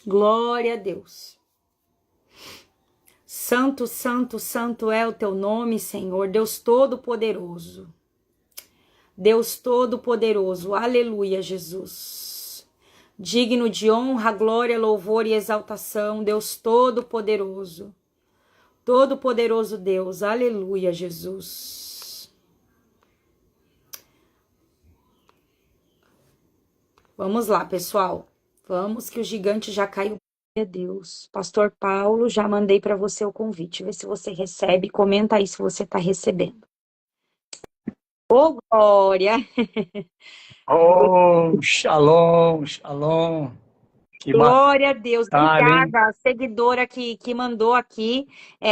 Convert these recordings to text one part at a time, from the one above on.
Glória a Deus. Santo, santo, santo é o teu nome, Senhor, Deus Todo-Poderoso. Deus Todo-Poderoso, aleluia, Jesus. Digno de honra, glória, louvor e exaltação, Deus Todo-Poderoso. Todo-Poderoso Deus, aleluia, Jesus. Vamos lá, pessoal. Vamos que o gigante já caiu. Deus. Pastor Paulo, já mandei para você o convite. Vê se você recebe. Comenta aí se você está recebendo. Ô, Glória! Oh, shalom, shalom. Que Glória a Deus. batalha, hein? Obrigada, a seguidora que mandou aqui.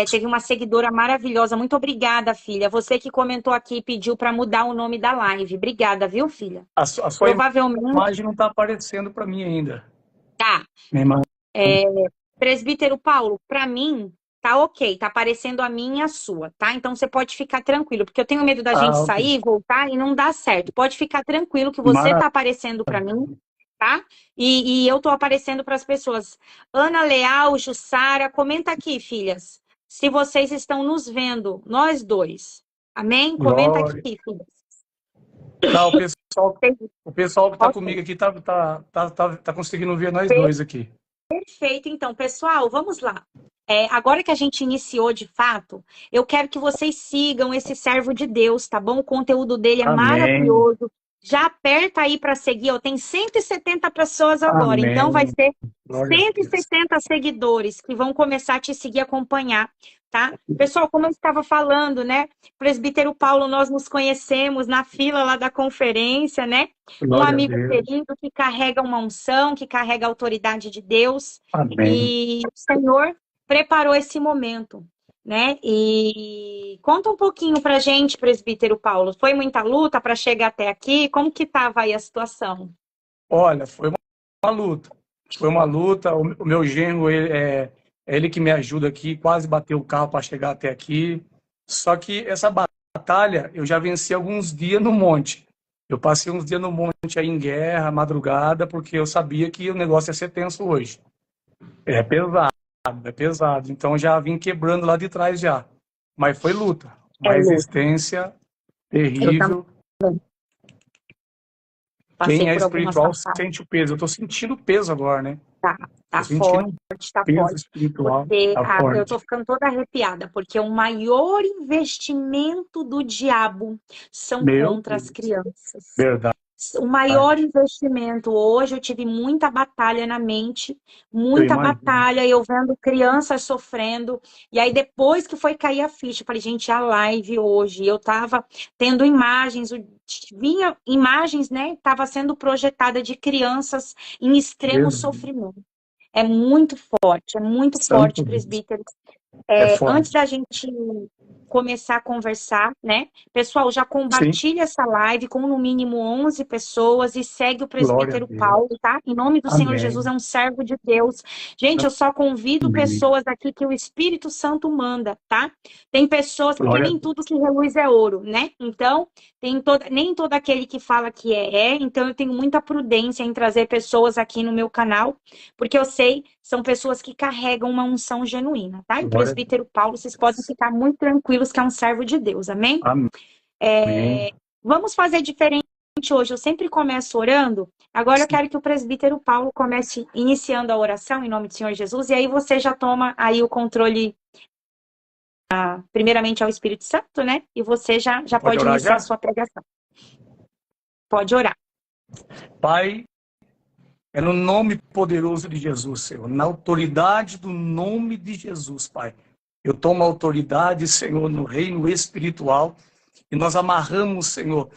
Teve uma seguidora maravilhosa. Muito obrigada, filha. Você que comentou aqui e pediu para mudar o nome da live. Obrigada, viu, filha? A sua Provavelmente imagem não está aparecendo para mim ainda. tá. Minha irmã. Presbítero Paulo, para mim, tá ok, tá aparecendo a minha e a sua, tá? Então você pode ficar tranquilo, porque eu tenho medo da gente Ok. sair, voltar e não dar certo. Pode ficar tranquilo que você Maravilha. tá aparecendo para mim, tá? E eu tô aparecendo para as pessoas. Ana Leal, Jussara, comenta aqui, filhas, se vocês estão nos vendo, nós dois. Amém? Comenta aqui, Glória. filhas. Tá, o pessoal que está Ok. comigo aqui tá conseguindo ver nós dois aqui. Perfeito, então, pessoal, vamos lá. Agora que a gente iniciou de fato, eu quero que vocês sigam esse servo de Deus, tá bom? O conteúdo dele é Amém. maravilhoso. Já aperta aí para seguir, ó, tem 170 pessoas agora, então vai Amém. ser Glória a Deus. 160 seguidores que vão começar a te seguir, acompanhar, tá? Pessoal, como eu estava falando, né? Presbítero Paulo, nós nos conhecemos na fila lá da conferência, né? Um Glória a amigo Deus. querido que carrega uma unção, que carrega a autoridade de Deus, Amém. e o Senhor preparou esse momento, né? E conta um pouquinho pra gente, presbítero Paulo, foi muita luta para chegar até aqui? Como que estava aí a situação? Olha, foi uma luta. Foi uma luta. O meu genro, é ele que me ajuda aqui, quase bateu o carro para chegar até aqui. Só que essa batalha eu já venci alguns dias no monte. Eu passei uns dias no monte aí em guerra, madrugada, porque eu sabia que o negócio ia ser tenso hoje. É pesado, é pesado. Então já vim quebrando lá de trás já. Mas foi luta. É Uma luta. resistência Eu também terrível. passei Quem é por algumas espiritual passagens. sente o peso. Eu estou sentindo o peso agora, né? Tá, Estou tá sentindo forte, um tá peso forte. espiritual. Porque Tá eu tô forte. ficando toda arrepiada, porque o maior investimento do diabo são Meu contra as Deus. crianças. Verdade. O maior investimento hoje, eu tive muita batalha na mente, Eu muita imagino. batalha, eu vendo crianças sofrendo, e aí depois que foi cair a ficha, eu falei, gente, a live hoje, eu tava tendo imagens, vinha imagens, né, tava sendo projetada de crianças em extremo Jesus. sofrimento. É muito forte, Santo Deus. presbítero. É Antes forte. da gente começar a conversar, né? Pessoal, já Sim. compartilha essa live com no mínimo 11 pessoas e segue o Glória a presbítero Deus. Paulo, tá? Em nome do Senhor Jesus, é Amém. um servo de Deus. Gente, eu só convido Amém. pessoas aqui que o Espírito Santo manda, tá? Tem pessoas, porque Glória a nem Deus. tudo que reluz é ouro, né? Então, nem todo aquele que fala que é. Então, eu tenho muita prudência em trazer pessoas aqui no meu canal, porque eu sei, são pessoas que carregam uma unção genuína, tá? E Glória a presbítero Paulo, vocês podem Deus. ficar muito tranquilos que é um servo de Deus, amém? Amém. Vamos fazer diferente hoje. Eu sempre começo orando. Agora eu quero que o presbítero Paulo comece iniciando a oração em nome do Senhor Jesus, e aí você já toma aí o controle, primeiramente ao Espírito Santo, né? E você já Pode pode orar iniciar a já? sua pregação. Pode orar. Pai, é no nome poderoso de Jesus, Senhor, na autoridade do nome de Jesus, Pai. Eu tomo autoridade, Senhor, no reino espiritual e nós amarramos, Senhor,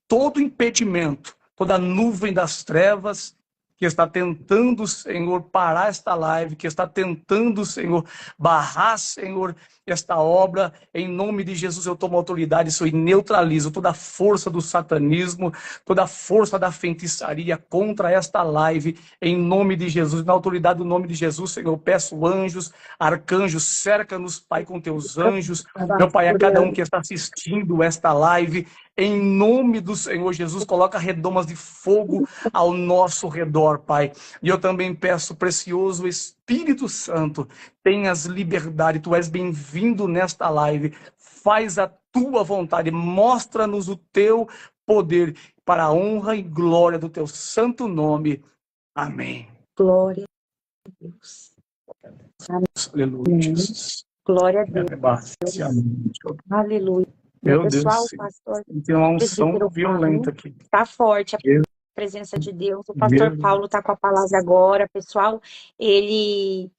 todo impedimento, toda nuvem das trevas que está tentando, Senhor, parar esta live, que está tentando, Senhor, barrar, Senhor, esta obra. Em nome de Jesus eu tomo autoridade, Senhor, e neutralizo toda a força do satanismo, toda a força da feitiçaria contra esta live, em nome de Jesus. Na autoridade do nome de Jesus, Senhor, eu peço anjos, arcanjos, cerca-nos, Pai, com teus anjos. Meu Pai, a cada um que está assistindo esta live, Em nome do Senhor Jesus, coloca redomas de fogo ao nosso redor, Pai. E eu também peço, precioso Espírito Santo, tenhas liberdade, tu és bem-vindo nesta live. Faz a tua vontade, mostra-nos o teu poder para a honra e glória do teu santo nome. Amém. Glória a Deus. Aleluia, Jesus. Glória a Deus. Aleluia. Meu Pessoal, Deus, o pastor tem uma unção presbítero violenta aqui. está forte a presença de Deus. O pastor Paulo está com a palavra agora, pessoal. Ele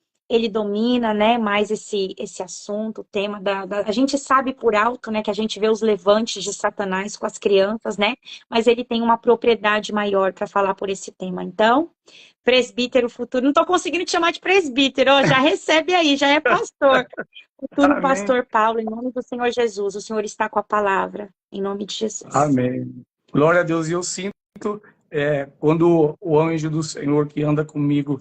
domina, né, mais esse assunto, o tema a gente sabe por alto, né, que a gente vê os levantes de Satanás com as crianças, né, mas ele tem uma propriedade maior para falar por esse tema. Então, presbítero futuro, não estou conseguindo te chamar de presbítero, ó, já recebe aí, já é pastor. Futuro Amém. pastor Paulo, em nome do Senhor Jesus, o Senhor está com a palavra, em nome de Jesus. Amém. Glória a Deus. E eu sinto, quando o anjo do Senhor que anda comigo,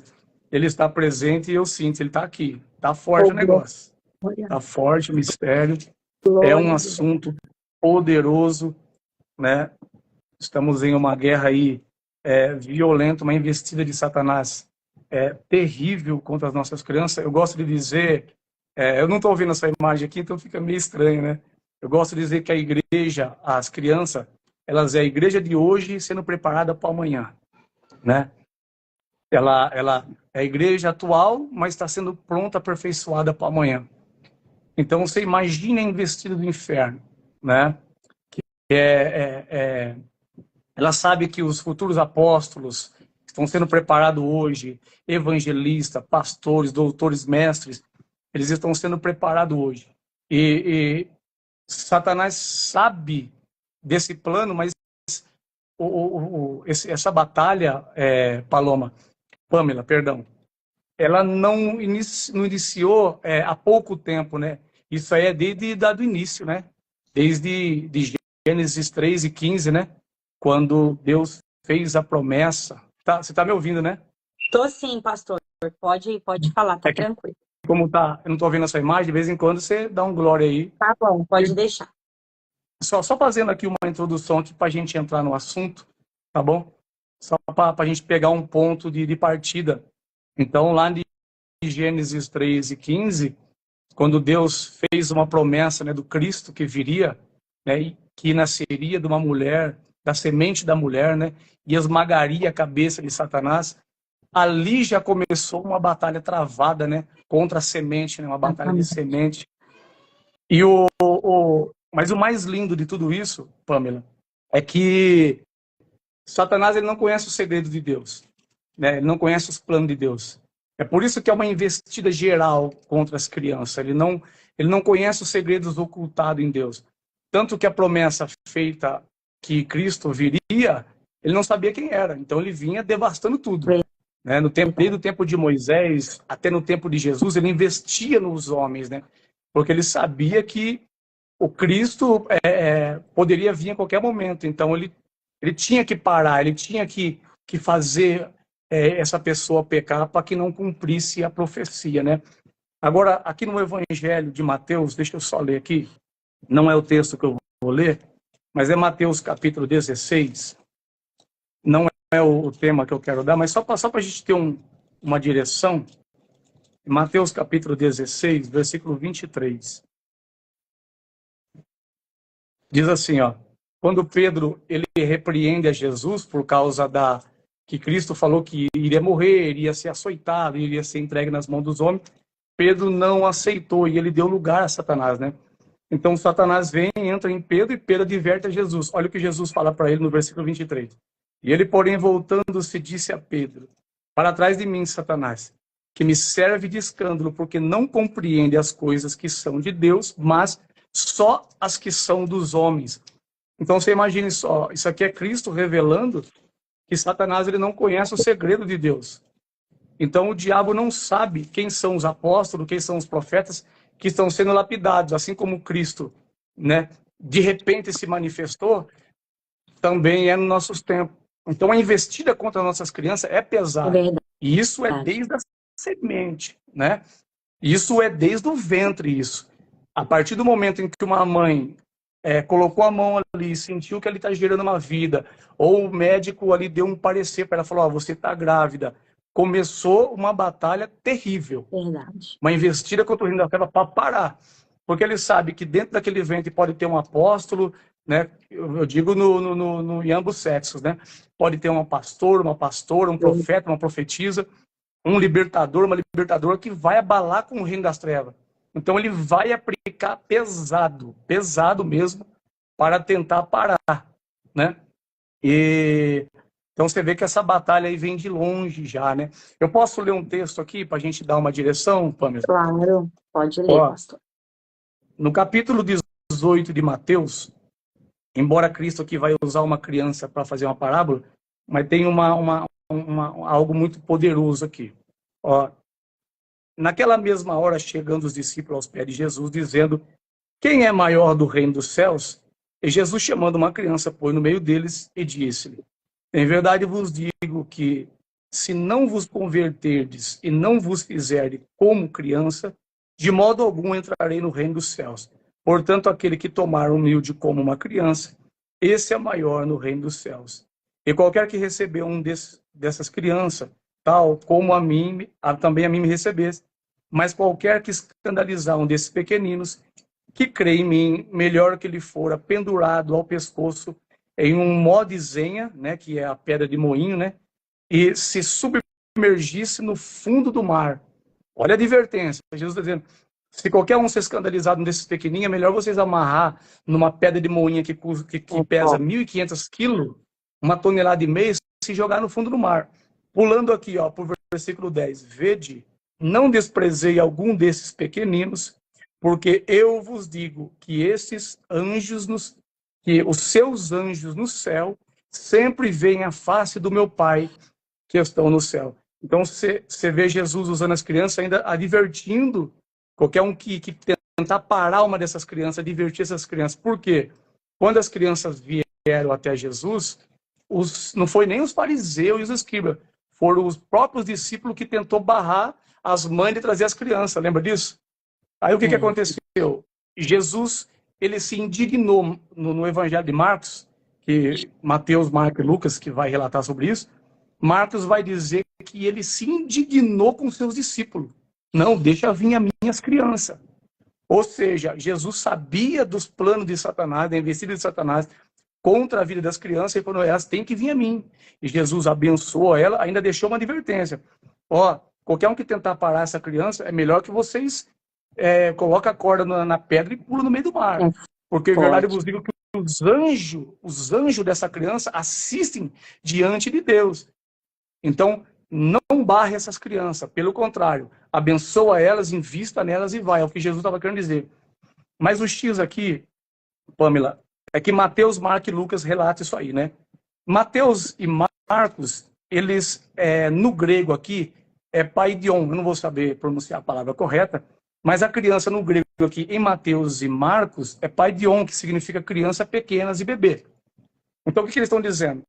ele está presente, e eu sinto, ele está aqui. Está forte o negócio. Está forte o mistério. É um assunto poderoso, né? Estamos em uma guerra aí violenta, uma investida de Satanás terrível contra as nossas crianças. Eu gosto de dizer, eu não estou ouvindo essa imagem aqui, então fica meio estranho, né? Eu gosto de dizer que a igreja, as crianças, elas é a igreja de hoje sendo preparada para amanhã, né? Ela é a igreja atual, mas está sendo pronta, aperfeiçoada para amanhã. Então, você imagina a investida do inferno, né? Ela sabe que os futuros apóstolos estão sendo preparados hoje, evangelistas, pastores, doutores, mestres, eles estão sendo preparados hoje. E Satanás sabe desse plano, mas essa batalha, Pamela, perdão, ela não iniciou há pouco tempo, né? Isso aí é desde do início, né? Desde de Gênesis 3:15, né? Quando Deus fez a promessa. Você está me ouvindo, né? Tô sim, pastor. Pode falar, tá tranquilo. Como tá, eu não estou vendo a sua imagem, de vez em quando você dá um glória aí. Tá bom, pode deixar. Só fazendo aqui uma introdução aqui para a gente entrar no assunto, tá bom? Só para a gente pegar um ponto de partida. Então, lá de Gênesis 3:15, quando Deus fez uma promessa, né, do Cristo que viria, né, e que nasceria de uma mulher, da semente da mulher, né, e esmagaria a cabeça de Satanás, ali já começou uma batalha travada, né, contra a semente, né, uma batalha de semente. E mas o mais lindo de tudo isso, Pamela, é que Satanás ele não conhece o segredo de Deus, né? Ele não conhece os planos de Deus. É por isso que é uma investida geral contra as crianças. Ele não conhece os segredos ocultados em Deus. Tanto que a promessa feita que Cristo viria, ele não sabia quem era. Então ele vinha devastando tudo. Né? Desde o tempo de Moisés até no tempo de Jesus, ele investia nos homens, né? Porque ele sabia que o Cristo poderia vir a qualquer momento. Então ele tinha que parar, ele tinha que fazer essa pessoa pecar para que não cumprisse a profecia, né? Agora, aqui no Evangelho de Mateus, deixa eu só ler aqui, não é o texto que eu vou ler, mas é Mateus capítulo 16, não é o tema que eu quero dar, mas só para a gente ter uma direção, Mateus capítulo 16, versículo 23. Diz assim, ó, quando Pedro ele repreende a Jesus por causa que Cristo falou que iria morrer, iria ser açoitado, iria ser entregue nas mãos dos homens, Pedro não aceitou e ele deu lugar a Satanás, né? Então Satanás vem, entra em Pedro e Pedro adverte a Jesus. Olha o que Jesus fala para ele no versículo 23. E ele, porém, voltando-se, disse a Pedro: para trás de mim, Satanás, que me serve de escândalo, porque não compreende as coisas que são de Deus, mas só as que são dos homens. Então você imagine só, isso aqui é Cristo revelando que Satanás ele não conhece o segredo de Deus. Então o diabo não sabe quem são os apóstolos, quem são os profetas que estão sendo lapidados, assim como Cristo, né, de repente se manifestou, também é nos nossos tempos. Então a investida contra as nossas crianças é pesada. E isso é desde a semente, né? Isso é desde o ventre, isso. A partir do momento em que uma mãe colocou a mão ali, sentiu que ele está gerando uma vida, ou o médico ali deu um parecer para ela, falou, ó, você está grávida. Começou uma batalha terrível, Verdade. uma investida contra o reino da treva para parar. Porque ele sabe que dentro daquele ventre pode ter um apóstolo, né? Eu digo em ambos sexos, né? Pode ter um pastor, uma pastora, um profeta, uma profetisa, um libertador, uma libertadora que vai abalar com o reino das trevas. Então ele vai aplicar pesado, pesado mesmo, para tentar parar, né? E então você vê que essa batalha aí vem de longe já, né? Eu posso ler um texto aqui para a gente dar uma direção, Pamela? Claro, pode ler, Ó, pastor. no capítulo 18 de Mateus, embora Cristo aqui vai usar uma criança para fazer uma parábola, mas tem algo muito poderoso aqui. Ó, naquela mesma hora, chegando os discípulos aos pés de Jesus, dizendo, quem é maior do reino dos céus? E Jesus, chamando uma criança, pôs no meio deles e disse-lhe, em verdade vos digo que, se não vos converterdes e não vos fizerdes como criança, de modo algum entrarei no reino dos céus. Portanto, aquele que tomar humilde como uma criança, esse é maior no reino dos céus. E qualquer que receber dessas crianças, tal como a mim, também a mim me recebesse, mas qualquer que escandalizar um desses pequeninos, que crê em mim, melhor que ele fora pendurado ao pescoço em um mó de zenha, né, que é a pedra de moinho, né, e se submergisse no fundo do mar. Olha a advertência. Jesus está dizendo, se qualquer um se escandalizar desses pequenininhos, é melhor vocês amarrar numa pedra de moinha que pesa 1.500 quilos, 1,5 toneladas, e se jogar no fundo do mar. Pulando aqui, ó, para o versículo 10. Vede, não desprezei algum desses pequeninos, porque eu vos digo que esses anjos, que os seus anjos no céu, sempre veem a face do meu Pai que estão no céu. Então, você vê Jesus usando as crianças, ainda advertindo qualquer um que tentar parar uma dessas crianças, advertir essas crianças. Por quê? Quando as crianças vieram até Jesus, não foi nem os fariseus e os escribas, foram os próprios discípulos que tentou barrar as mães de trazer as crianças. Lembra disso? Aí o que aconteceu? Jesus, ele se indignou no Evangelho de Marcos, que Mateus, Marcos e Lucas, que vai relatar sobre isso. Marcos vai dizer que ele se indignou com seus discípulos. Não, deixa vir as minhas crianças. Ou seja, Jesus sabia dos planos de Satanás, da investida de Satanás contra a vida das crianças, e falou, elas têm que vir a mim. E Jesus abençoou ela, ainda deixou uma advertência. Ó, qualquer um que tentar parar essa criança, é melhor que vocês coloquem a corda na pedra e pulam no meio do mar. Porque, em verdade, eu vos digo que os anjos dessa criança assistem diante de Deus. Então, não barre essas crianças, pelo contrário, abençoa elas, invista nelas e vai, é o que Jesus estava querendo dizer. Mas o X aqui, Pamela, é que Mateus, Marcos e Lucas relatam isso aí, né? Mateus e Marcos, eles, no grego aqui, é paidion, eu não vou saber pronunciar a palavra correta, mas a criança no grego aqui, em Mateus e Marcos, é paidion, que significa criança pequenas e bebê. Então, o que eles estão dizendo?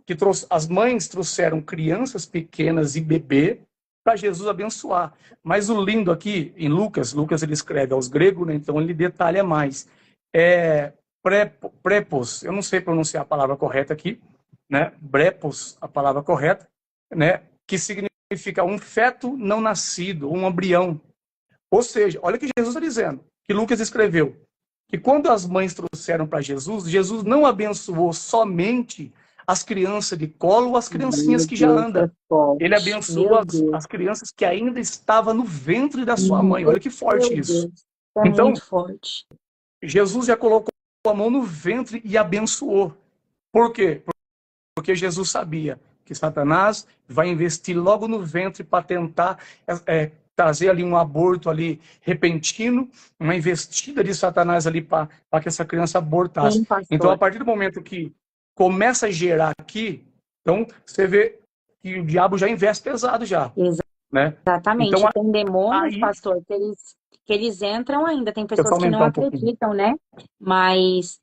Que as mães trouxeram crianças pequenas e bebê para Jesus abençoar. Mas o lindo aqui, em Lucas ele escreve aos gregos, né? Então ele detalha mais. Prepos, eu não sei pronunciar a palavra correta aqui, né? Brepos, a palavra correta, né? Que significa um feto não nascido, um embrião. Ou seja, olha o que Jesus está dizendo, que Lucas escreveu, que quando as mães trouxeram para Jesus, Jesus não abençoou somente as crianças de colo ou as criancinhas que já andam. Ele abençoou as crianças que ainda estavam no ventre da sua mãe. Olha que forte isso. Então, muito forte. Jesus já colocou a mão no ventre e abençoou. Por quê? Porque Jesus sabia que Satanás vai investir logo no ventre para tentar trazer ali um aborto ali repentino, uma investida de Satanás ali para que essa criança abortasse. Sim, então, a partir do momento que começa a gerar aqui, então você vê que o diabo já investe pesado já. Né? Exatamente. Então, tem demônios, pastor, que eles entram ainda. Tem pessoas que não acreditam, né? Mas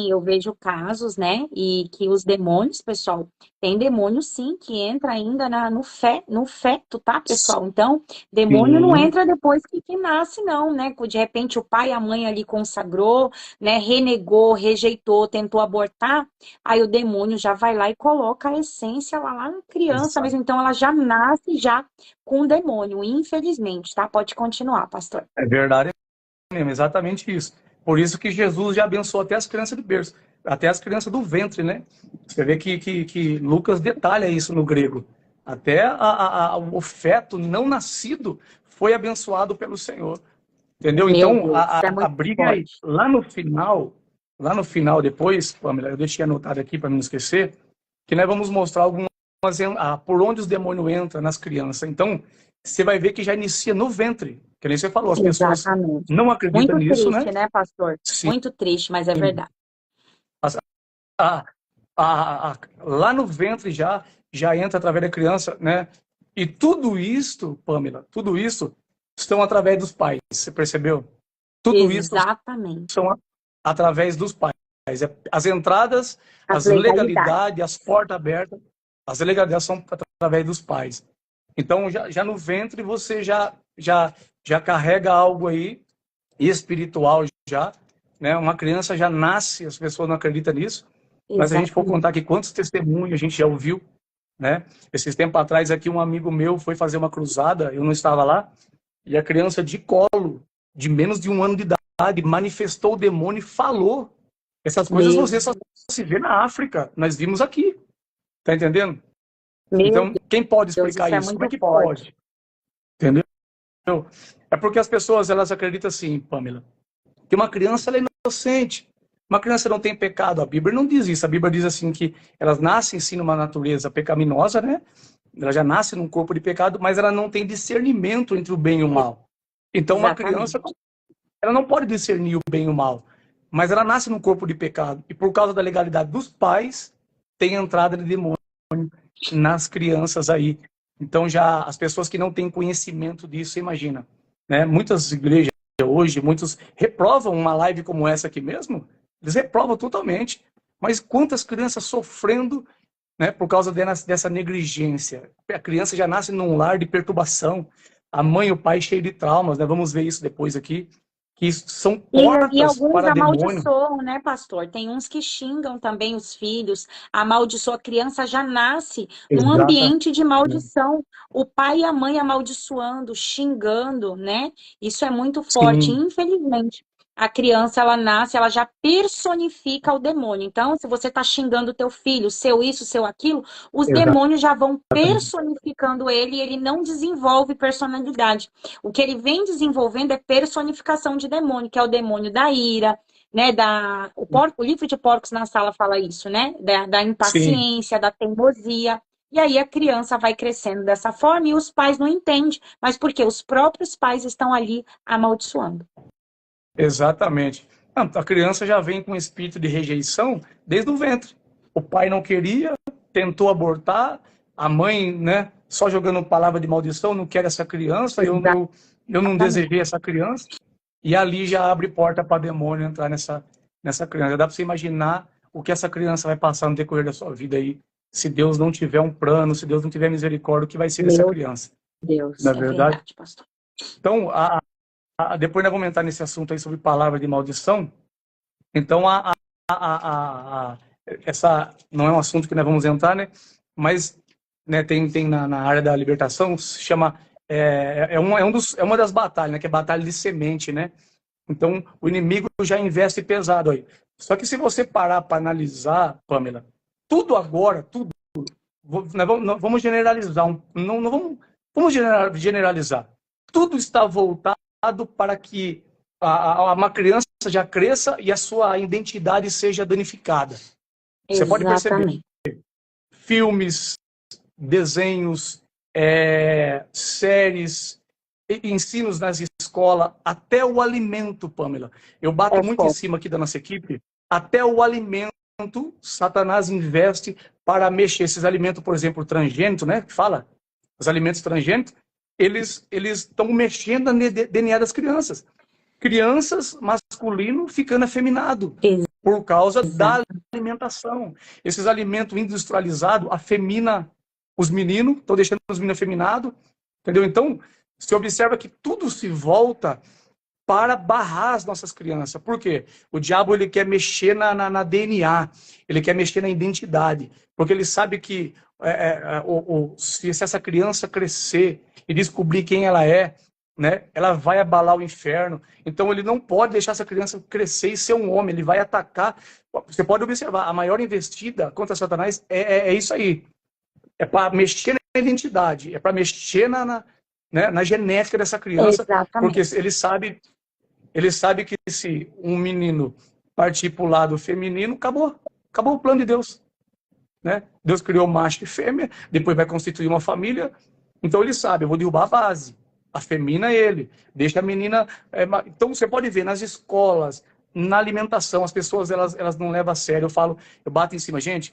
eu vejo casos, né? E que os demônios, pessoal, Tem demônio, sim, que entra ainda no feto, tá, pessoal? Então, demônio não Sim, entra depois que nasce, não, né? De repente, o pai e a mãe ali consagrou, né? Renegou, rejeitou, tentou abortar. Aí o demônio já vai lá e coloca a essência lá na criança exato. mesmo. Então, ela já nasce já com o demônio, infelizmente, tá? Pode continuar, pastor. É verdade mesmo, exatamente isso. Por isso que Jesus já abençoou até as crianças de berço, até as crianças do ventre, né? Você vê que Lucas detalha isso no grego. Até o feto não nascido foi abençoado pelo Senhor. Entendeu? Meu Então, Deus, isso é a muito briga é aí. forte. Lá no final depois, Pamela, eu deixei anotado aqui para não esquecer, que nós vamos mostrar algumas, por onde os demônios entram nas crianças. Então, você vai ver que já inicia no ventre. Que nem você falou, as pessoas Exatamente. não acreditam Muito nisso, né? triste, né, pastor? Sim. Muito triste, mas é verdade. As- a- lá no ventre já entra através da criança, né? E tudo isso, Pamela, tudo isso estão através dos pais. Você percebeu? Tudo isso Exatamente. são através dos pais. As entradas, As as legalidades. legalidades, as portas abertas, as legalidades são através dos pais. Então, já no ventre, você já carrega algo aí espiritual já, né? Uma criança já nasce, as pessoas não acreditam nisso, mas se a gente for Exatamente. contar aqui quantos testemunhos a gente já ouviu, né? Esses tempos atrás aqui, um amigo meu foi fazer uma cruzada, eu não estava lá, e a criança de colo, de menos de 1 ano de idade, manifestou o demônio e falou. Essas coisas Meu, você só se vê na África. Nós vimos aqui. Tá entendendo? meu Então, quem pode Deus, explicar isso é isso? Como é muito que forte. pode? Entendeu? É porque as pessoas, elas acreditam assim, Pamela, que uma criança ela é inocente. Uma criança não tem pecado. A Bíblia não diz isso. A Bíblia diz assim que elas nascem sim numa natureza pecaminosa, né? Ela já nasce num corpo de pecado, mas ela não tem discernimento entre o bem e o mal. Então, uma criança Exatamente. ela não pode discernir o bem e o mal, mas ela nasce num corpo de pecado e por causa da legalidade dos pais tem entrada de demônio nas crianças aí. Então já as pessoas que não têm conhecimento disso, imagina, né? Muitas igrejas hoje, muitos reprovam uma live como essa aqui mesmo, eles reprovam totalmente. Mas quantas crianças sofrendo, né, por causa dessa negligência? A criança já nasce num lar de perturbação, a mãe e o pai cheio de traumas, né? Vamos ver isso depois aqui, que são E portas alguns para demônio. amaldiçoam, né, pastor? Tem uns que xingam também os filhos, amaldiçoa. A criança já nasce num Exatamente. ambiente de maldição. O pai e a mãe amaldiçoando, xingando, né? Isso é muito forte. Sim, Infelizmente, a criança, ela nasce, ela já personifica o demônio. Então, se você está xingando o teu filho, seu isso, seu aquilo, os demônios já vão exatamente. personificando ele e ele não desenvolve personalidade. O que ele vem desenvolvendo é personificação de demônio, que é o demônio da ira, né? O livro de Porcos na Sala fala isso, né? Da Sim, impaciência, da teimosia. E aí a criança vai crescendo dessa forma e os pais não entendem. Mas por quê? Os próprios pais estão ali amaldiçoando. exatamente. A criança já vem com um espírito de rejeição desde o ventre. O pai não queria, tentou abortar, a mãe, né, só jogando palavra de maldição, não quero essa criança, eu não Exatamente. desejei essa criança. E ali já abre porta para demônio entrar nessa criança. Dá para você imaginar o que essa criança vai passar no decorrer da sua vida aí, se Deus não tiver um plano, se Deus não tiver misericórdia, o que vai ser dessa Meu criança, Deus, na é verdade? verdade, pastor. Então, depois nós vamos entrar nesse assunto aí sobre palavra de maldição. Então, essa não é um assunto que nós vamos entrar, né? Mas né, tem na área da libertação, se chama é uma das batalhas, né? Que é batalha de semente, né? Então, o inimigo já investe pesado aí. Só que se você parar para analisar, Pamela, tudo agora, tudo, nós vamos generalizar, não vamos generalizar. Tudo está voltado para que uma criança já cresça e a sua identidade seja danificada. Você pode perceber, Exatamente. filmes, desenhos, séries, ensinos nas escolas, até o alimento, Pamela. Eu É bato muito em forte. cima aqui da nossa equipe, até o alimento, Satanás investe para mexer esses alimentos, por exemplo, transgênitos, né? Que fala, os alimentos transgênitos, eles estão mexendo no DNA das crianças. Crianças masculino ficando afeminado por causa da alimentação. Esses alimentos industrializados afemina os meninos, estão deixando os meninos afeminados, entendeu? Então, você observa que tudo se volta para barrar as nossas crianças. Por quê? O diabo ele quer mexer na DNA, ele quer mexer na identidade, porque ele sabe que se essa criança crescer e descobrir quem ela é, né, ela vai abalar o inferno. Então ele não pode deixar essa criança crescer e ser um homem, ele vai atacar. Você pode observar, a maior investida contra Satanás é isso aí. É para mexer na identidade, é para mexer na genética dessa criança, porque Exatamente. ele sabe que se um menino partir para o lado feminino, acabou o plano de Deus. Né? Deus criou macho e fêmea, depois vai constituir uma família, então ele sabe, eu vou derrubar a base, afemina ele, deixa a menina... Então você pode ver nas escolas, na alimentação, as pessoas elas não levam a sério, eu bato em cima, gente,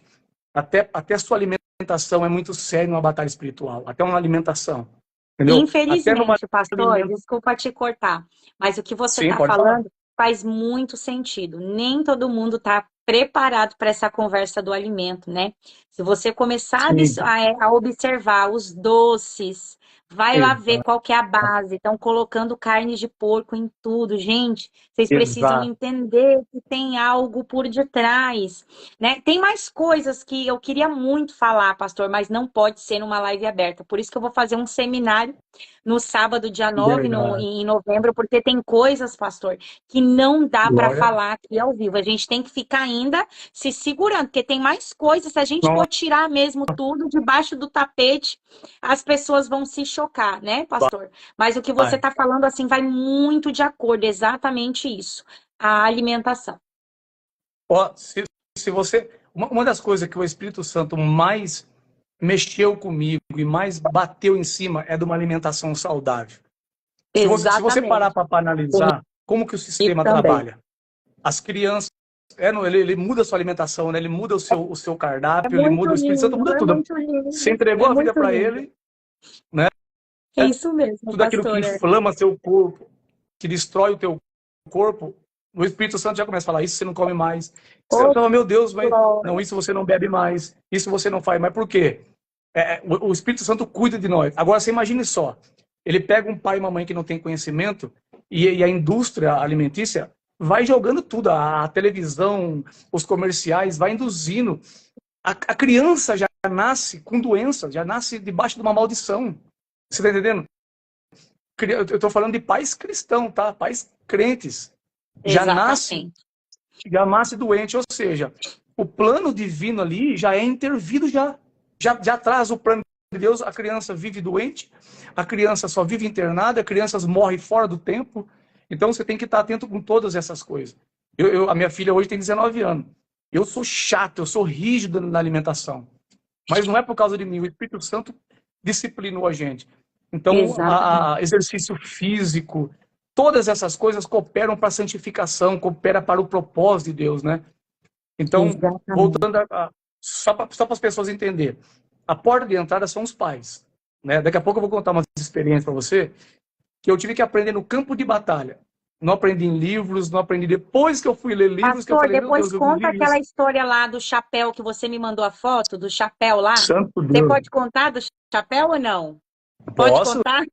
até a sua alimentação é muito séria numa batalha espiritual, até uma alimentação, entendeu? Até numa Infelizmente, pastor, alimentação... desculpa te cortar, mas o que você Sim, está pode falar. falando faz muito sentido. Nem todo mundo está preparado para essa conversa do alimento, né? Se você começar Sim, a observar os doces, vai lá ver exato, qual que é a base. Estão colocando carne de porco em tudo. Gente, vocês precisam exato. entender que tem algo por detrás, né? Tem mais coisas que eu queria muito falar, pastor, mas não pode ser numa live aberta. Por isso que eu vou fazer um seminário no sábado, dia 9, Verdade. em novembro, porque tem coisas, pastor, que não dá para Glória. falar aqui ao vivo. A gente tem que ficar ainda se segurando, porque tem mais coisas. Se a gente Não, for tirar mesmo tudo debaixo do tapete, as pessoas vão se chocar, né, pastor? Mas o que você vai. está falando, assim, vai muito de acordo, exatamente isso. A alimentação. Ó, se você... Uma das coisas que o Espírito Santo mais mexeu comigo e mais bateu em cima é de uma alimentação saudável. Se você parar Exatamente. para analisar como que o Comigo sistema também. trabalha, as crianças, ele muda a sua alimentação, né? Ele muda o seu É cardápio, ele muito muda, o Espírito Santo lindo, muda é tudo. muito Você lindo, entregou é a vida muito para lindo. ele, né? É isso mesmo, Tudo aquilo que pastor. inflama seu corpo, que destrói o teu corpo, o Espírito Santo já começa a falar, isso você não come mais. Você Oh, fala, meu Deus, mas não, glória. isso você não bebe mais, isso você não faz mais. Por quê? O Espírito Santo cuida de nós. Agora, você imagine só, ele pega um pai e uma mãe que não tem conhecimento e a indústria alimentícia vai jogando tudo, a televisão, os comerciais, vai induzindo. A criança já nasce com doença, já nasce debaixo de uma maldição. Você está entendendo? Eu estou falando de pais cristãos, tá? Pais crentes. Já nasce, Exatamente. já nasce doente, ou seja, o plano divino ali já é intervido já traz o plano de Deus, a criança vive doente, a criança só vive internada, a criança morre fora do tempo. Então você tem que estar atento com todas essas coisas. A minha filha hoje tem 19 anos. Eu sou chato, eu sou rígido na alimentação. Mas não é por causa de mim, o Espírito Santo disciplinou a gente. Então, Exatamente. exercício físico, todas essas coisas cooperam para a santificação, cooperam para o propósito de Deus, né? Então, Exatamente. voltando só para as pessoas entenderem, a porta de entrada são os pais, né? Daqui a pouco eu vou contar umas experiências para você que eu tive que aprender no campo de batalha. Não aprendi em livros, não aprendi depois que eu fui ler livros que eu Pastor, falei, meu depois Deus, eu conta vivi aquela isso. história lá do chapéu que você me mandou a foto, do chapéu lá. Santo Você Deus. pode contar do chapéu ou não? Pode Posso? contar?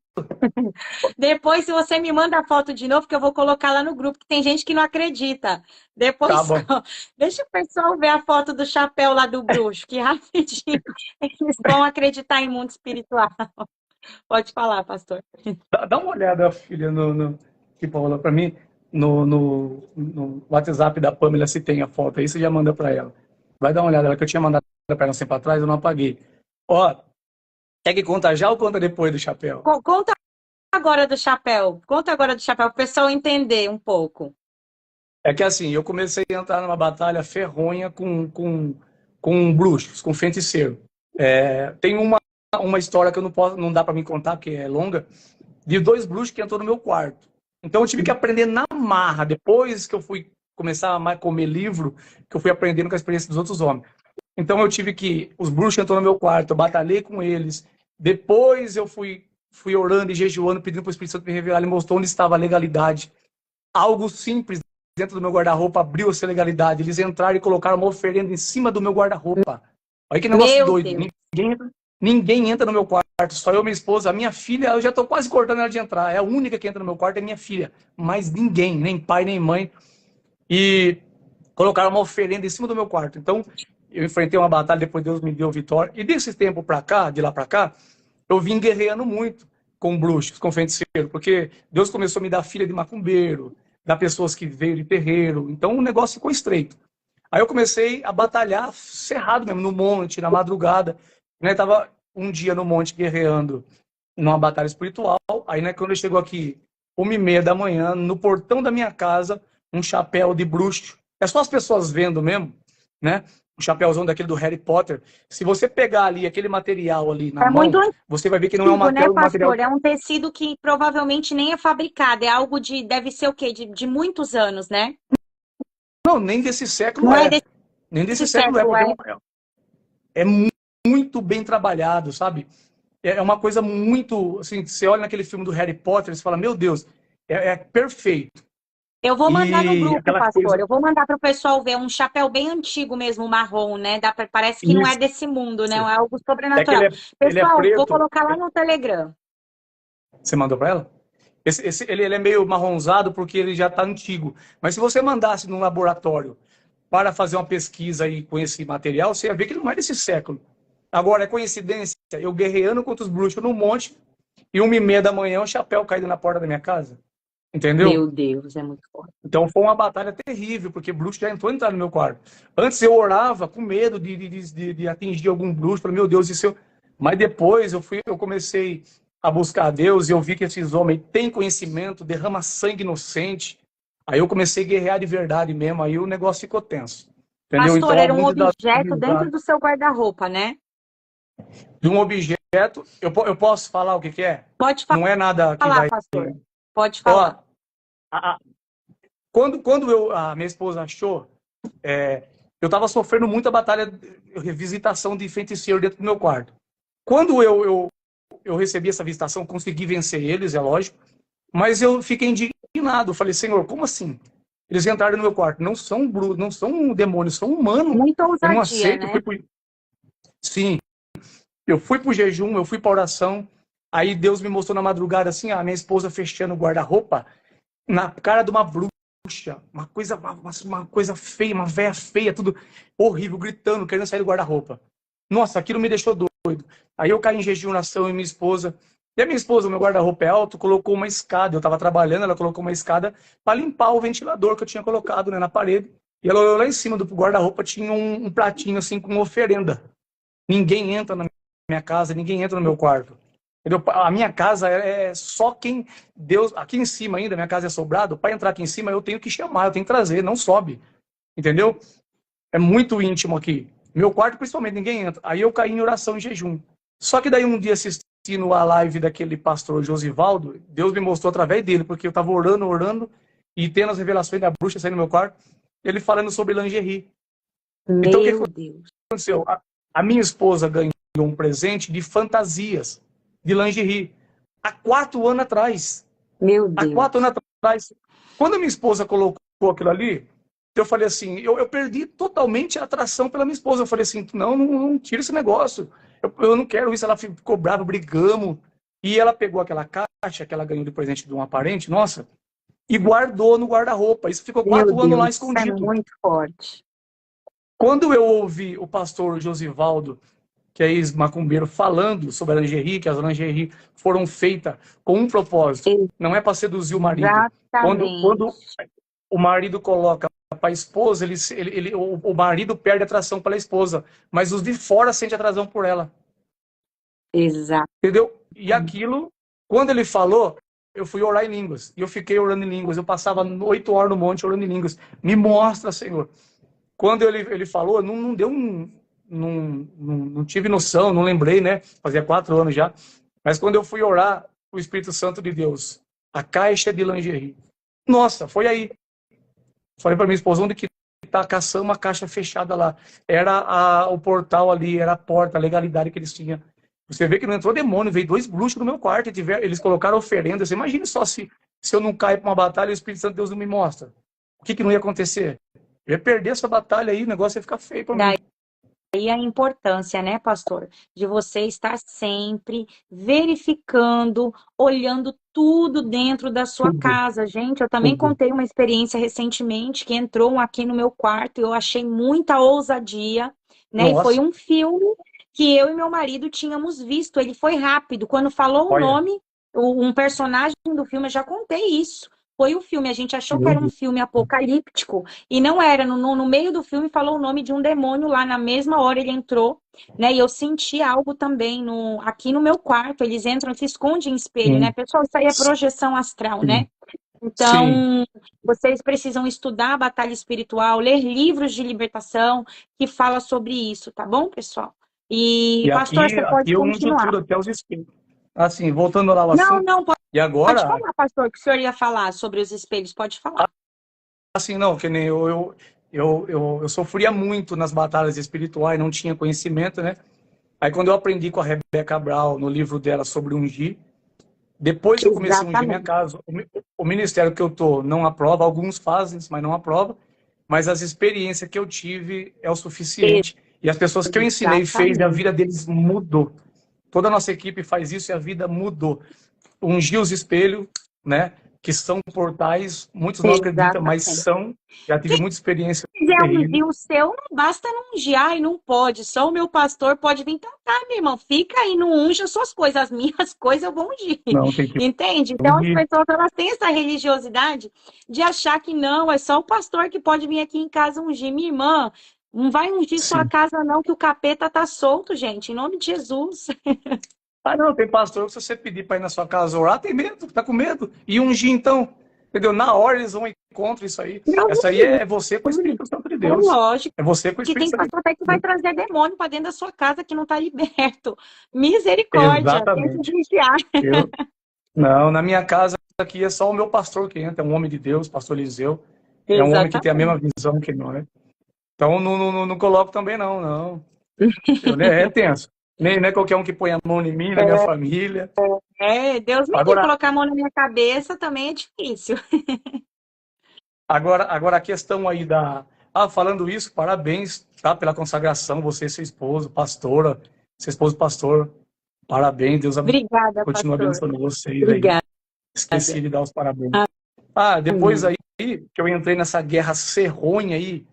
Depois, se você me manda a foto de novo, que eu vou colocar lá no grupo, que tem gente que não acredita. Tá Depois, bom. deixa o pessoal ver a foto do chapéu lá do bruxo, que rapidinho eles vão acreditar em mundo espiritual. Pode falar, pastor. Dá uma olhada, filha, que falou para mim, no WhatsApp da Pamela, se tem a foto aí, você já manda para ela. Vai dar uma olhada, ela que eu tinha mandado para ela um tempo atrás, eu não apaguei. Ó, quer que conta já ou conta depois do chapéu? Conta agora do chapéu. Conta agora do chapéu, para o pessoal entender um pouco. É que assim, eu comecei a entrar numa batalha ferronha com bruxos, com feiticeiro. Tem uma história que eu não dá para me contar, porque é longa, de 2 bruxos que entrou no meu quarto. Então eu tive que aprender na marra, depois que eu fui começar a comer livro, que eu fui aprendendo com a experiência dos outros homens. Então eu tive que, os bruxos entrou no meu quarto, eu batalhei com eles, depois eu fui orando e jejuando, pedindo para o Espírito Santo me revelar, ele mostrou onde estava a legalidade. Algo simples dentro do meu guarda-roupa abriu essa legalidade. Eles entraram e colocaram uma oferenda em cima do meu guarda-roupa. Olha que negócio Meu doido. Deus. Ninguém entra no meu quarto, só eu, minha esposa, a minha filha, eu já estou quase cortando ela de entrar. É a única que entra no meu quarto, é minha filha. Mas ninguém, nem pai, nem mãe. E colocaram uma oferenda em cima do meu quarto. Então, eu enfrentei uma batalha, depois Deus me deu vitória. E desse tempo para cá, de lá para cá, eu vim guerreando muito com bruxos, com feiticeiros, porque Deus começou a me dar filha de macumbeiro, dar pessoas que veio de terreiro. Então, o negócio ficou estreito. Aí eu comecei a batalhar cerrado mesmo, no monte, na madrugada. Né? Tava um dia no monte guerreando numa batalha espiritual. Aí, né, quando chegou aqui, 1h30 da manhã, no portão da minha casa, um chapéu de bruxo. É só as pessoas vendo mesmo, né? Um chapéuzão daquele do Harry Potter. Se você pegar ali aquele material ali na É muito mão, você vai ver que não é um antigo, né, material. pastor? É um tecido que provavelmente nem é fabricado. É algo de, deve ser o quê? De muitos anos, né? Não, nem desse século Não é é. Nem desse desse século é, século, porque é. é muito bem trabalhado, sabe? É uma coisa muito, assim, você olha naquele filme do Harry Potter, você fala, meu Deus, é perfeito. Eu vou mandar no E grupo, aquela pastor. coisa, Eu vou mandar para o pessoal ver um chapéu bem antigo mesmo, marrom, né? Parece que não é isso, desse mundo, né? É algo é que sobrenatural. ele é Pessoal, vou preto. colocar lá no Telegram. Você mandou para ela? Ele é meio marronzado porque ele já está antigo. Mas se você mandasse num laboratório para fazer uma pesquisa aí com esse material, você ia ver que ele não é desse século. Agora, é coincidência, eu guerreando contra os bruxos no monte e 1h30 da manhã o chapéu caído na porta da minha casa. Entendeu? Meu Deus, é muito forte. Então foi uma batalha terrível, porque bruxo já entrou entrar no meu quarto. Antes eu orava com medo de atingir algum bruxo, falei, meu Deus, isso eu... Mas depois eu comecei a buscar a Deus e eu vi que esses homens têm conhecimento, derrama sangue inocente. Aí eu comecei a guerrear de verdade mesmo, aí o negócio ficou tenso. Entendeu? Pastor, Então era um alguns objeto desafios dentro do seu guarda-roupa, né? de um objeto, eu posso falar o que que é? Pode Não é nada que falar, vai... pastor. Pode Ó, falar. a, a, quando a minha esposa achou, eu estava sofrendo muita batalha, visitação de feiticeiro dentro do meu quarto. Quando eu recebi essa visitação, consegui vencer eles, é lógico, mas eu fiquei indignado. Eu falei, Senhor, como assim? Eles entraram no meu quarto. Não são demônios, são humanos. Muita Eu não ousadia, aceito. né? Sim, eu fui para o jejum, eu fui para oração. Aí Deus me mostrou na madrugada assim, a minha esposa fechando o guarda-roupa na cara de uma bruxa, uma coisa feia, uma véia feia, tudo horrível, gritando, querendo sair do guarda-roupa. Nossa, aquilo me deixou doido. Aí eu caí em jejum, oração e minha esposa. E a minha esposa, meu guarda-roupa é alto, colocou uma escada. Eu estava trabalhando, ela colocou uma escada para limpar o ventilador que eu tinha colocado, né, na parede. E ela olhou lá em cima do guarda-roupa, tinha um pratinho assim com oferenda. Ninguém entra na minha casa, ninguém entra no meu quarto. Entendeu? A minha casa é só quem Deus. Aqui em cima ainda, minha casa é sobrado. Para entrar aqui em cima, eu tenho que chamar, eu tenho que trazer, não sobe. Entendeu? É muito íntimo aqui. Meu quarto, principalmente, ninguém entra. Aí eu caí em oração e jejum. Só que daí um dia assistindo a live daquele pastor Josivaldo, Deus me mostrou através dele, porque eu estava orando, e tendo as revelações da bruxa saindo do meu quarto, ele falando sobre lingerie. Então o que Meu Deus. aconteceu? A minha esposa ganhou um presente de fantasias, de lingerie, há 4 anos atrás. Meu Há 4 anos Deus. atrás. Quando a minha esposa colocou aquilo ali, eu falei assim, eu perdi totalmente a atração pela minha esposa. Eu falei assim, não tira esse negócio. Eu não quero isso. Ela ficou brava, brigamos. E ela pegou aquela caixa que ela ganhou de presente de uma parente, nossa, e guardou no guarda-roupa. Isso ficou Meu 4 anos lá Deus. Isso é escondido. muito forte. Quando eu ouvi o pastor Josivaldo, que é ex-macumbeiro, falando sobre a lingerie, que as lingerie foram feitas com um propósito, não é para seduzir o marido. Quando Exatamente. o marido coloca para a esposa, o marido perde atração pela esposa, mas os de fora sentem atração por ela. Exato. Entendeu? E aquilo, quando ele falou, eu fui orar em línguas. E eu fiquei orando em línguas. Eu passava 8 horas no monte orando em línguas. Me mostra, Senhor. Quando ele falou, não deu não tive noção, não lembrei, né? Fazia 4 anos já. Mas quando eu fui orar, o Espírito Santo de Deus, a caixa de lingerie. Nossa, foi aí. Falei para minha esposa, onde que tá caçando uma caixa fechada lá? Era o portal ali, era a porta, a legalidade que eles tinham. Você vê que não entrou demônio, veio 2 bruxos no meu quarto, eles colocaram oferendas. Imagine só se eu não caio para uma batalha e o Espírito Santo de Deus não me mostra. O que não ia acontecer? Eu ia perder essa batalha aí, o negócio ia ficar feio para mim. E a importância, né, pastor, de você estar sempre verificando, olhando tudo dentro da sua Tudo, casa. Gente, eu também tudo. contei uma experiência recentemente que entrou um aqui no meu quarto e eu achei muita ousadia, né? E foi Nossa, um filme que eu e meu marido tínhamos visto. Ele foi rápido. Quando falou o olha, nome, um personagem do filme, eu já contei isso. Foi o filme, a gente achou que meu era um Deus. filme apocalíptico e não era. No meio do filme falou o nome de um demônio lá, na mesma hora ele entrou, né? E eu senti algo também aqui no meu quarto. Eles entram, se escondem em espelho, né? Sim, Pessoal, isso aí é projeção astral, né? sim, sim. Então, vocês precisam estudar a batalha espiritual, ler livros de libertação que fala sobre isso, tá bom, pessoal? E, E pastor, você pode aqui eu uso continuar. tudo, até os espelhos. Assim, voltando lá ao Não, assunto, não, e pode agora, falar, pastor, que o senhor ia falar sobre os espelhos, pode falar. assim, não, que nem eu sofria muito nas batalhas espirituais, não tinha conhecimento, né? Aí quando eu aprendi com a Rebeca Brown, no livro dela sobre ungir, depois que eu comecei a ungir minha Exatamente. casa, o ministério que eu tô não aprova, alguns fazem, mas não aprova, mas as experiências que eu tive é o suficiente. E as pessoas que eu ensinei fez e a Exatamente. vida deles mudou. Toda a nossa equipe faz isso e a vida mudou. Ungir os espelhos, né? Que são portais, muitos não acreditam, mas Exatamente. são. Já tive muita experiência Quiser terrível. ungir o seu, não basta não ungir, ai, não pode, só o meu pastor pode vir. Então tá, meu irmão, fica aí, não unja as suas coisas, as minhas coisas eu vou ungir, Não, tem que entende? Então as ungir. pessoas, elas têm essa religiosidade de achar que não, é só o pastor que pode vir aqui em casa ungir. Minha irmã, não vai ungir sua Sim. casa não, que o capeta tá solto, gente, em nome de Jesus. Ah, não, tem pastor que se você pedir para ir na sua casa orar, tem medo, tá com medo. E ungir, então, entendeu? Na hora eles vão encontro isso aí. Não Essa aí é você com o ungir. Espírito Santo de É Deus. lógico É você com o que Espírito tem Santo de pastor até que vai Deus. trazer demônio para dentro da sua casa que não está liberto. Misericórdia, tem que Exatamente. vigiar. Eu, não, na minha casa aqui é só o meu pastor que entra, é um homem de Deus, pastor Eliseu. É um homem que tem a mesma Exatamente. visão que nós. Então não coloco também não, não. É tenso. Nem é qualquer um que põe a mão em mim, na minha família. Deus me livre, Agora, colocar a mão na minha cabeça também é difícil. agora a questão aí da... Ah, falando isso, parabéns, tá? Pela consagração, você e seu esposo, pastora, seu esposo pastor, parabéns, Deus Obrigada, continua pastor. abençoando vocês aí. Obrigada. Esqueci de dar os parabéns. Ah, depois Amém. aí que eu entrei nessa guerra serronha aí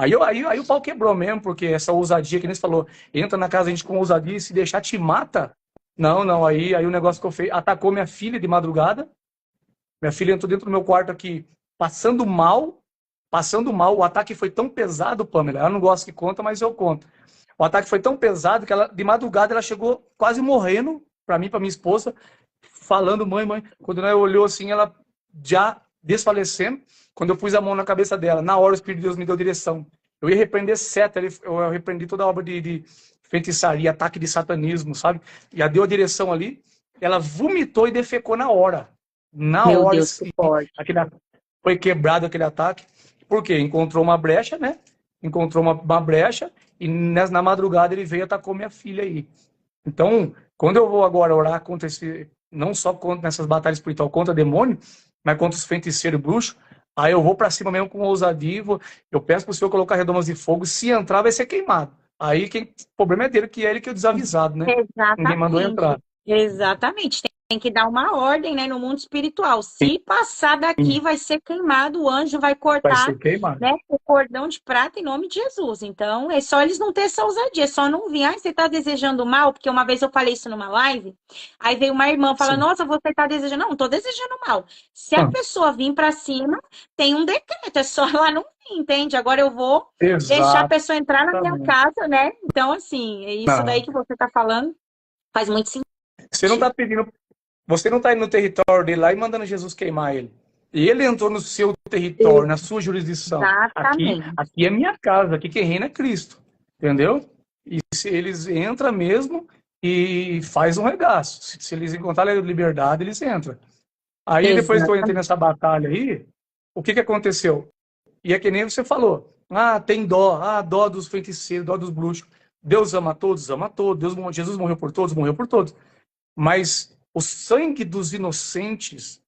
o pau quebrou mesmo, porque essa ousadia que nem você falou, entra na casa a gente com ousadia e se deixar te mata. Não, não, aí o negócio que eu fiz, atacou minha filha de madrugada, minha filha entrou dentro do meu quarto aqui, passando mal, o ataque foi tão pesado, Pamela, ela não gosta que conta, mas eu conto. O ataque foi tão pesado que ela, de madrugada ela chegou quase morrendo, para mim, para minha esposa, falando, mãe, mãe. Quando ela olhou assim, ela já desfalecendo. Quando eu pus a mão na cabeça dela, na hora o Espírito de Deus me deu direção. Eu ia repreender seta, eu repreendi toda a obra de feitiçaria, ataque de satanismo, sabe? Já deu a direção ali, ela vomitou e defecou na hora. Na Meu hora, Deus, que forte. aquele, foi quebrado aquele ataque. Por quê? Encontrou uma brecha, né? Encontrou uma brecha e na madrugada ele veio e atacou minha filha aí. Então, quando eu vou agora orar contra esse, não só contra nessas batalhas espirituais contra demônio, mas contra os feiticeiros e bruxos, aí eu vou para cima mesmo com ousadia, eu peço para o Senhor colocar redomas de fogo, se entrar vai ser queimado. Aí o problema é dele, que é ele que é o desavisado, né? Ninguém mandou Exatamente. entrar. Exatamente. Tem que dar uma ordem, né, no mundo espiritual. Se passar daqui, vai ser queimado, o anjo vai Vai cortar, ser queimado. né, o cordão de prata em nome de Jesus. Então, é só eles não terem essa ousadia, é só não vir. Ah, você está desejando mal? Porque uma vez eu falei isso numa live, aí veio uma irmã falando, Sim. nossa, você está desejando. Não estou desejando mal. Se a Ah, pessoa vir para cima, tem um decreto, é só ela não vir, entende? Agora eu vou deixar a exatamente. pessoa entrar na minha casa, né? Então, assim, é isso daí Não. que você está falando faz muito Você não sentido. está pedindo, você não está indo no território dele lá e mandando Jesus queimar ele. E ele entrou no seu território, na sua jurisdição. Aqui, Exatamente. aqui é minha casa, aqui quem reina é Cristo. Entendeu? E se eles entram mesmo e faz um regaço. Se eles encontrarem a liberdade, eles entram. Aí depois que eu entrei Exatamente. nessa batalha aí, o que aconteceu? E é que nem você falou. Ah, tem dó. Ah, dó dos feiticeiros, dó dos bruxos. Deus ama todos, ama todos. Jesus morreu por todos, morreu por todos. Mas o sangue dos inocentes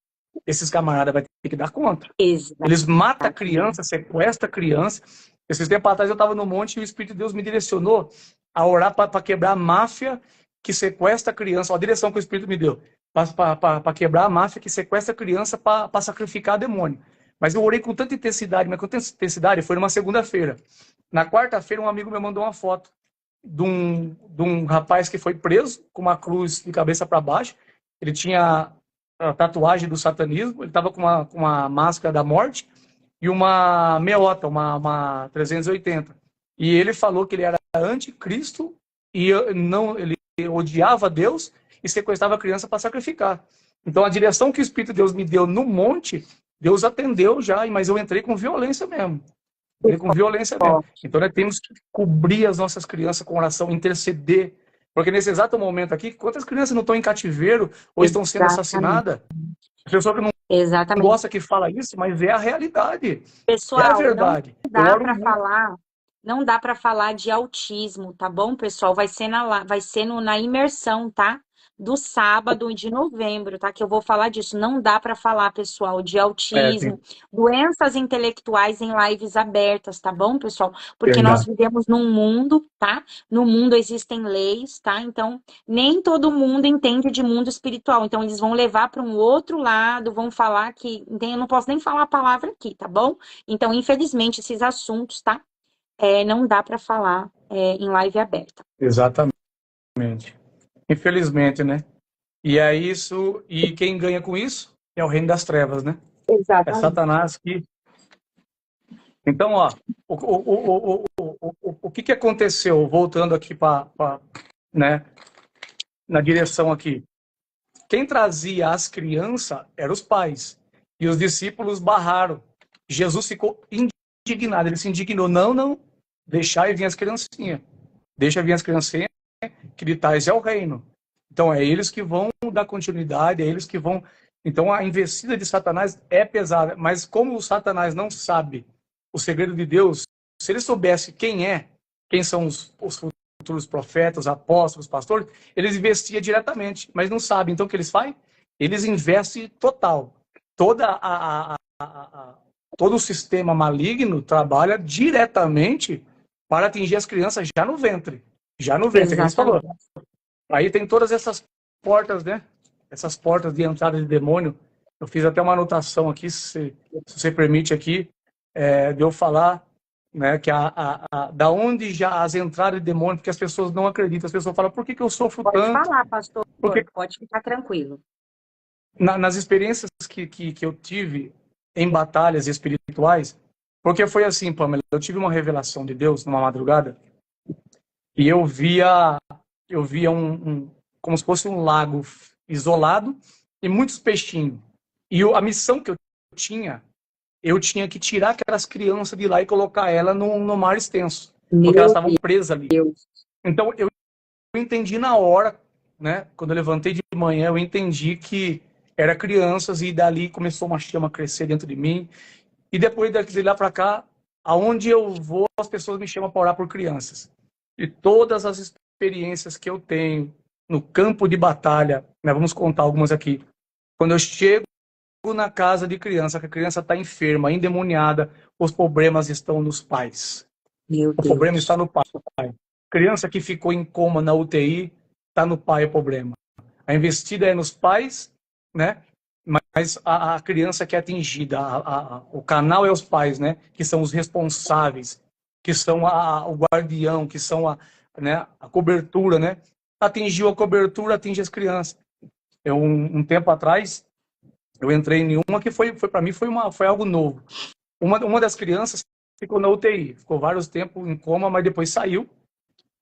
esses camaradas vão ter que dar conta. Exato. Eles matam a criança, sequestram a criança. Esses tempos atrás eu estava no monte e o Espírito de Deus me direcionou a orar para quebrar a máfia que sequestra a criança. Olha a direção que o Espírito me deu. Para quebrar a máfia que sequestra a criança para sacrificar demônio. Mas eu orei com tanta intensidade, mas com tanta intensidade, foi numa segunda-feira. Na quarta-feira, um amigo me mandou uma foto de um rapaz que foi preso com uma cruz de cabeça para baixo. Ele tinha a tatuagem do satanismo, ele estava com uma máscara da morte e uma meota, uma 380. E ele falou que ele era anticristo e ele odiava Deus e sequestrava a criança para sacrificar. Então a direção que o Espírito de Deus me deu no monte, Deus atendeu já, mas eu entrei com violência mesmo. Então nós temos que cobrir as nossas crianças com oração, interceder. Porque nesse exato momento aqui, quantas crianças não estão em cativeiro ou estão sendo assassinadas? A pessoa que não gosta que fala isso, mas é a realidade. Pessoal, é a verdade. Não dá para falar de autismo, tá bom, pessoal? Vai ser na imersão, tá? Do sábado de novembro, tá? Que eu vou falar disso. Não dá para falar, pessoal, de autismo, doenças intelectuais em lives abertas, tá bom, pessoal? Porque nós vivemos num mundo, tá? No mundo existem leis, tá? Então, nem todo mundo entende de mundo espiritual. Então, eles vão levar para um outro lado, vão falar que... Eu não posso nem falar a palavra aqui, tá bom? Então, infelizmente, esses assuntos, tá? Não dá para falar em live aberta. Exatamente. Infelizmente, né? E é isso, e quem ganha com isso é o reino das trevas, né? Exatamente. É Satanás que... Então, ó, o que aconteceu, voltando aqui né, na direção aqui. Quem trazia as crianças eram os pais, e os discípulos barraram. Jesus ficou indignado, ele se indignou, não, deixai vir as criancinhas. Deixa vir as criancinhas, que de tais é o reino. Então, é eles que vão dar continuidade, é eles que vão... Então, a investida de Satanás é pesada, mas como o Satanás não sabe o segredo de Deus, se ele soubesse quem são os futuros profetas, apóstolos, pastores, eles investiam diretamente, mas não sabem. Então, o que eles fazem? Eles investem total. Todo o sistema maligno trabalha diretamente para atingir as crianças já no ventre. Já no ventre, que a gente falou. Aí tem todas essas portas, né? Essas portas de entrada de demônio. Eu fiz até uma anotação aqui, se você permite aqui, de eu falar, né, que da onde já as entradas de demônio, porque as pessoas não acreditam, as pessoas falam, por que eu sofro tanto? Pode falar, pastor, pode ficar tranquilo. Nas experiências que eu tive em batalhas espirituais, porque foi assim, Pamela, eu tive uma revelação de Deus numa madrugada, e eu via como se fosse um lago isolado e muitos peixinhos. E a missão que eu tinha que tirar aquelas crianças de lá e colocar elas no mar extenso, porque elas estavam presas ali. Então, eu entendi na hora, né? Quando eu levantei de manhã, eu entendi que eram crianças e dali começou uma chama a crescer dentro de mim. E depois de lá para cá, aonde eu vou, as pessoas me chamam para orar por crianças. E todas as experiências que eu tenho no campo de batalha, né, vamos contar algumas aqui. Quando eu chego na casa de criança, que a criança está enferma, endemoniada, os problemas estão nos pais. O problema está no pai. Criança que ficou em coma na UTI, está no pai o problema. A investida é nos pais, né? Mas a criança que é atingida, o canal é os pais, né? Que são os responsáveis, que são o guardião, que são a cobertura, né? Atingiu a cobertura, atinge as crianças. Um tempo atrás, eu entrei em uma que para mim foi algo novo. Uma das crianças ficou na UTI, ficou vários tempos em coma, mas depois saiu.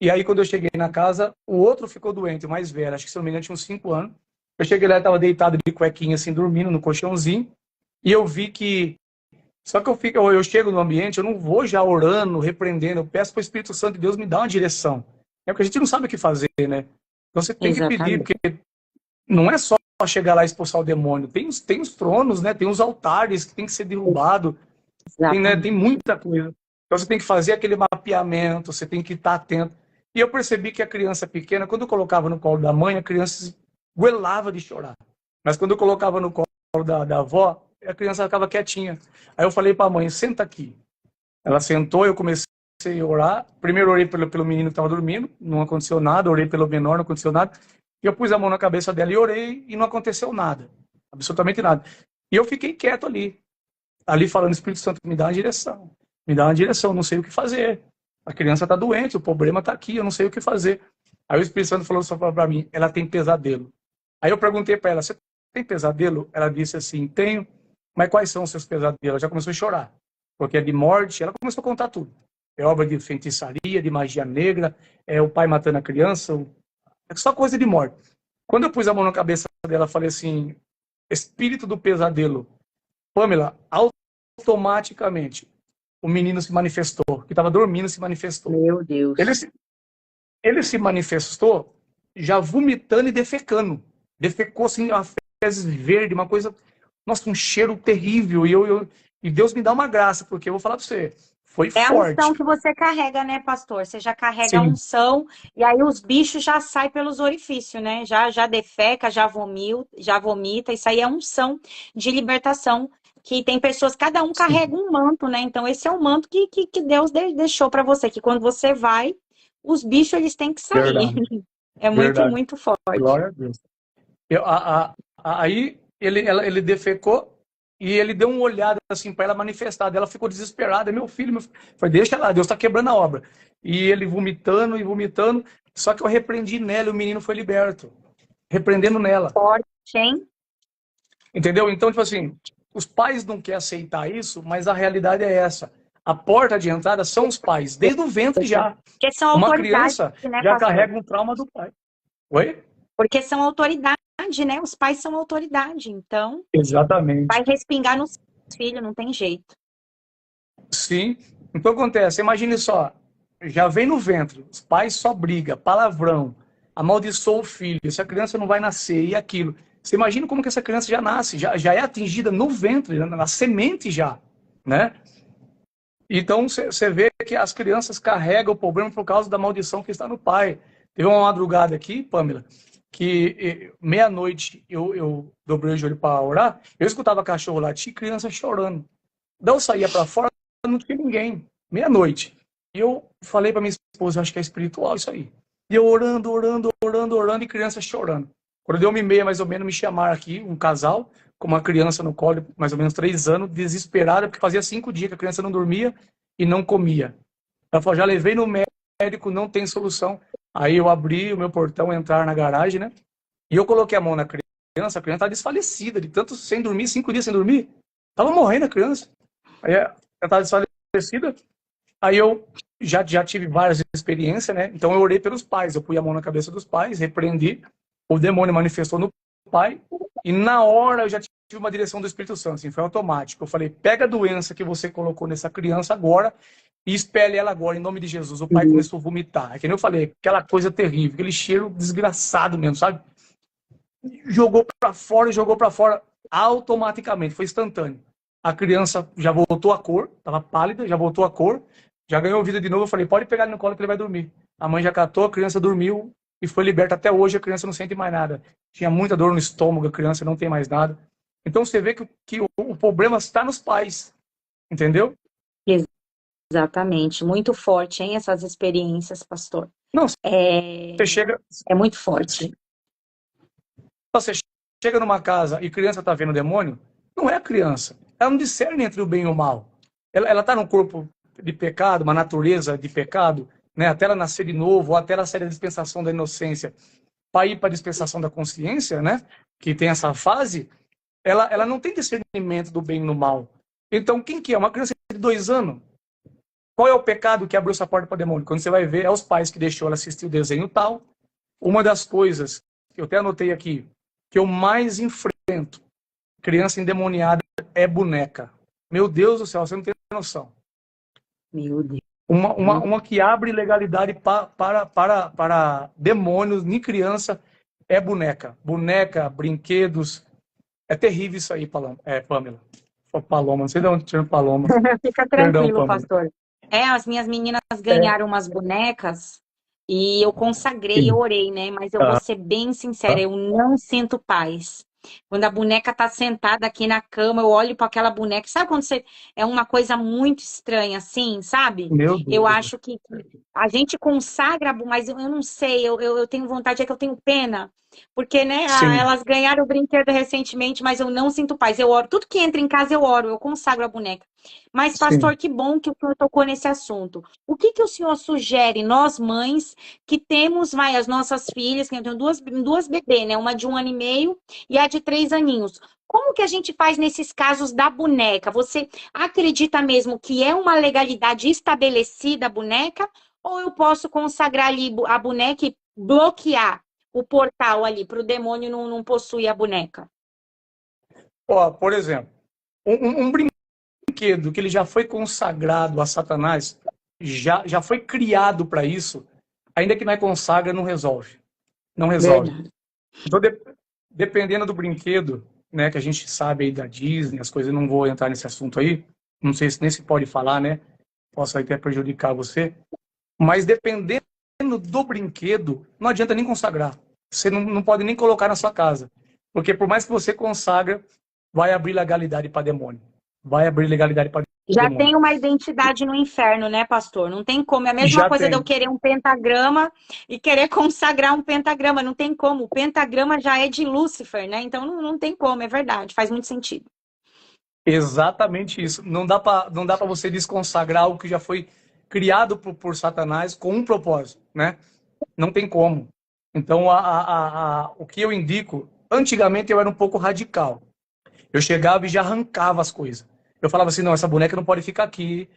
E aí, quando eu cheguei na casa, o outro ficou doente, o mais velho, acho que se não me engano tinha uns 5 anos. Eu cheguei lá, estava deitado de cuequinha, assim, dormindo no colchãozinho, e eu vi que... Só que eu chego no ambiente, eu não vou já orando, repreendendo, eu peço para o Espírito Santo de Deus me dar uma direção. Porque a gente não sabe o que fazer, né? Então você tem que pedir, porque não é só chegar lá e expulsar o demônio. Tem os tronos, né? Tem os altares que tem que ser derrubado. Tem muita coisa. Então você tem que fazer aquele mapeamento, você tem que estar atento. E eu percebi que a criança pequena, quando eu colocava no colo da mãe, a criança goelava de chorar. Mas quando eu colocava no colo da avó, a criança ficava quietinha. Aí eu falei para a mãe, senta aqui. Ela sentou, eu comecei a orar. Primeiro orei pelo menino que estava dormindo, não aconteceu nada. Orei pelo menor, não aconteceu nada. E eu pus a mão na cabeça dela e orei e não aconteceu nada. Absolutamente nada. E eu fiquei quieto ali falando, Espírito Santo, me dá uma direção. Me dá uma direção, não sei o que fazer. A criança está doente, o problema está aqui, eu não sei o que fazer. Aí o Espírito Santo falou só para mim, ela tem pesadelo. Aí eu perguntei para ela, você tem pesadelo? Ela disse assim, tenho. Mas quais são os seus pesadelos? Ela já começou a chorar, porque é de morte. Ela começou a contar tudo. É obra de feitiçaria, de magia negra, é o pai matando a criança, é só coisa de morte. Quando eu pus a mão na cabeça dela, falei assim, espírito do pesadelo. Pamela, automaticamente, o menino se manifestou, que estava dormindo se manifestou. Meu Deus. Ele se manifestou já vomitando e defecando. Defecou assim, uma fezes verde, uma coisa, nossa, um cheiro terrível. E Deus me dá uma graça, porque eu vou falar para você, foi É a forte. unção que você carrega, né, pastor? Você já carrega a Sim. unção e aí os bichos já saem pelos orifícios, né? Já defeca, já vomita. Isso aí é unção de libertação. Que tem pessoas, cada um carrega um manto, né? Então, esse é o manto que Deus deixou para você, que quando você vai, os bichos eles têm que sair. Verdade. É Verdade. muito forte. Glória a Deus. Aí ele defecou e ele deu uma olhada assim para ela manifestar. Ela ficou desesperada. Meu filho. Falei, deixa lá, Deus está quebrando a obra. E ele vomitando e vomitando. Só que eu repreendi nela e o menino foi liberto. Repreendendo nela. Forte, hein? Entendeu? Então, tipo assim, os pais não querem aceitar isso, mas a realidade é essa. A porta de entrada são os pais, desde o ventre já. Porque são Uma autoridades, criança né, já pastor? carrega um trauma do pai. Oi? Porque são autoridade, né? Os pais são autoridade, então Exatamente. vai respingar nos filhos, não tem jeito. Sim. Então acontece, imagine só, já vem no ventre, os pais só brigam, palavrão, amaldiçoa o filho, essa criança não vai nascer e aquilo. Você imagina como que essa criança já nasce, já é atingida no ventre, na semente já, né? Então você vê que as crianças carregam o problema por causa da maldição que está no pai. Teve uma madrugada aqui, Pamela, que meia-noite eu dobrei o joelho para orar, eu escutava cachorro latir e criança chorando. Daí eu saía para fora, não tinha ninguém, meia-noite. E eu falei para minha esposa, eu acho que é espiritual isso aí. E eu orando, e criança chorando. Quando deu 1h30, mais ou menos, me chamaram aqui, um casal, com uma criança no colo, mais ou menos 3 anos, desesperada, porque fazia 5 dias que a criança não dormia e não comia. Ela falou, já levei no médico, não tem solução. Aí eu abri o meu portão, entrar na garagem, né? E eu coloquei a mão na criança, a criança estava desfalecida, de tanto sem dormir, 5 dias sem dormir. Tava morrendo a criança. Aí ela estava desfalecida. Aí eu já tive várias experiências, né? Então eu orei pelos pais. Eu pus a mão na cabeça dos pais, repreendi. O demônio manifestou no pai. E na hora eu já tive uma direção do Espírito Santo. Assim, foi automático. Eu falei, pega a doença que você colocou nessa criança agora e expele ela agora, em nome de Jesus. O pai começou a vomitar. É que nem eu falei, aquela coisa terrível, aquele cheiro desgraçado mesmo, sabe? Jogou para fora automaticamente. Foi instantâneo. A criança já voltou a cor, estava pálida, já voltou a cor, já ganhou vida de novo. Eu falei, pode pegar ele no colo que ele vai dormir. A mãe já catou, a criança dormiu e foi liberta. Até hoje a criança não sente mais nada. Tinha muita dor no estômago, a criança não tem mais nada. Então você vê que o problema está nos pais, entendeu? Exatamente. Muito forte, hein, essas experiências, pastor. Não, você chega... É muito forte. Você chega numa casa e a criança está vendo o demônio, não é a criança. Ela não discerne entre o bem e o mal. Ela está num corpo de pecado, uma natureza de pecado, né? Até ela nascer de novo, ou até ela sair da dispensação da inocência para ir para a dispensação da consciência, né? Que tem essa fase, ela não tem discernimento do bem e do mal. Então, quem que é? Uma criança de 2 anos. Qual é o pecado que abriu essa porta para o demônio? Quando você vai ver, é os pais que deixou ela assistir o desenho tal. Uma das coisas que eu até anotei aqui, que eu mais enfrento, criança endemoniada, é boneca. Meu Deus do céu, você não tem noção. Meu Deus. Uma que abre legalidade para demônios em criança é boneca. Boneca, brinquedos. É terrível isso aí, Pamela. Paloma, não sei de onde tirando Paloma. Fica Perdão, tranquilo, Pamela. pastor. As minhas meninas ganharam umas bonecas e eu consagrei, eu orei, né? Mas eu vou ser bem sincera, eu não sinto paz. Quando a boneca tá sentada aqui na cama, eu olho para aquela boneca. Sabe quando você é uma coisa muito estranha assim, sabe? Meu Eu Deus. acho que a gente consagra, mas eu não sei, eu tenho vontade, é que eu tenho pena. Porque, né, Sim, elas ganharam o brinquedo recentemente, mas eu não sinto paz. Eu oro, tudo que entra em casa eu oro, eu consagro a boneca. Mas, pastor, sim. que bom que o senhor tocou nesse assunto. O que que o senhor sugere, nós mães, que temos, vai, as nossas filhas, que eu tenho duas bebês, né? Uma de 1 ano e meio e a de 3 aninhos. Como que a gente faz nesses casos da boneca? Você acredita mesmo que é uma legalidade estabelecida a boneca? Ou eu posso consagrar ali a boneca e bloquear o portal ali para o demônio não possuir a boneca? Ó, por exemplo, um brinquedo que ele já foi consagrado a Satanás, já foi criado para isso, ainda que não é consagra, não resolve. Não resolve. Verdade. Então, dependendo do brinquedo, né, que a gente sabe aí da Disney, as coisas, eu não vou entrar nesse assunto aí, não sei se nem se pode falar, né? Posso até prejudicar você. Mas dependendo do brinquedo, não adianta nem consagrar. Você não pode nem colocar na sua casa. Porque por mais que você consagra, vai abrir legalidade para demônio. Vai abrir legalidade para Já demônio. tem uma identidade no inferno, né, pastor? Não tem como. É a mesma Já coisa de eu tem. querer um pentagrama e querer consagrar um pentagrama. Não tem como. O pentagrama já é de Lúcifer, né? Então não tem como, é verdade. Faz muito sentido. Exatamente isso. Não dá para você desconsagrar algo que já foi criado por Satanás com um propósito, né? Não tem como. Então, o que eu indico, antigamente eu era um pouco radical. Eu chegava e já arrancava as coisas. Eu falava assim, não, essa boneca não pode ficar aqui,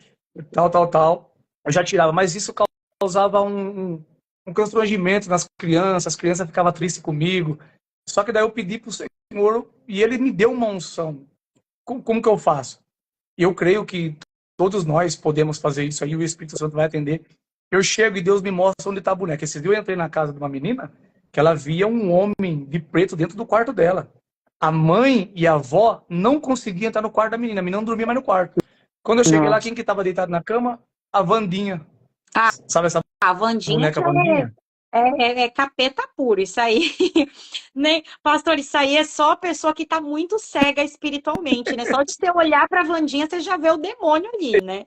tal, tal, tal. Eu já tirava, mas isso causava um constrangimento nas crianças, as crianças ficavam tristes comigo. Só que daí eu pedi para o Senhor e ele me deu uma unção. Como que eu faço? E eu creio que todos nós podemos fazer isso aí, o Espírito Santo vai atender. Eu chego e Deus me mostra onde está a boneca. Esse dia eu entrei na casa de uma menina que ela via um homem de preto dentro do quarto dela. A mãe e a avó não conseguiam entrar no quarto da menina. A menina não dormia mais no quarto. Quando eu cheguei lá, Nossa. quem que estava deitado na cama? A Vandinha. Sabe essa A Wandinha boneca já Vandinha? é capeta puro, isso aí. Nem, pastor, isso aí é só a pessoa que está muito cega espiritualmente, né? Só de você olhar para a Wandinha, você já vê o demônio ali, né?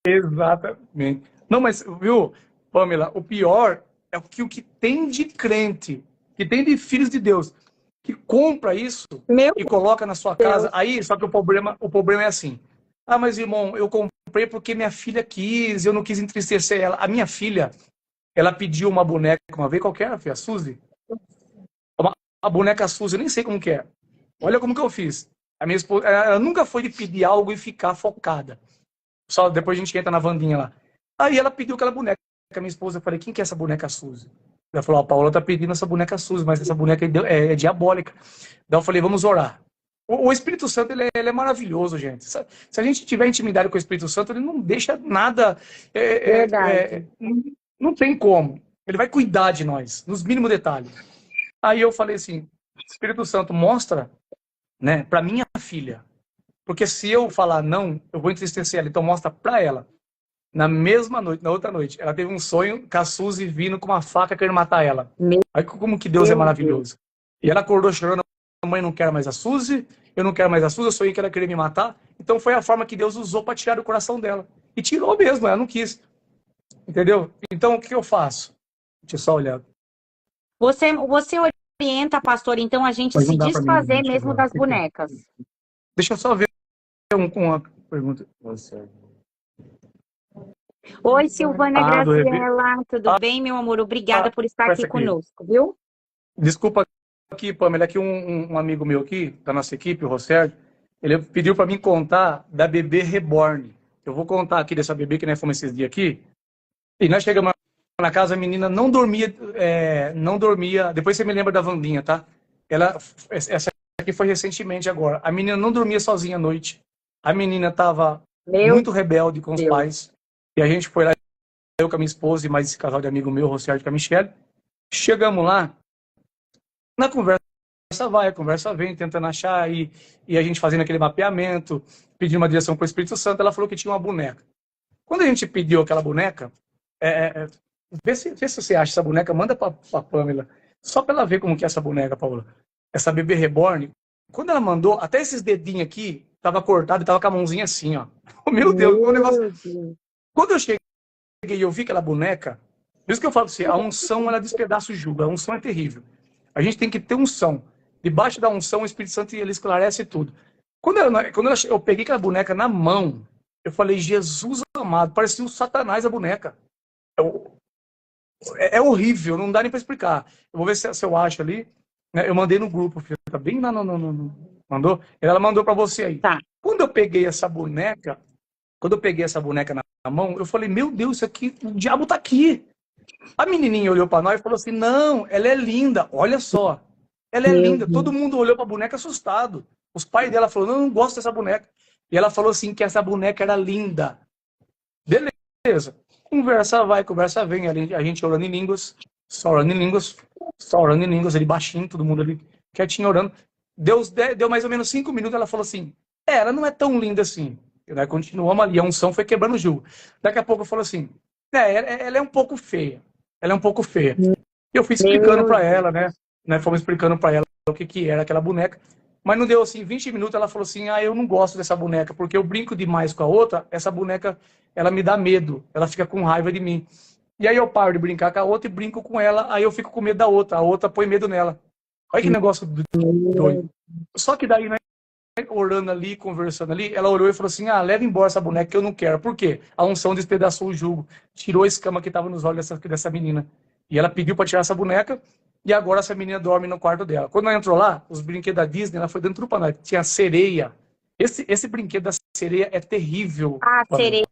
Exatamente. Não, mas, viu, Pamela, o pior é que o que tem de crente, que tem de filhos de Deus, que compra isso Meu e coloca na sua casa, Deus. aí, só que o problema é assim. Ah, mas irmão, eu comprei porque minha filha quis, eu não quis entristecer ela. A minha filha, ela pediu uma boneca uma vez, qualquer, foi a Suzy? A boneca Suzy, eu nem sei como que é. Olha como que eu fiz. A minha esposa, ela nunca foi de pedir algo e ficar focada. Só depois a gente entra na Vandinha lá. Aí ela pediu aquela boneca. A minha esposa, eu falei, quem que é essa boneca Suzy? Ela falou, a Paola tá pedindo essa boneca Suzy, mas essa boneca é diabólica. Daí eu falei, vamos orar. O Espírito Santo, ele é maravilhoso, gente. Se a gente tiver intimidade com o Espírito Santo, ele não deixa nada... Verdade. não tem como. Ele vai cuidar de nós, nos mínimos detalhes. Aí eu falei assim, Espírito Santo, mostra, né, para minha filha. Porque se eu falar não, eu vou entristecer ela. Então mostra para ela. Na mesma noite, na outra noite, ela teve um sonho com a Suzy vindo com uma faca querendo matar ela. Meu Aí como que Deus é Deus. maravilhoso. E ela acordou chorando, a mãe não quer mais a Suzy, eu não quero mais a Suzy, eu sonhei que ela queria me matar. Então foi a forma que Deus usou para tirar o coração dela. E tirou mesmo, ela não quis. Entendeu? Então o que eu faço? Deixa eu só olhar. Você orienta, pastor, então a gente Mas não se dá para mim desfazer mentir mesmo agora. das bonecas. Deixa eu só ver uma pergunta. Oi, Silvana Ah, do Rebe... Graziella, tudo bem, meu amor? Obrigada ah, por estar aqui essa aqui. conosco, viu? Desculpa aqui, Pamela, aqui um amigo meu aqui, da nossa equipe, o Rossérgio, ele pediu para mim contar da bebê reborn. Eu vou contar aqui dessa bebê que nós fomos esses dias aqui. E nós chegamos na casa, a menina não dormia. Depois você me lembra da Vandinha, tá? Essa aqui foi recentemente agora. A menina não dormia sozinha à noite. A menina estava Meu muito rebelde com os Deus. pais. E a gente foi lá, eu com a minha esposa e mais esse casal de amigo meu, o Rossérgio com a Michelle. Chegamos lá, na conversa vai, a conversa vem, tentando achar, e a gente fazendo aquele mapeamento, pedindo uma direção para o Espírito Santo, ela falou que tinha uma boneca. Quando a gente pediu aquela boneca, vê se você acha essa boneca, manda para a Pamela, só para ela ver como que é essa boneca, Paula. essa bebê reborn, quando ela mandou, até esses dedinhos aqui, tava cortado e tava com a mãozinha assim, ó. Meu Deus, o negócio. Meu Deus. Quando eu cheguei e eu vi aquela boneca, por isso que eu falo pra você, a unção, ela despedaça o jugo, a unção é terrível. A gente tem que ter unção. Debaixo da unção, o Espírito Santo, ele esclarece tudo. Eu peguei aquela boneca na mão, eu falei, Jesus amado, parecia o Satanás a boneca. É horrível, não dá nem para explicar. Eu vou ver se eu acho ali. Né? Eu mandei no grupo, filho, tá bem lá mandou? Ela mandou para você aí. Tá. Quando eu peguei essa boneca, na mão, eu falei, meu Deus, isso aqui, o diabo tá aqui. A menininha olhou para nós e falou assim, não, ela é linda, olha só. Ela é Meu linda. Deus. Todo mundo olhou para a boneca assustado. Os pais dela falaram, não, eu não gosto dessa boneca. E ela falou assim, que essa boneca era linda. Beleza. Conversa vai, conversa vem. A gente orando em línguas, só orando em línguas, só orando em línguas, ali baixinho, todo mundo ali quietinho orando. Deu mais ou menos 5 minutos, ela falou assim, ela não é tão linda assim. E nós continuamos ali, a unção foi quebrando o jugo. Daqui a pouco eu falo assim, ela é um pouco feia. Ela é um pouco feia. E eu fui explicando Meu para Deus. ela, né? Fomos explicando para ela o que era aquela boneca. Mas não deu assim, 20 minutos, ela falou assim, eu não gosto dessa boneca, porque eu brinco demais com a outra, essa boneca, ela me dá medo, ela fica com raiva de mim. E aí eu paro de brincar com a outra e brinco com ela, aí eu fico com medo da outra, a outra põe medo nela. Olha que negócio doido. Meu Só que daí, né, orando ali, conversando ali, ela olhou e falou assim, leva embora essa boneca que eu não quero. Por quê? A unção despedaçou o jugo, tirou a escama que estava nos olhos dessa menina. E ela pediu para tirar essa boneca, e agora essa menina dorme no quarto dela. Quando ela entrou lá, os brinquedos da Disney, ela foi dentro do paná. Tinha sereia. Esse brinquedo da sereia é terrível, A Pamela. sereia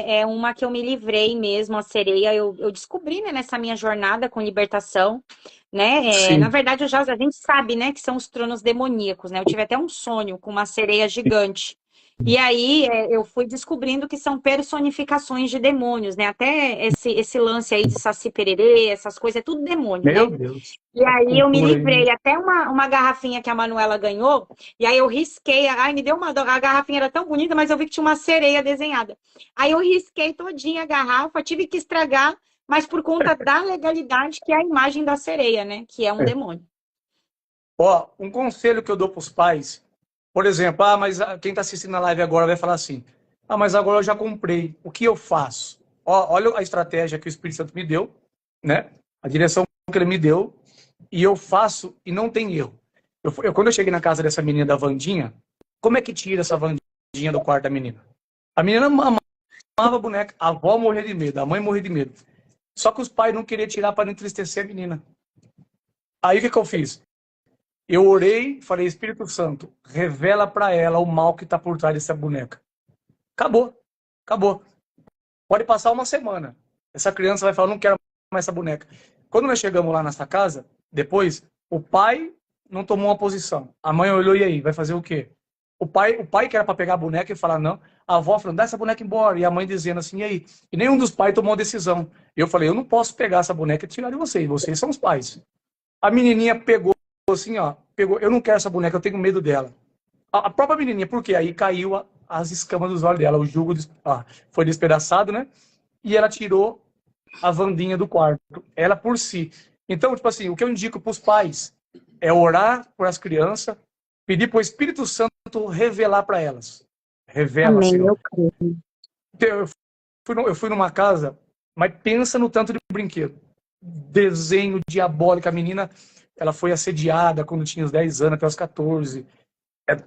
é uma que eu me livrei mesmo. A sereia eu descobri, né, nessa minha jornada com libertação, né? Na Sim. verdade, a gente sabe, né, que são os tronos demoníacos, né? Eu tive até um sonho com uma sereia gigante. E aí eu fui descobrindo que são personificações de demônios, né? Até esse lance aí de Saci Pererê, essas coisas, é tudo demônio, Meu né? Deus. E A aí eu me cultura aí. livrei até uma garrafinha que a Manuela ganhou, e aí eu risquei, ai, me deu uma dó, a garrafinha era tão bonita, mas eu vi que tinha uma sereia desenhada. Aí eu risquei todinha a garrafa, tive que estragar, mas por conta da legalidade, que é a imagem da sereia, né? Que é um É. demônio. Ó, um conselho que eu dou para os pais, por exemplo, mas quem está assistindo a live agora vai falar assim, mas agora eu já comprei, o que eu faço? Ó, olha a estratégia que o Espírito Santo me deu, né? A direção que ele me deu, e eu faço e não tem erro. Quando eu cheguei na casa dessa menina da Vandinha, como é que tira essa Vandinha do quarto da menina? A menina amava a boneca, a avó morria de medo, a mãe morria de medo. Só que os pais não queriam tirar para não entristecer a menina. Aí o que eu fiz? Eu orei, falei, Espírito Santo, revela para ela o mal que está por trás dessa boneca. Acabou, acabou. Pode passar uma semana. Essa criança vai falar, não quero mais essa boneca. Quando nós chegamos lá nessa casa, depois, o pai não tomou uma posição. A mãe olhou, e aí, vai fazer o quê? O pai que era para pegar a boneca e falar não, a avó falando, dá essa boneca embora. E a mãe dizendo assim, e aí? E nenhum dos pais tomou uma decisão. Eu falei, eu não posso pegar essa boneca e tirar de vocês são os pais. A menininha pegou assim, pegou, eu não quero essa boneca, eu tenho medo dela. A própria menininha, porque aí caiu as escamas dos olhos dela, o jugo foi despedaçado, né? E ela tirou a Vandinha do quarto, ela por si. Então, tipo assim, o que eu indico para os pais é orar por as crianças, pedir para o Espírito Santo revelar para elas. Revela, Amém, Senhor. eu creio. Eu fui numa casa, mas pensa no tanto de brinquedo. Desenho diabólico, a menina, ela foi assediada quando tinha uns 10 anos, até os 14.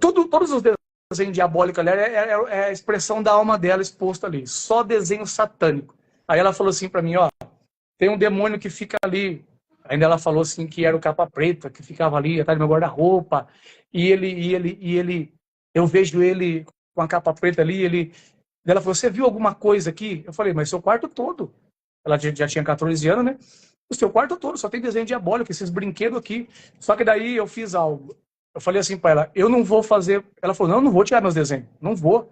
Todos os desenhos diabólicos ali é a expressão da alma dela exposta ali. Só desenho satânico. Aí ela falou assim para mim, tem um demônio que fica ali. Ainda ela falou assim que era o capa preta, que ficava ali atrás do meu guarda-roupa. Eu vejo ele com a capa preta ali, ela falou, você viu alguma coisa aqui? Eu falei, mas seu quarto todo. Ela já tinha 14 anos, né? O seu quarto todo só tem desenho diabólico, esses brinquedos aqui. Só que daí eu fiz algo. Eu falei assim para ela, eu não vou fazer. Ela falou, não vou tirar meus desenhos. Não vou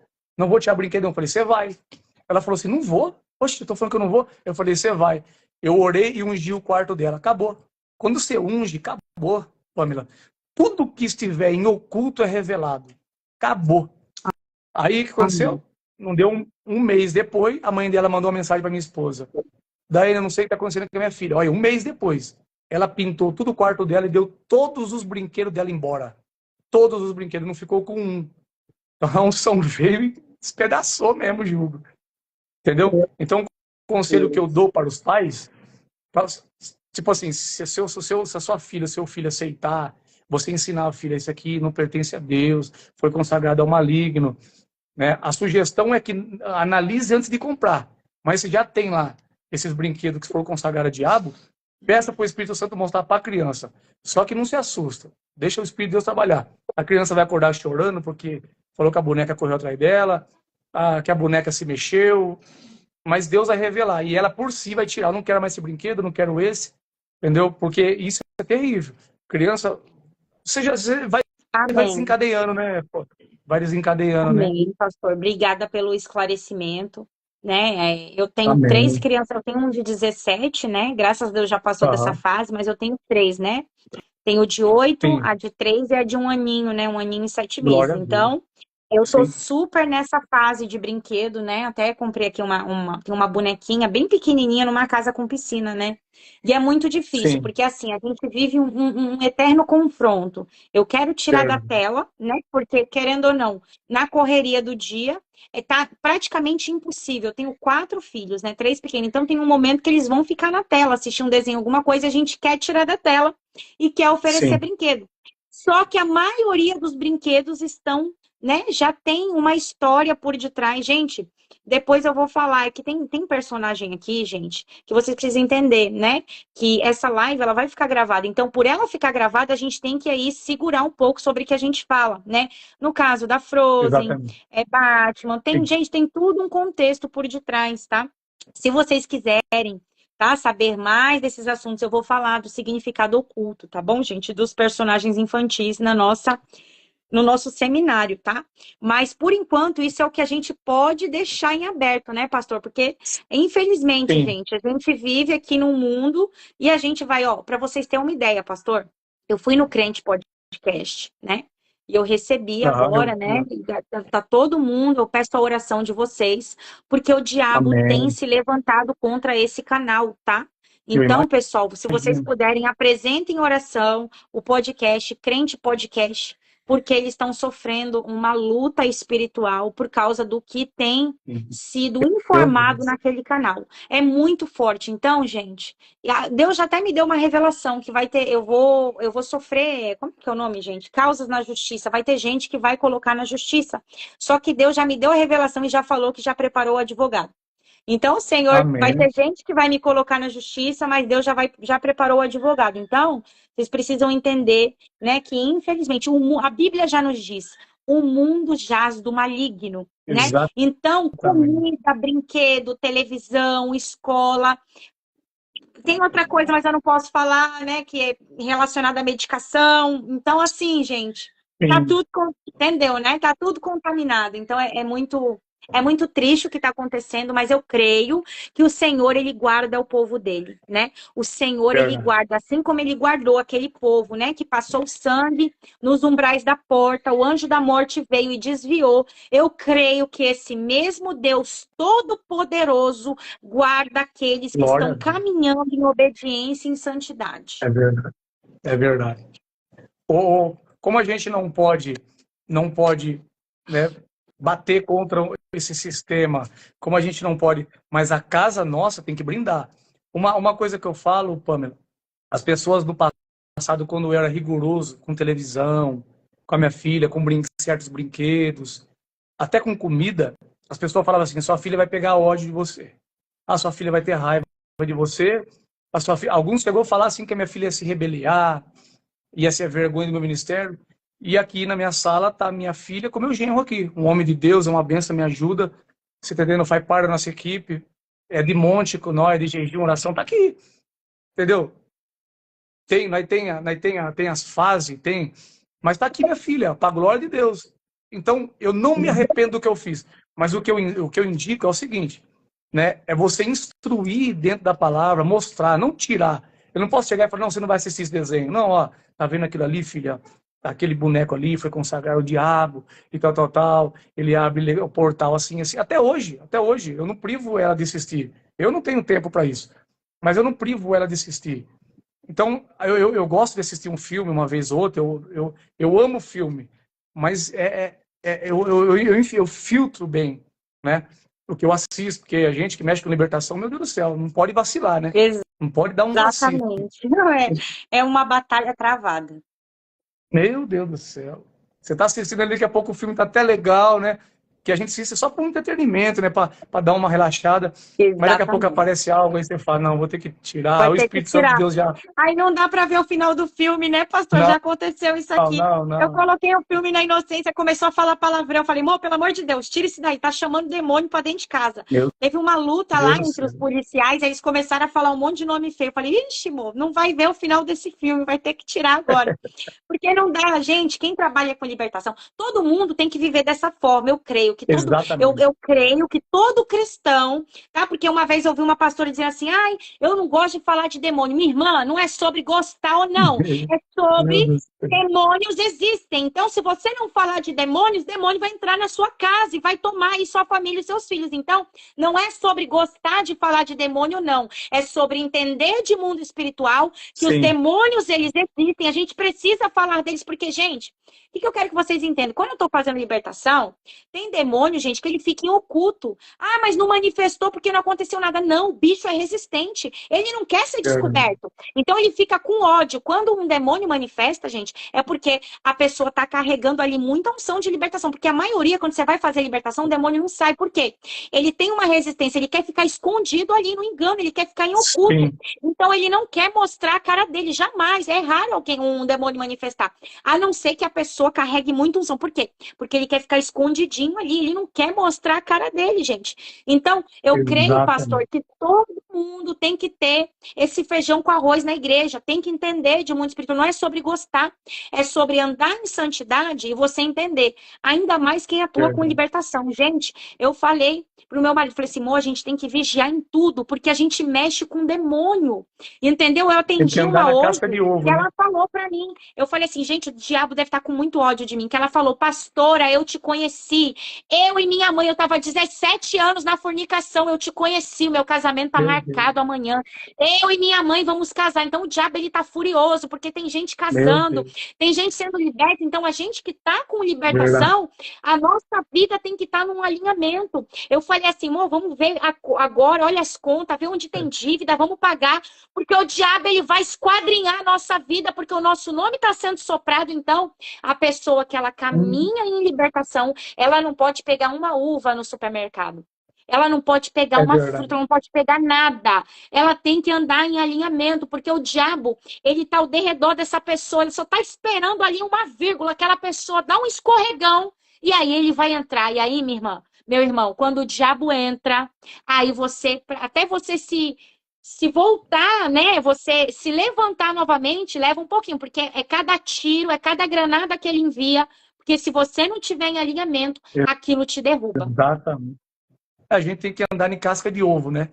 tirar brinquedo. Eu falei, você vai. Ela falou assim, não vou. Poxa, eu tô falando que eu não vou. Eu falei, você vai. Eu orei e ungi o quarto dela. Acabou. Quando você unge, acabou, Pamela. Tudo que estiver em oculto é revelado. Acabou. Aí o que Amém. aconteceu? Não deu um mês depois, a mãe dela mandou uma mensagem para minha esposa. Daí eu não sei o que está acontecendo com a minha filha. Olha, um mês depois. ela pintou todo o quarto dela e deu todos os brinquedos dela embora. Todos os brinquedos, não ficou com um. Então a unção veio e despedaçou mesmo o jugo. Entendeu? Então, o conselho que eu dou para os pais, tipo assim, se a sua filha, seu filho aceitar, você ensinar a filha, isso aqui não pertence a Deus, foi consagrado ao maligno, né? A sugestão é que analise antes de comprar. Mas se já tem lá esses brinquedos que foram consagrados a diabo, peça para o Espírito Santo mostrar para a criança. Só que não se assusta. Deixa o Espírito de Deus trabalhar. A criança vai acordar chorando porque falou que a boneca correu atrás dela, que a boneca se mexeu, mas Deus vai revelar. E ela por si vai tirar. Eu não quero mais esse brinquedo, não quero esse. Entendeu? Porque isso é terrível. Criança, você vai Amém. desencadeando, né? Pô? Vai desencadeando, né? Amém, pastor. Obrigada pelo esclarecimento, né? Eu tenho três Amém. crianças, eu tenho um de 17, né? Graças a Deus já passou dessa Aham. fase, mas eu tenho três, né? Tenho de 8, Sim. a de 3 e a de um aninho, né? Um aninho e 7 meses. Glória a Deus. Então, eu tô Sim. super nessa fase de brinquedo, né? Até comprei aqui tem uma bonequinha bem pequenininha numa casa com piscina, né? E é muito difícil, Sim. porque assim, a gente vive um eterno confronto. Eu quero tirar da Certo. tela, né? Porque, querendo ou não, na correria do dia, tá praticamente impossível. Eu tenho 4 filhos, né? 3 pequenos. Então, tem um momento que eles vão ficar na tela, assistir um desenho, alguma coisa, e a gente quer tirar da tela e quer oferecer Sim. brinquedo. Só que a maioria dos brinquedos estão, né, já tem uma história por detrás. Gente, depois eu vou falar, é que tem personagem aqui, gente, que vocês precisam entender, né? Que essa live, ela vai ficar gravada. Então, por ela ficar gravada, a gente tem que aí segurar um pouco sobre o que a gente fala, né? No caso da Frozen, Exatamente. Batman, Sim. gente, tem tudo um contexto por detrás, tá? Se vocês quiserem, tá? Saber mais desses assuntos, eu vou falar do significado oculto, tá bom, gente? Dos personagens infantis no nosso seminário, tá? Mas por enquanto isso é o que a gente pode deixar em aberto, né, pastor? Porque infelizmente, Sim. gente, a gente vive aqui num mundo e a gente vai, ó, para vocês terem uma ideia, pastor. Eu fui no Crente Podcast, né? E eu recebi Aham, agora, né? Tá todo mundo, eu peço a oração de vocês, porque o diabo tem amém. se levantado contra esse canal, tá? Eu Então, pessoal, se vocês imagino. puderem, apresentem em oração o podcast, Crente Podcast, porque eles estão sofrendo uma luta espiritual por causa do que tem sido Meu informado Deus. naquele canal. É muito forte. Então, gente, Deus já até me deu uma revelação que vai ter, eu vou sofrer, como que é o nome, gente? Causas na justiça. Vai ter gente que vai colocar na justiça. Só que Deus já me deu a revelação e já falou que já preparou o advogado. Então, Senhor, vai Amém. ter gente que vai me colocar na justiça, mas Deus já preparou o advogado. Então, vocês precisam entender, né, que infelizmente a Bíblia já nos diz, o mundo jaz do maligno, né? Então, Exatamente. comida, brinquedo, televisão, escola, tem outra coisa, mas eu não posso falar, né, que é relacionada à medicação. Então, assim, gente, tá Sim. tudo, entendeu, né? Tá tudo contaminado. Então, é muito triste o que está acontecendo, mas eu creio que o Senhor, ele guarda o povo dele, né? O Senhor, ele Verdade. guarda, assim como ele guardou aquele povo, né? Que passou sangue nos umbrais da porta, o anjo da morte veio e desviou. Eu creio que esse mesmo Deus Todo-Poderoso guarda aqueles que Glória estão a Deus. caminhando em obediência e em santidade. É verdade. É verdade. Como a gente não pode, né, bater contra esse sistema, como a gente não pode, mas a casa nossa tem que brindar. Uma coisa que eu falo, Pamela, as pessoas do passado, quando eu era rigoroso com televisão, com a minha filha, com certos brinquedos, até com comida, as pessoas falavam assim: sua filha vai pegar ódio de você. Ah, sua filha vai ter raiva de você. Alguns chegou a falar assim que a minha filha ia se rebeliar, ia ser vergonha do meu ministério. E aqui na minha sala tá minha filha com meu genro aqui, um homem de Deus, é uma benção, me ajuda. Você tá entendendo? Faz parte da nossa equipe, é de monte com nós, de jejum, oração, tá aqui, entendeu? Tem as fases, mas tá aqui minha filha, para a glória de Deus. Então, eu não me arrependo do que eu fiz, mas o que eu indico é o seguinte, né? É você instruir dentro da palavra, mostrar, não tirar. Eu não posso chegar e falar: não, você não vai assistir esse desenho. Não, ó, tá vendo aquilo ali, filha? Aquele boneco ali foi consagrar o diabo e tal, tal, tal. Ele abre o portal assim, assim. Até hoje, eu não privo ela de assistir. Eu não tenho tempo para isso, mas eu não privo ela de assistir. Então, eu gosto de assistir um filme uma vez ou outra, eu amo filme, mas eu filtro bem, né? O que eu assisto, porque a gente que mexe com libertação, meu Deus do céu, não pode vacilar, né? Não pode dar um vacilo. Exatamente. Não é, é uma batalha travada. Meu Deus do céu. Você está assistindo ali, daqui a pouco o filme está até legal, né? Que a gente assiste só por um entretenimento, né? Para dar uma relaxada. Mas daqui a pouco Exatamente. aparece algo e você fala, não, vou ter que tirar. Vai O ter que Espírito Santo de tirar. Deus já... Aí não dá para ver o final do filme, né, pastor? Não, Já aconteceu isso não, aqui. não, Eu não. coloquei o filme na inocência, começou a falar palavrão. Eu falei, amor, pelo amor de Deus, tira isso daí, tá chamando demônio para dentro de casa. Meu Teve uma luta lá Deus do entre céu. os policiais, aí eles começaram a falar um monte de nome feio. Eu falei, ixi, amor, não vai ver o final desse filme, vai ter que tirar agora. Porque não dá, gente, quem trabalha com libertação, todo mundo tem que viver dessa forma. Eu creio que Exatamente. eu creio que todo cristão, tá? Porque uma vez eu ouvi uma pastora dizer assim: ai, eu não gosto de falar de demônio. Minha irmã, não é sobre gostar ou não, é Meu sobre Deus do céu. demônios existem. Então, se você não falar de demônios, demônio vai entrar na sua casa e vai tomar aí sua família e seus filhos. Então, não é sobre gostar de falar de demônio, não. É sobre entender de mundo espiritual que os Sim, demônios, eles existem. A gente precisa falar deles, porque, gente, o que eu quero que vocês entendam? Quando eu tô fazendo libertação, tem demônio, gente, que ele fica em oculto. Ah, mas não manifestou porque não aconteceu nada. Não, o bicho é resistente. Ele não quer ser descoberto. Então, ele fica com ódio. Quando um demônio manifesta, gente, é porque a pessoa tá carregando ali muita unção de libertação. Porque a maioria, quando você vai fazer libertação, o demônio não sai. Por quê? Ele tem uma resistência, ele quer ficar escondido ali no engano, ele quer ficar em oculto. sim, Então, ele não quer mostrar a cara dele, jamais. É raro alguém, um demônio manifestar. A não ser que a pessoa carregue muito unção. Por quê? Porque ele quer ficar escondidinho ali, ele não quer mostrar a cara dele, gente. Então, eu creio, pastor, exatamente. que todo mundo tem que ter esse feijão com arroz na igreja, tem que entender de mundo espiritual. Não é sobre gostar, é sobre andar em santidade e você entender. Ainda mais quem atua com Verdade. libertação. Gente, eu falei pro meu marido, falei assim, amor, a gente tem que vigiar em tudo, porque a gente mexe com demônio. Entendeu? Eu Tem que atendi andar uma na hoje casca de e ovo, né? ela falou pra mim. Eu falei assim, gente, o diabo deve estar com muito ódio de mim. Que ela falou, pastora, eu te conheci. Eu e minha mãe, eu tava 17 anos na fornicação, eu te conheci. O meu casamento tá Meu Deus, marcado amanhã. Eu e minha mãe vamos casar. Então o diabo, ele tá furioso, porque tem gente meu casando, Deus. tem gente sendo liberta. Então a gente que tá com Verdade. libertação, a nossa vida tem que estar num alinhamento. Eu falei assim, amor, vamos ver agora, olha as contas, ver onde tem dívida, vamos pagar, porque o diabo ele vai esquadrinhar a nossa vida, porque o nosso nome está sendo soprado. Então, a pessoa que ela caminha em libertação, ela não pode pegar uma uva no supermercado. Ela não pode pegar É uma verdade. fruta, ela não pode pegar nada. Ela tem que andar em alinhamento, porque o diabo, ele está ao derredor dessa pessoa, ele só está esperando ali uma vírgula, aquela pessoa dá um escorregão, e aí ele vai entrar. E aí, minha irmã, meu irmão, quando o diabo entra, aí você, até você se voltar, né? Você se levantar novamente, leva um pouquinho, porque é cada tiro, é cada granada que ele envia, porque se você não tiver em alinhamento, aquilo te derruba. Exatamente. A gente tem que andar em casca de ovo, né?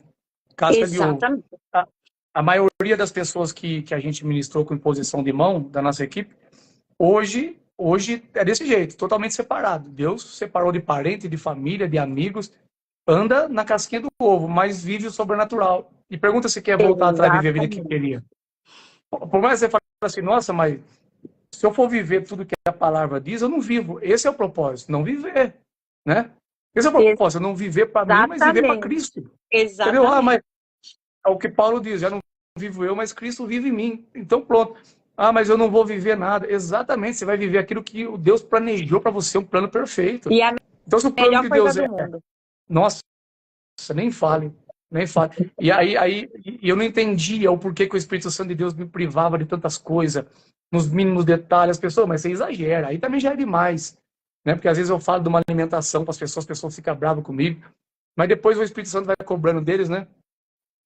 Casca de ovo. Exatamente. A, a maioria das pessoas que a gente ministrou com imposição de mão da nossa equipe, hoje é desse jeito, totalmente separado. Deus separou de parente, de família, de amigos, anda na casquinha do ovo, mas vive o sobrenatural. E pergunta se quer voltar atrás e viver a vida que Exatamente. queria. Por mais que você fale assim, nossa, mas se eu for viver tudo que a palavra diz, eu não vivo. Esse é o propósito, não viver, né? Esse é o propósito, não viver para mim, mas viver para Exatamente. Cristo. Entendeu? Ah, Exatamente. mas é o que Paulo diz, já não vivo eu, mas Cristo vive em mim. Então pronto. Ah, mas eu não vou viver nada. Exatamente, você vai viver aquilo que o Deus planejou para você, um plano perfeito. E a Então se o plano melhor de coisa Deus é, do mundo. nossa, nem fale, nem fale. E eu não entendia o porquê que o Espírito Santo de Deus me privava de tantas coisas, nos mínimos detalhes. As pessoas, mas você exagera, aí também já é demais, né? Porque às vezes eu falo de uma alimentação para as pessoas ficam bravas comigo, mas depois o Espírito Santo vai cobrando deles, né?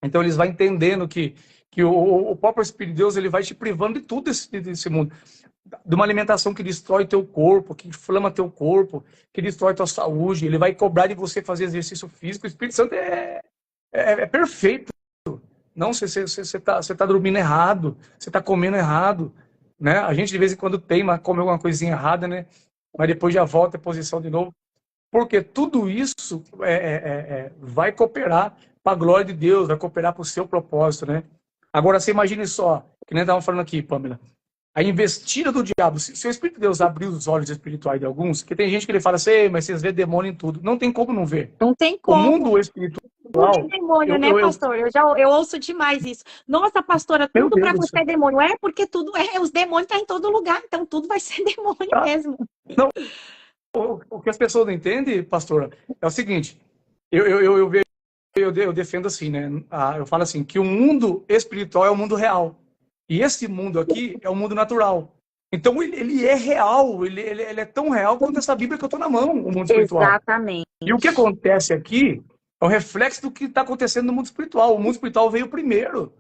Então eles vão entendendo que o próprio Espírito de Deus ele vai te privando de tudo desse mundo. De uma alimentação que destrói teu corpo, que inflama teu corpo, que destrói tua saúde. Ele vai cobrar de você fazer exercício físico. O Espírito Santo é perfeito. Não, você tá dormindo errado, você tá comendo errado, né? A gente de vez em quando teima, come alguma coisinha errada, né? Mas depois já volta à posição de novo. Porque tudo isso vai cooperar para a glória de Deus, vai cooperar para o seu propósito, né? Agora, você imagine só, que nem estavam falando aqui, Pamela, a investida do diabo, se o Espírito de Deus abrir os olhos espirituais de alguns, que tem gente que ele fala assim, "Ei, mas vocês vê demônio em tudo." Não tem como não ver. Não tem O como. mundo Tudo é espiritual, demônio, né, pastor? Eu ouço demais isso. Nossa, pastora, meu tudo Deus para do você céu. é demônio. É porque tudo é, os demônios estão em todo lugar, então tudo vai ser demônio Tá? mesmo. Não, o que as pessoas não entendem, pastora, é o seguinte, eu vejo, eu defendo assim, né? Eu falo assim, que o mundo espiritual é o mundo real. E esse mundo aqui é o mundo natural. Então ele é real, ele é tão real quanto essa Bíblia que eu estou na mão, o mundo espiritual. Exatamente. E o que acontece aqui é o reflexo do que está acontecendo no mundo espiritual. O mundo espiritual veio primeiro.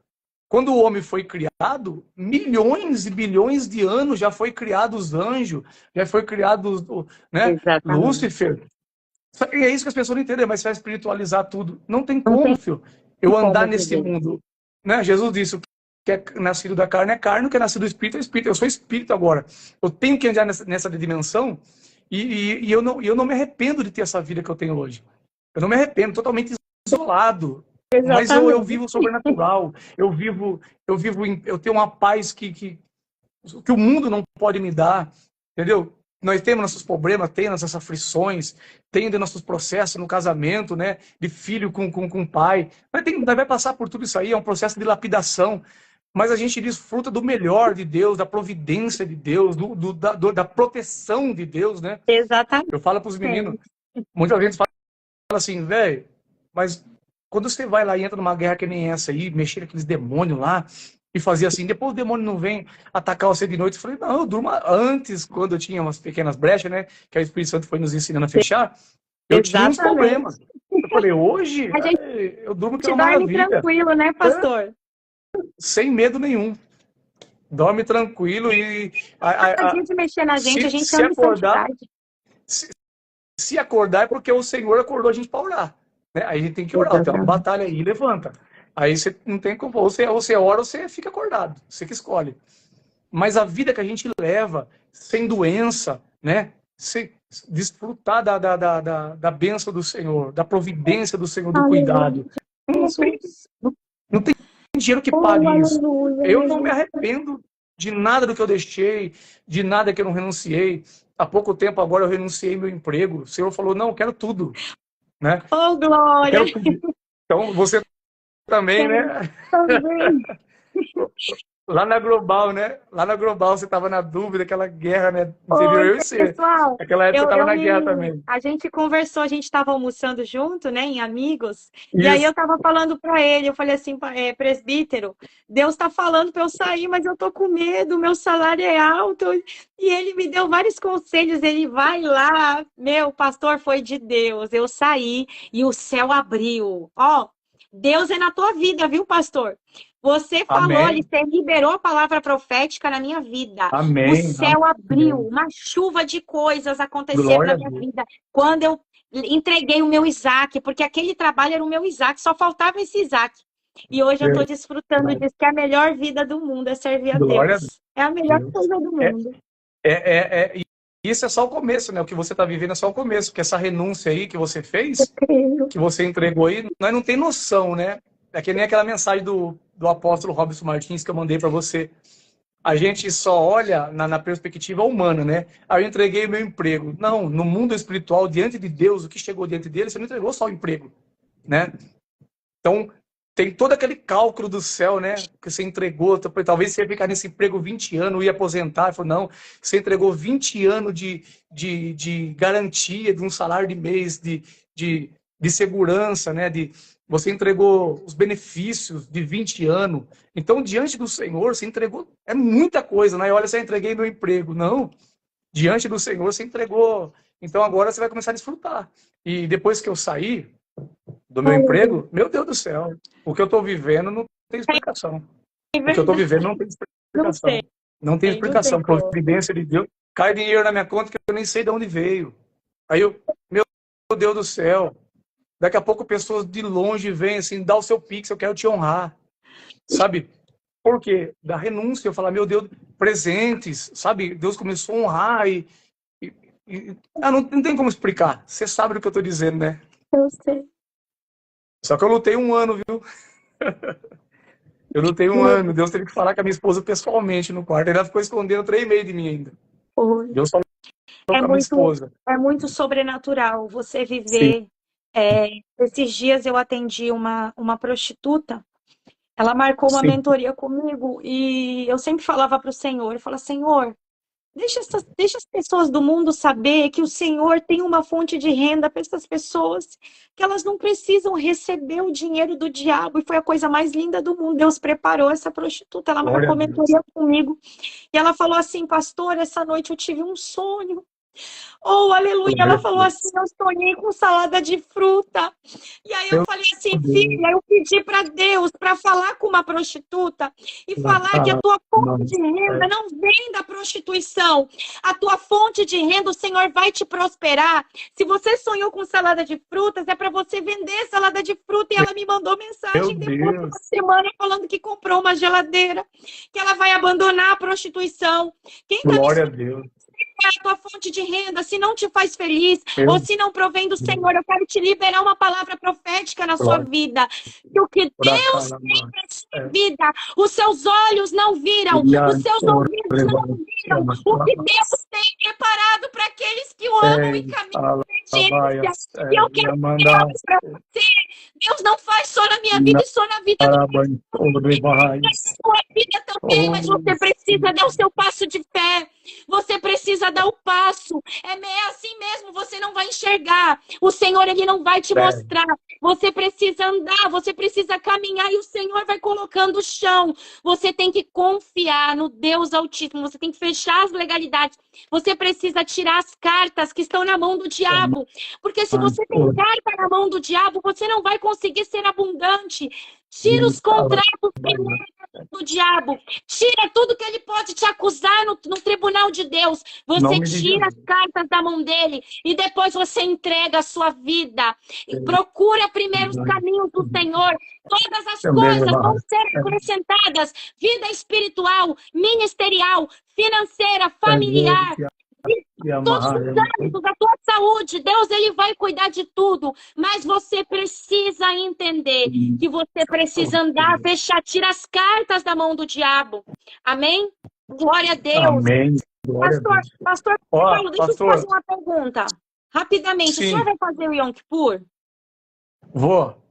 Quando o homem foi criado, milhões e bilhões de anos já foi criado os anjos, já foi criado, né, Exatamente. Lúcifer. E é isso que as pessoas não entendem, mas você vai espiritualizar tudo. Não tem Não como, tem filho. Eu andar como nesse viver. mundo. Né? Jesus disse, o que é nascido da carne é carne, o que é nascido do espírito é espírito. Eu sou espírito agora. Eu tenho que andar nessa dimensão e eu não me arrependo de ter essa vida que eu tenho hoje. Eu não me arrependo, totalmente isolado. Mas eu Exatamente. vivo sobrenatural. Eu tenho uma paz que o mundo não pode me dar, entendeu? Nós temos nossos problemas, temos nossas aflições, tem de nossos processos no casamento, né? De filho com pai. Nós vai passar por tudo isso aí, é um processo de lapidação. Mas a gente desfruta do melhor de Deus, da providência de Deus, da proteção de Deus, né? Exatamente. Eu falo para os meninos, muita gente fala assim, velho, mas quando você vai lá e entra numa guerra que nem essa aí, mexer aqueles demônios lá, e fazer assim, depois o demônio não vem atacar você de noite. Eu falei, não, eu durmo antes, quando eu tinha umas pequenas brechas, né, que o Espírito Santo foi nos ensinando a fechar, eu tinha uns Exatamente. problemas. Eu falei, hoje, A gente eu durmo que é uma dorme maravilha, tranquilo, né, pastor? sem medo nenhum. Dorme tranquilo e A gente mexer na gente, a gente se anda em acordar, santidade. se acordar é porque o Senhor acordou a gente para orar. Né? Aí a gente tem que orar, tem uma Exatamente. batalha aí, levanta. Aí você não tem como, ou você ora ou você fica acordado, você que escolhe. Mas a vida que a gente leva, sem doença, né? Se desfrutar da bênção do Senhor, da providência do Senhor, do Aleluia, cuidado. Não tem, Jesus. não tem dinheiro que Oh, pague isso. aleluia, Eu não me aleluia. arrependo de nada do que eu deixei, de nada que eu não renunciei. Há pouco tempo agora eu renunciei meu emprego. O Senhor falou, não, eu quero tudo. Né? Oh, Eu glória. quero tudo. Então, você também, né? Também. Lá na Global, né? Lá na Global você estava na dúvida, aquela guerra, né? Interior, Oi, eu e você. pessoal, Naquela época você estava na guerra também. a gente conversou, a gente estava almoçando junto, né, em amigos, e aí eu Isso. estava falando para ele, eu falei assim, presbítero, Deus está falando para eu sair, mas eu tô com medo, meu salário é alto, e ele me deu vários conselhos, ele vai lá, meu pastor, foi de Deus, eu saí e o céu abriu, ó, Deus é na tua vida, viu, pastor? Você falou, Amém. você liberou a palavra profética na minha vida. O Amém. céu abriu, Amém. uma chuva de coisas aconteceram Glória na a minha Deus. vida. Quando eu entreguei o meu Isaac, porque aquele trabalho era o meu Isaac, só faltava esse Isaac. E hoje eu estou desfrutando disso, que é a melhor vida do mundo, é servir a Glória a Deus. É a melhor Deus. coisa do mundo. Isso é só o começo, né? O que você está vivendo é só o começo, porque essa renúncia aí que você Eu fez, creio. que você entregou aí, nós não tem noção, né? É que nem aquela mensagem do apóstolo Robson Martins que eu mandei para você. A gente só olha na perspectiva humana, né? Aí eu entreguei o meu emprego. Não, no mundo espiritual, diante de Deus, o que chegou diante dele, você não entregou só o emprego, né? Então, tem todo aquele cálculo do céu, né? Que você entregou. Talvez você ia ficar nesse emprego 20 anos, ia aposentar. Falou, não, você entregou 20 anos de garantia de um salário de mês, de segurança, né? Você entregou os benefícios de 20 anos. Então, diante do Senhor, você entregou. É muita coisa, né? Olha, você entreguei meu emprego. Não. Diante do Senhor, você entregou. Então, agora você vai começar a desfrutar. E depois que eu sair do meu Aleluia. emprego, meu Deus do céu, o que eu estou vivendo não tem explicação. É O que eu estou verdade. vivendo não tem Não explicação. tem, Não tem não tem explicação. como. Providência de Deus. Cai dinheiro na minha conta que eu nem sei de onde veio. Aí eu, meu Deus do céu, daqui a pouco pessoas de longe vêm assim, dá o seu pix, eu quero te honrar. Sabe? Por quê? Da renúncia, eu falar, meu Deus, presentes, sabe? Deus começou a honrar não tem como explicar. Você sabe do que eu estou dizendo, né? Eu sei. Só que eu lutei um ano, viu? Eu não tenho um ano. Deus teve que falar com a minha esposa pessoalmente no quarto. Ela ficou escondendo 3 meses de mim ainda. Deus falou É com a minha muito, esposa. é muito sobrenatural você Sim, viver. Esses dias eu atendi uma prostituta. Ela marcou uma sim. mentoria comigo e eu sempre falava para o Senhor, eu falava, Senhor, deixa as pessoas do mundo saber que o Senhor tem uma fonte de renda para essas pessoas, que elas não precisam receber o dinheiro do diabo. E foi a coisa mais linda do mundo. Deus preparou essa prostituta, ela Glória a marcou Deus. mentoria comigo. E ela falou assim, pastor, essa noite eu tive um sonho. Oh, aleluia. Ela falou assim, eu sonhei com salada de fruta. E aí eu Meu falei assim, Deus. filha, eu pedi para Deus para falar com uma prostituta e falar que a tua fonte de renda não vem da prostituição. A tua fonte de renda, o Senhor vai te prosperar. Se você sonhou com salada de frutas, é para você vender salada de fruta. E ela me mandou Meu mensagem depois de uma Deus. semana falando que comprou uma geladeira, que ela vai abandonar a prostituição. Quem está me Glória a Deus. é a tua fonte de renda, se não te faz feliz, ou Meu se não provém do Deus. Senhor, eu quero te liberar uma palavra profética na sua Glória vida. Que o que pra Deus tem calma. para sua vida, os seus olhos não viram, os seus ouvidos não viram, o que Deus tem preparado para aqueles que o amam e caminham em obediência. E eu quero falar para você, Deus não faz só na minha vida e só na vida do sua vida também, mas você precisa dar o seu passo de fé. Você precisa dar o passo. É assim mesmo, você não vai enxergar. O Senhor, ele não vai te mostrar. Você precisa andar, você precisa caminhar e o Senhor vai colocando o chão. Você tem que confiar no Deus Altíssimo. Você tem que fechar as legalidades. Você precisa tirar as cartas que estão na mão do diabo. Porque se você tem carta na mão do diabo, você não vai conseguir ser abundante. Tira os contratos do diabo. Tira tudo que ele pode te acusar no tribunal de Deus. Você Nome de tira as Jesus. cartas da mão dele e depois você entrega a sua vida. E procura primeiro os caminhos do Senhor. Todas as coisas vão ser acrescentadas. Vida espiritual, ministerial, financeira, familiar. Todos os âmbitos da tua saúde, Deus ele vai cuidar de tudo, mas você precisa entender que você precisa andar, fechar, tira as cartas da mão do diabo. Amém? Glória a Deus. Amém. Glória a Deus. Pastor Ó, Paulo, deixa eu te fazer pastor, uma pergunta. Rapidamente, o sim, senhor vai fazer o Yom Kippur? vou.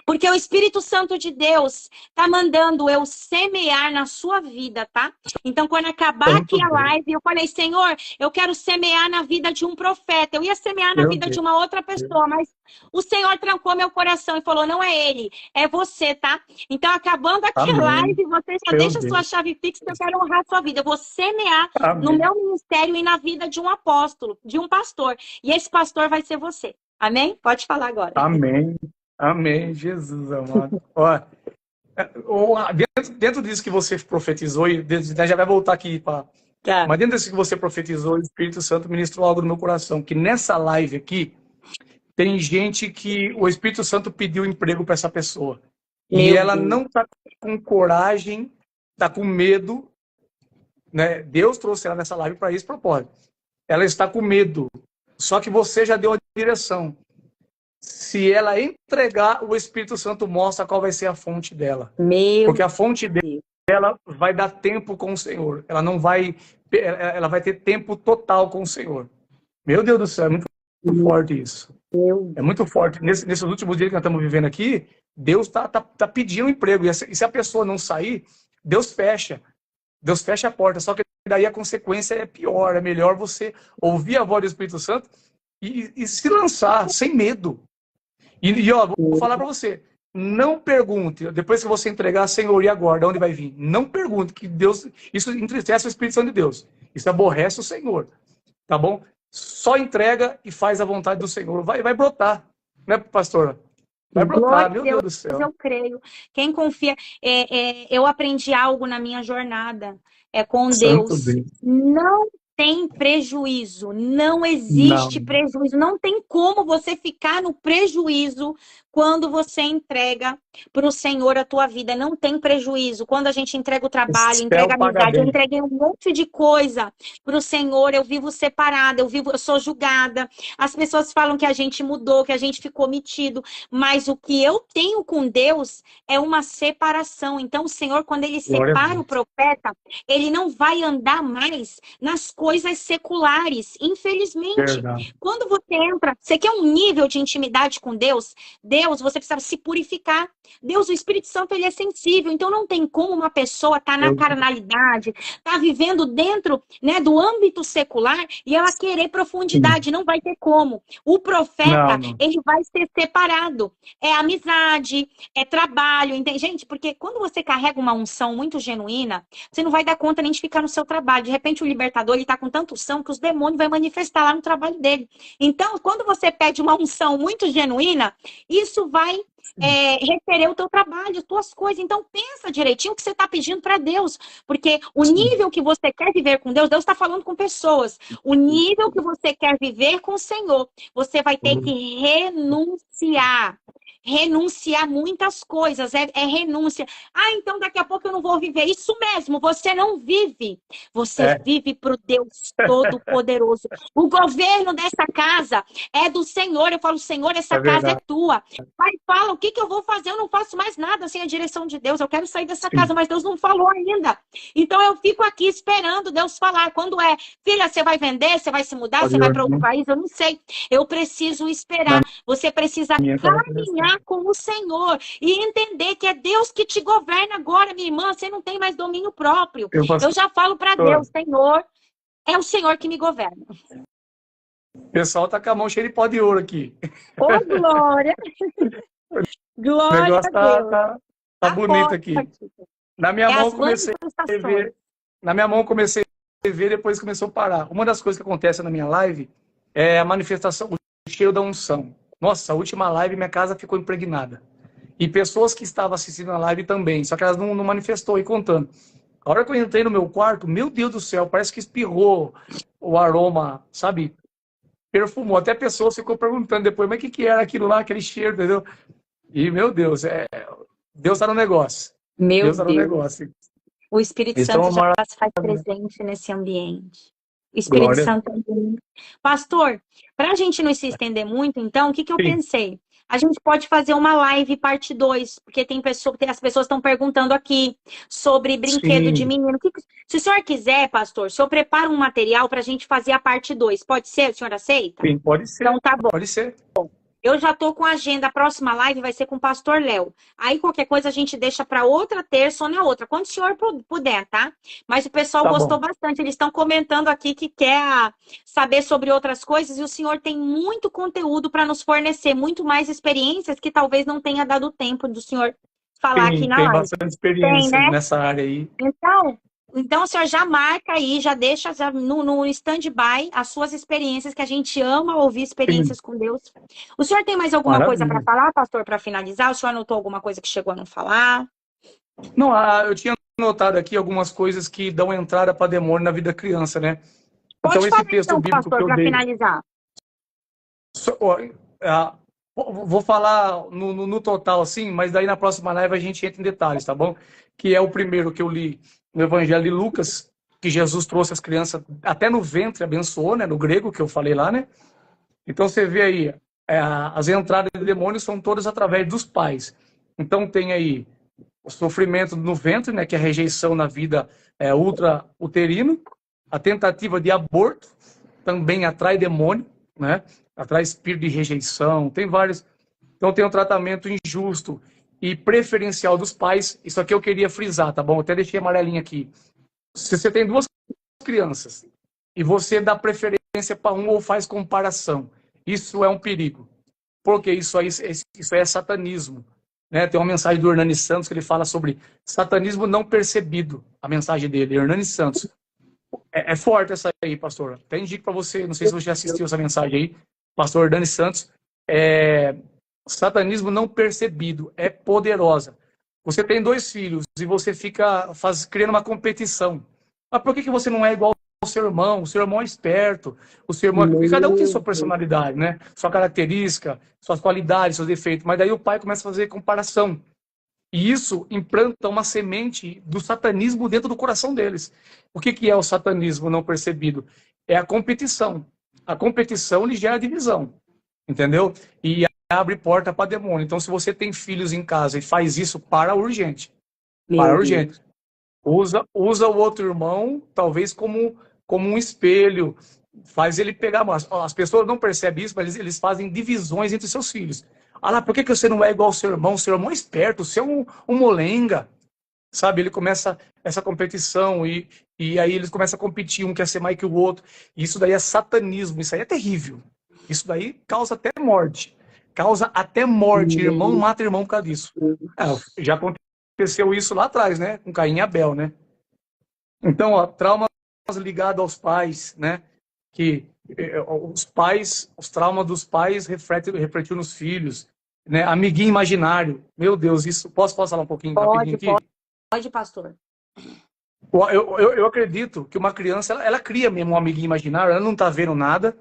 Porque o Espírito Santo de Deus tá mandando eu semear na sua vida, tá? Então, quando acabar Muito aqui a bem. live, eu falei, Senhor, eu quero semear na vida de um profeta. Eu ia semear na Meu vida de Deus. uma outra pessoa, mas o Senhor trancou meu coração e falou, não é ele, é você, tá? Então, acabando aqui a Amém. live, você já Meu deixa a sua Deus. chave fixa, eu quero honrar a sua vida. Eu vou semear no Amém. meu ministério e na vida de um apóstolo, de um pastor. E esse pastor vai ser você. Amém? Pode falar agora. Amém. Amém, Jesus amado. Ó, dentro disso que você profetizou, e já vai voltar aqui, Tá. mas dentro disso que você profetizou, o Espírito Santo ministrou algo no meu coração, que nessa live aqui, tem gente que o Espírito Santo pediu emprego para essa pessoa. E ela não está com coragem, está com medo, né? Deus trouxe ela nessa live para esse propósito. Ela está com medo. Só que você já deu a direção. Se ela entregar, o Espírito Santo mostra qual vai ser a fonte dela. Porque a fonte dela vai dar tempo com o Senhor. Ela não vai, ela vai ter tempo total com o Senhor. Meu Deus do céu, é muito forte isso. É muito forte. Nesses últimos dias que nós estamos vivendo aqui, Deus tá pedindo emprego. E se a pessoa não sair, Deus fecha. Deus fecha a porta. Só que daí a consequência é pior. É melhor você ouvir a voz do Espírito Santo e se lançar sem medo. E ó, vou falar para você, não pergunte, depois que você entregar, Senhor, e agora, de onde vai vir? Não pergunte, que Deus, isso entristece o Espírito Santo de Deus, isso aborrece o Senhor, tá bom? Só entrega e faz a vontade do Senhor, vai brotar, né, pastor? Vai brotar, meu Deus do céu. Eu creio. Quem confia, eu aprendi algo na minha jornada com Deus. Não tem prejuízo, não Não. existe prejuízo, não tem como você ficar no prejuízo quando você entrega para o Senhor a tua vida, não tem prejuízo. Quando a gente entrega o O trabalho, céu entrega a paga amizade, eu bem. entreguei um monte de coisa para o Senhor, eu vivo separada, eu sou julgada. As pessoas falam que a gente mudou, que a gente ficou metido, mas o que eu tenho com Deus é uma separação. Então, o Senhor, quando ele Glória a separa o Deus. profeta, ele não vai andar mais nas coisas seculares, infelizmente. Verdade. Quando você entra, você quer um nível de intimidade com Deus, Deus, você precisa se purificar. Deus, o Espírito Santo, ele é sensível, então não tem como uma pessoa estar na Eu, carnalidade, estar vivendo dentro, né, do âmbito secular e ela querer profundidade, não vai ter como. O não, profeta, não. ele vai ser separado. É amizade, é trabalho, entende? Gente, porque quando você carrega uma unção muito genuína, você não vai dar conta nem de ficar no seu trabalho. De repente, o libertador, ele tá com tanta unção que os demônios vão manifestar lá no trabalho dele. Então, quando você pede uma unção muito genuína, isso vai requerer o teu trabalho, as tuas coisas. Então, pensa direitinho o que você está pedindo para Deus. Porque o Sim. nível que você quer viver com Deus, Deus está falando com pessoas. O nível que você quer viver com o Senhor, você vai ter que renunciar. Renunciar muitas coisas, é renúncia. Ah, então daqui a pouco eu não vou viver. Isso mesmo, você não vive. Você É, vive para o Deus Todo-Poderoso. O governo dessa casa é do Senhor. Eu falo, Senhor, essa é casa é verdade. tua. Pai, fala, o que que eu vou fazer? Eu não faço mais nada sem a direção de Deus. Eu quero sair dessa casa, Sim. mas Deus não falou ainda. Então eu fico aqui esperando Deus falar. Quando é, filha, você vai vender, você vai se mudar, Pode você ir vai para outro orando país? Eu não sei. Eu preciso na esperar. Você precisa minha que ela começou. caminhar com o Senhor e entender que é Deus que te governa agora, minha irmã. Você não tem mais domínio próprio. Eu, Eu pastor, já falo para Deus, Senhor, é o Senhor que me governa. o pessoal tá com a mão cheia de pó de ouro aqui. Ô, glória! O Glória negócio a Deus! tá Tá bonito aqui. forte. Na minha É mão as eu comecei a manifestações. ver, na minha mão eu comecei a ver, depois começou a parar. Uma das coisas que acontece na minha live é a manifestação, o cheiro da unção. Nossa, a última live minha casa ficou impregnada. E pessoas que estavam assistindo a live também, só que elas não manifestou e contando. A hora que eu entrei no meu quarto, meu Deus do céu, parece que espirrou o aroma, sabe? Perfumou. Até a pessoa ficou perguntando depois, mas o que que era aquilo lá, aquele cheiro, entendeu? E, meu Deus, Deus está no negócio. Meu Deus está no Deus. negócio. O Espírito Isso é Santo uma já maravilha. se faz presente nesse ambiente. O Espírito Glória. Santo é lindo. Pastor, para a gente não se estender muito, então, o que que eu Sim, pensei? A gente pode fazer uma live parte 2, porque as pessoas estão perguntando aqui sobre brinquedo de sim, menino. Se o senhor quiser, pastor, se eu preparo um material para a gente fazer a parte 2, pode ser? O senhor aceita? sim, pode Então ser. tá bom. Pode ser. Eu já tô com a agenda, a próxima live vai ser com o pastor Léo. Aí qualquer coisa a gente deixa para outra terça ou na outra, quando o senhor puder, tá? Mas o pessoal Tá gostou bom. bastante, eles estão comentando aqui que quer saber sobre outras coisas e o senhor tem muito conteúdo para nos fornecer, muito mais experiências que talvez não tenha dado tempo do senhor falar aqui Sim, na tem live. bastante Tem, experiência né? nessa área aí. Então, o senhor já marca aí, já deixa no stand-by as suas experiências, que a gente ama ouvir Sim, experiências com Deus. O senhor tem mais alguma coisa para maravilha. falar, pastor, para finalizar? O senhor anotou alguma coisa que chegou a não falar? Não, eu tinha notado aqui algumas coisas que dão entrada para demônio na vida da criança, né? Então, Pode esse falar texto então, bíblico que pastor, eu para dei, finalizar. ó, vou falar no total, assim, mas daí na próxima live a gente entra em detalhes, tá bom? Que é o primeiro que eu li no Evangelho de Lucas, que Jesus trouxe as crianças até no ventre, abençoou, né? No grego, que eu falei lá, né? Então você vê aí, as entradas de demônios são todas através dos pais. Então tem aí o sofrimento no ventre, né? Que é a rejeição na vida ultra-uterino, a tentativa de aborto também atrai demônio, né? Atrai espírito de rejeição, tem vários. Então tem um tratamento injusto e preferencial dos pais. Isso aqui eu queria frisar, tá bom? Eu até deixei amarelinho aqui. Se você tem duas crianças e você dá preferência para um ou faz comparação, isso é um perigo. Porque isso é satanismo. Né? Tem uma mensagem do Hernani Santos que ele fala sobre satanismo não percebido, a mensagem dele, Hernani Santos. É forte essa aí, pastor. Até indico para você, não sei se você já assistiu essa mensagem aí, pastor Hernani Santos. Satanismo não percebido, é poderosa. Você tem dois filhos e você fica criando uma competição. Mas por que você não é igual o seu irmão é esperto, o seu irmão... Porque cada um tem sua personalidade, né? Sua característica, suas qualidades, seus defeitos. Mas daí o pai começa a fazer comparação. E isso implanta uma semente do satanismo dentro do coração deles. O que é o satanismo não percebido? É a competição. A competição lhe gera divisão, entendeu? E abre porta para demônio. Então, se você tem filhos em casa e faz isso, para urgente. Para urgente. Usa o outro irmão, talvez como um espelho. Faz ele pegar... As pessoas não percebem isso, mas eles fazem divisões entre seus filhos. Ah lá, por que você não é igual ao seu irmão? O seu irmão é esperto, você é um molenga. Sabe, ele começa essa competição e aí eles começam a competir, um quer ser mais que o outro. Isso daí é satanismo, isso aí é terrível. Isso daí causa até morte. Causa até morte. Irmão mata irmão por causa disso. Já aconteceu isso lá atrás, né? Com Caim e Abel, né? Então, ó, traumas ligados aos pais, né? Que os traumas dos pais refletem nos filhos, né? Amiguinho imaginário. Meu Deus, isso... Posso falar um pouquinho rapidinho aqui? Pode, pastor. Eu acredito que uma criança, ela cria mesmo um amiguinho imaginário, ela não está vendo nada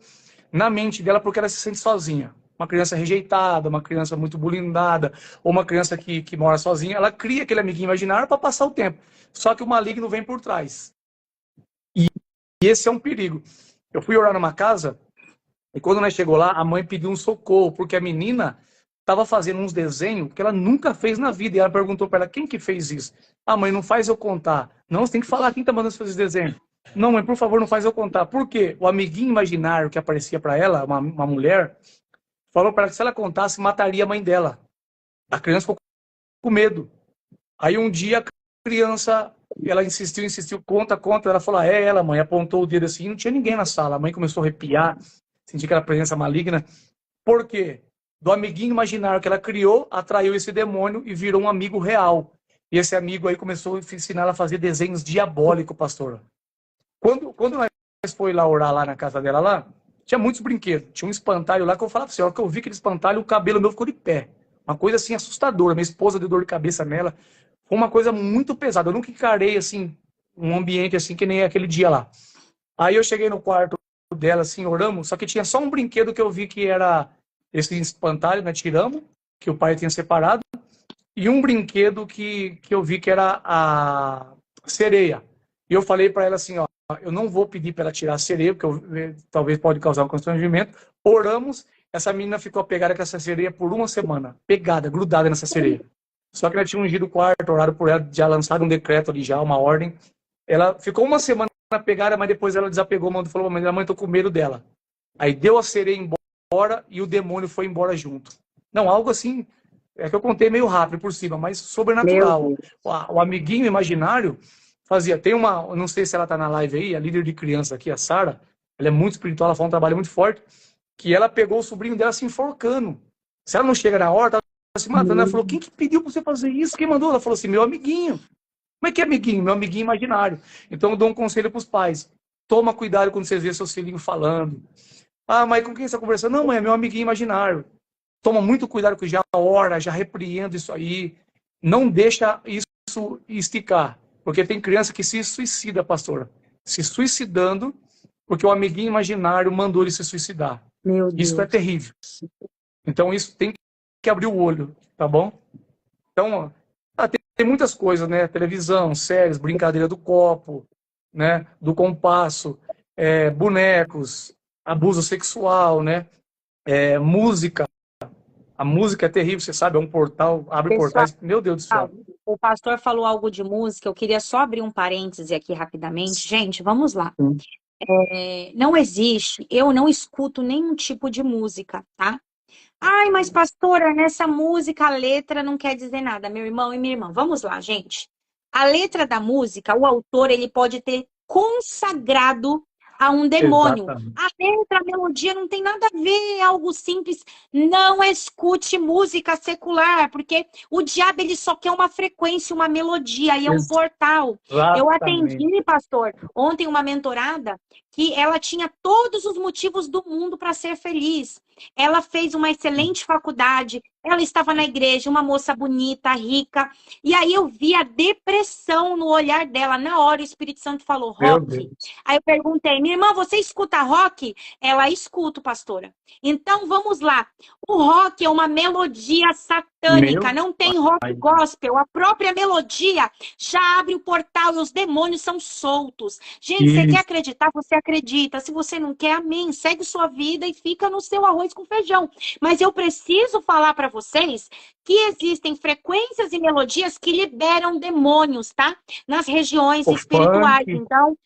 na mente dela porque ela se sente sozinha. Uma criança rejeitada, uma criança muito bullyingada, ou uma criança que mora sozinha, ela cria aquele amiguinho imaginário para passar o tempo. Só que o maligno vem por trás. E esse é um perigo. Eu fui orar numa casa, e quando nós chegou lá, a mãe pediu um socorro, porque a menina estava fazendo uns desenhos que ela nunca fez na vida. E ela perguntou para ela, quem que fez isso? Ah, mãe, não faz eu contar. Não, você tem que falar quem está mandando fazer esse desenho. Não, mãe, por favor, não faz eu contar. Por quê? O amiguinho imaginário que aparecia para ela, uma mulher, falou para ela que se ela contasse, mataria a mãe dela. A criança ficou com medo. Aí um dia a criança, ela insistiu, conta. Ela falou, é ela, mãe. Apontou o dedo assim, não tinha ninguém na sala. A mãe começou a arrepiar, sentir aquela presença maligna. Por quê? Do amiguinho imaginário que ela criou, atraiu esse demônio e virou um amigo real. E esse amigo aí começou a ensinar ela a fazer desenhos diabólicos, pastor. Quando nós foi lá orar lá na casa dela lá, tinha muitos brinquedos. Tinha um espantalho lá que eu falava pra você, a hora que eu vi aquele espantalho, o cabelo meu ficou de pé. Uma coisa assim assustadora. Minha esposa deu dor de cabeça nela. Foi uma coisa muito pesada. Eu nunca encarei assim um ambiente assim que nem aquele dia lá. Aí eu cheguei no quarto dela assim, oramos, só que tinha só um brinquedo que eu vi que era esse espantalho, né, tiramos, que o pai tinha separado, e um brinquedo que eu vi que era a sereia. E eu falei para ela assim, ó, eu não vou pedir para ela tirar a sereia, porque talvez pode causar um constrangimento. Oramos, essa menina ficou pegada com essa sereia por uma semana, pegada, grudada nessa sereia. Só que ela tinha ungido o quarto, orado por ela, já lançado um decreto ali já, uma ordem. Ela ficou uma semana pegada, mas depois ela desapegou, falou, mãe, tô com medo dela. Aí deu a sereia embora e o demônio foi embora junto. Não, algo assim, é que eu contei meio rápido por cima, mas sobrenatural. O amiguinho imaginário fazia, tem uma, não sei se ela tá na live aí, a líder de criança aqui, a Sara, ela é muito espiritual, ela faz um trabalho muito forte, que ela pegou o sobrinho dela se enforcando. Se ela não chega na hora, ela tá se matando. Ela falou, quem que pediu pra você fazer isso? Quem mandou? Ela falou assim, meu amiguinho. Como é que é amiguinho? Meu amiguinho imaginário. Então eu dou um conselho pros pais. Toma cuidado quando você vê seu filhinho falando. Ah, mas com quem você está conversando? Não, mãe, é meu amiguinho imaginário. Toma muito cuidado que já ora, já repreendo isso aí. Não deixa isso esticar. Porque tem criança que se suicida, pastora. Se suicidando porque o amiguinho imaginário mandou ele se suicidar. Isso é terrível. Então isso tem que abrir o olho, tá bom? Então, tem muitas coisas, né? Televisão, séries, brincadeira do copo, né? Do compasso, bonecos, abuso sexual, né? Música. A música é terrível, você sabe, é um portal, abre portais. Meu Deus do céu. O pastor falou algo de música, eu queria só abrir um parêntese aqui rapidamente. Gente, vamos lá. Não existe, eu não escuto nenhum tipo de música, tá? Ai, mas pastora, nessa música a letra não quer dizer nada, meu irmão e minha irmã. Vamos lá, gente. A letra da música, o autor, ele pode ter consagrado a um demônio. Exatamente. A letra, a melodia não tem nada a ver, é algo simples. Não escute música secular, porque o diabo ele só quer uma frequência, uma melodia, e é um portal. Eu atendi, pastor, ontem uma mentorada que ela tinha todos os motivos do mundo para ser feliz. Ela fez uma excelente faculdade, ela estava na igreja, uma moça bonita, rica. E aí eu vi a depressão no olhar dela. Na hora o Espírito Santo falou, Meu rock. Deus. Aí eu perguntei, minha irmã, você escuta rock? Ela escuta, pastora. Então vamos lá. O rock é uma melodia satânica, Meu não tem rock pai. gospel. A própria melodia já abre o portal e os demônios são soltos. Gente, você quer Isso. acreditar? Você acredita. Se você não quer, amém. Segue sua vida e fica no seu arroz com feijão. Mas eu preciso falar para vocês que existem frequências e melodias que liberam demônios, tá? Nas regiões O espirituais. funk. Então,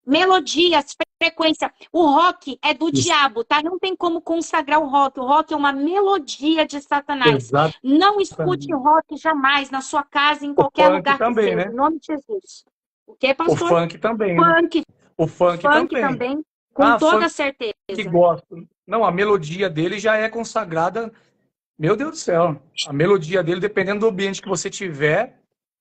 melodias, frequência. O rock é do Isso. diabo, tá? Não tem como consagrar o rock. O rock é uma melodia de Satanás. Exatamente. Não escute rock jamais na sua casa, em O qualquer funk lugar que também, seja. né? Em nome de Jesus. O que, O pastor? funk também, né? Funk, O funk funk também. também, com Ah, toda funk certeza. que gosto. Não, a melodia dele já é consagrada. Meu Deus do céu. A melodia dele, dependendo do ambiente que você tiver,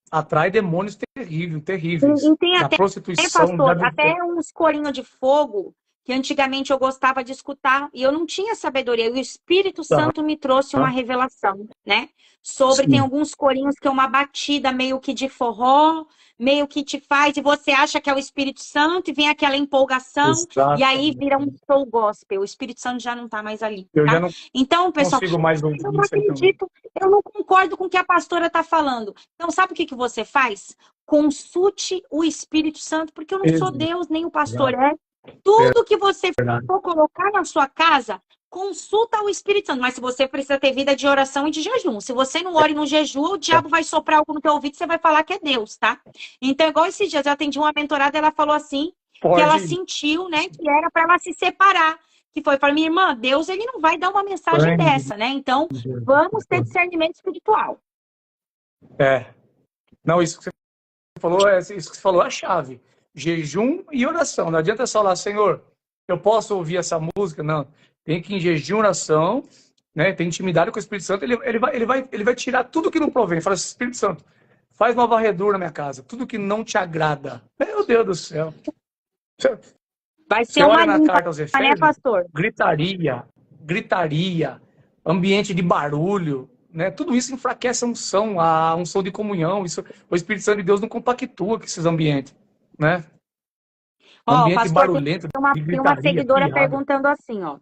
atrai demônios terríveis. E tem Da até, prostituição, pastor, até uns corinhos de fogo que antigamente eu gostava de escutar e eu não tinha sabedoria. E o Espírito Santo me trouxe uma revelação, né? Sobre, tem Sim. alguns corinhos que é uma batida meio que de forró, meio que te faz, e você acha que é o Espírito Santo e vem aquela empolgação, e aí vira um Exatamente. soul gospel. O Espírito Santo já não tá mais ali, Eu já tá? não Então, pessoal, consigo mais ouvir eu não isso aí também. acredito, eu não concordo com o que a pastora tá falando. Então, sabe o que que você faz? Consulte o Espírito Santo, porque eu não sou Deus, nem o pastor é. Tudo que você Verdade. for colocar na sua casa, consulta o Espírito Santo. Mas se você precisa ter vida de oração e de jejum. Se você não ora e não jejua, o diabo vai soprar algo no teu ouvido e você vai falar que é Deus, tá? Então, igual esses dias, eu atendi uma mentorada, ela falou assim, que ela Pode. sentiu, né, que era para ela se separar. Que foi, falei, minha irmã, Deus, ele não vai dar uma mensagem dessa, né? Então, vamos ter discernimento espiritual. É. Não, isso que você falou, isso que você falou é a chave. Jejum e oração. Não adianta só falar, Senhor, eu posso ouvir essa música? Não. Tem que ir em jejum e oração, né? Tem intimidade com o Espírito Santo. Ele vai tirar tudo que não provém. Fala assim, Espírito Santo, faz uma varredura na minha casa. Tudo que não te agrada. Meu Deus do céu. Vai Você ser uma olha na limpa, carta aos né, Efésios, pastor? gritaria, ambiente de barulho, né? Tudo isso enfraquece a unção de comunhão. Isso, o Espírito Santo de Deus não compactua com esses ambientes, né? Ó, Ambiente pastor, barulhento, de tem uma gritaria, seguidora piada. perguntando assim, ó.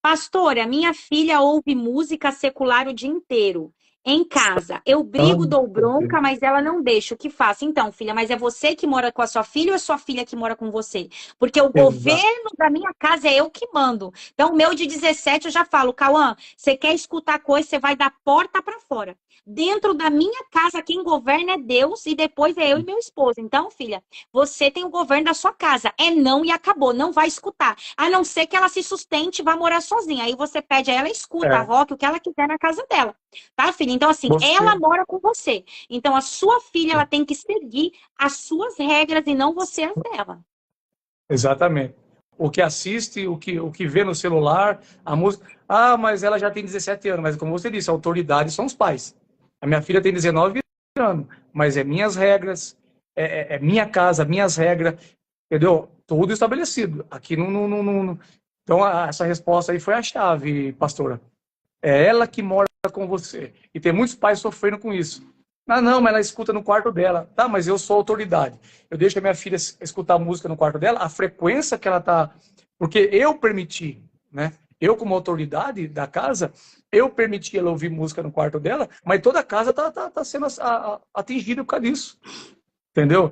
Pastora, minha filha ouve música secular o dia inteiro. Em casa, eu brigo, dou bronca, mas ela não deixa. O que faço? Então, filha, mas é você que mora com a sua filha ou é sua filha que mora com você? Porque o Exato. governo da minha casa é eu que mando. Então, o meu de 17, eu já falo, Cauã, você quer escutar coisa, você vai da porta para fora. Dentro da minha casa, quem governa é Deus e depois é eu e meu esposo. Então, filha, você tem o governo da sua casa. É não e acabou. Não vai escutar. A não ser que ela se sustente e vá morar sozinha. Aí você pede a ela, escuta, a rock, o que ela quiser na casa dela. Tá, filha? Então, assim, ela Você, mora com você. Então, a sua filha, ela tem que seguir as suas regras e não você as dela. exatamente. O que assiste, o que vê no celular, a música. Ah, mas ela já tem 17 anos. Mas como você disse, a autoridade são os pais. A minha filha tem 19 anos, mas é minhas regras, é minha casa, minhas regras, entendeu? Tudo estabelecido. Aqui não. Então, essa resposta aí foi a chave, pastora. É ela que mora com você. E tem muitos pais sofrendo com isso. Ah, não, mas ela escuta no quarto dela. Tá, mas eu sou autoridade. Eu deixo a minha filha escutar música no quarto dela, a frequência que ela tá. Porque eu permiti, né? Eu, como autoridade da casa, eu permiti ela ouvir música no quarto dela, mas toda a casa tá sendo atingida por causa disso. Entendeu?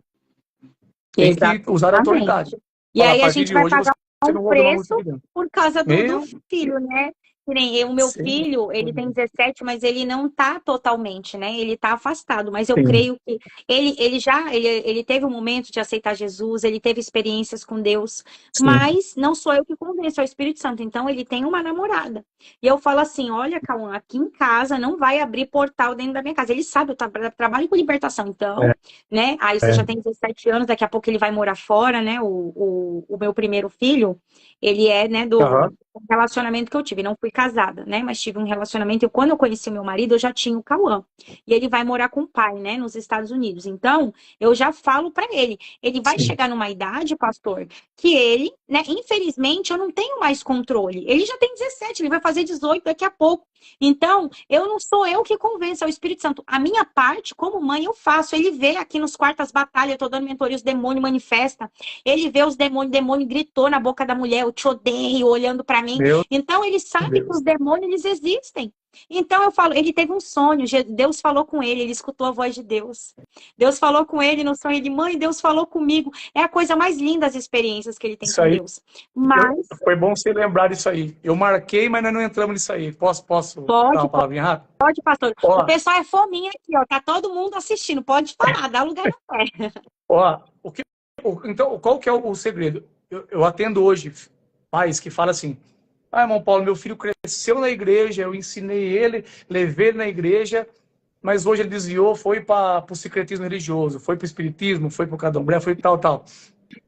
Tem que usar a autoridade. Exatamente. E Fala, a aí a partir gente de vai hoje pagar você um não ouve uma música preço aqui dentro. por causa do Meu, filho, né? Que nem o meu sim, filho, ele tem 17, mas ele não tá totalmente, né? Ele tá afastado, mas eu sim, creio que ele teve um momento de aceitar Jesus, ele teve experiências com Deus, sim. mas não sou eu que convenço, é o Espírito Santo. Então ele tem uma namorada. E eu falo assim: olha, Cauã, aqui em casa não vai abrir portal dentro da minha casa. Ele sabe, eu trabalho com libertação, então, É, né? Aí você já tem 17 anos, daqui a pouco ele vai morar fora, né? O meu primeiro filho, ele é, né, aham. um relacionamento que eu tive. Não fui casada, né? Mas tive um relacionamento. E quando eu conheci o meu marido, eu já tinha o Cauã. E ele vai morar com o pai, né? Nos Estados Unidos. Então, eu já falo para ele. Ele vai Sim. chegar numa idade, pastor, que ele, né? Infelizmente, eu não tenho mais controle. Ele já tem 17, ele vai fazer 18 daqui a pouco. Então, eu não sou eu que convenço, é o Espírito Santo. A minha parte, como mãe, eu faço. Ele vê aqui nos quartos as batalhas, eu tô dando mentoria, os demônios manifestam. Ele vê os demônios, o demônio gritou na boca da mulher, eu te odeio, olhando para mim. Meu Então, ele sabe que Deus. os demônios, eles existem. Então, eu falo, ele teve um sonho, Deus falou com ele escutou a voz de Deus. Deus falou com ele no sonho, ele, mãe, Deus falou comigo. É a coisa mais linda as experiências que ele tem Isso com aí, Deus. Mas, foi bom você lembrar disso aí. Eu marquei, mas nós não entramos nisso aí. Posso dar pode, uma palavrinha rápida? pode, pastor. O Ó, pessoal é fominha aqui, ó. Tá todo mundo assistindo. Pode falar, dá lugar na fé. ó, então, qual que é o segredo? Eu atendo hoje pais que falam assim, irmão Paulo, meu filho cresceu na igreja, eu ensinei ele, levei ele na igreja, mas hoje ele desviou, foi para o secretismo religioso, foi para o espiritismo, foi para o candomblé, foi tal, tal.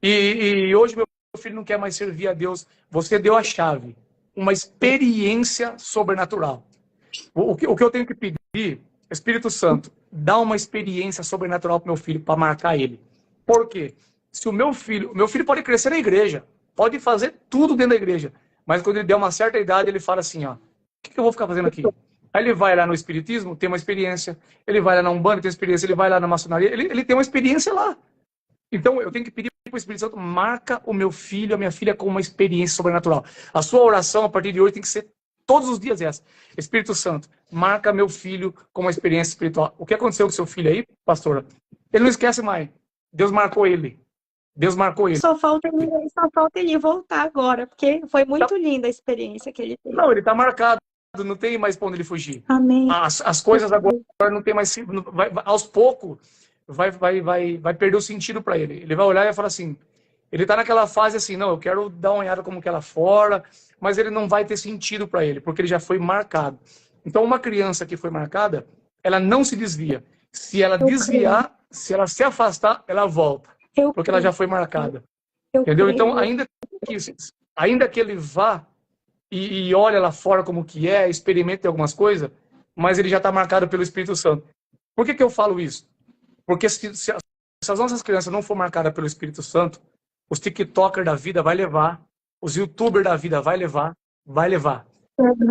E hoje meu filho não quer mais servir a Deus. Você deu a chave, uma experiência sobrenatural. O que eu tenho que pedir, Espírito Santo, dá uma experiência sobrenatural para meu filho, para marcar ele. Por quê? Se o meu filho pode crescer na igreja, pode fazer tudo dentro da igreja, mas quando ele der uma certa idade, ele fala assim, ó, o que eu vou ficar fazendo aqui? Aí ele vai lá no espiritismo, tem uma experiência, ele vai lá na Umbanda, tem uma experiência, ele vai lá na maçonaria, ele tem uma experiência lá. Então, eu tenho que pedir para o Espírito Santo, marca o meu filho, a minha filha com uma experiência sobrenatural. A sua oração, a partir de hoje, tem que ser todos os dias essa. Espírito Santo, marca meu filho com uma experiência espiritual. O que aconteceu com seu filho aí, pastora? Ele não esquece mais. Deus marcou ele. Deus marcou ele. Só falta ele voltar agora, porque foi muito linda a experiência que ele teve. Não, ele está marcado. Não tem mais para onde ele fugir. Amém. As coisas agora não tem mais... aos poucos, vai perder o sentido para ele. Ele vai olhar e vai falar assim... Ele está naquela fase assim, não, eu quero dar uma olhada como que ela fora, mas ele não vai ter sentido para ele, porque ele já foi marcado. Então, uma criança que foi marcada, ela não se desvia. Se ela desviar, se ela se afastar, ela volta, porque ela já foi marcada. Entendeu? Então, ainda que ele vá e olhe lá fora como que é, experimente algumas coisas, mas ele já está marcado pelo Espírito Santo. Por que eu falo isso? Porque se as nossas crianças não for marcadas pelo Espírito Santo, os TikTokers da vida vai levar, os YouTubers da vida vai levar.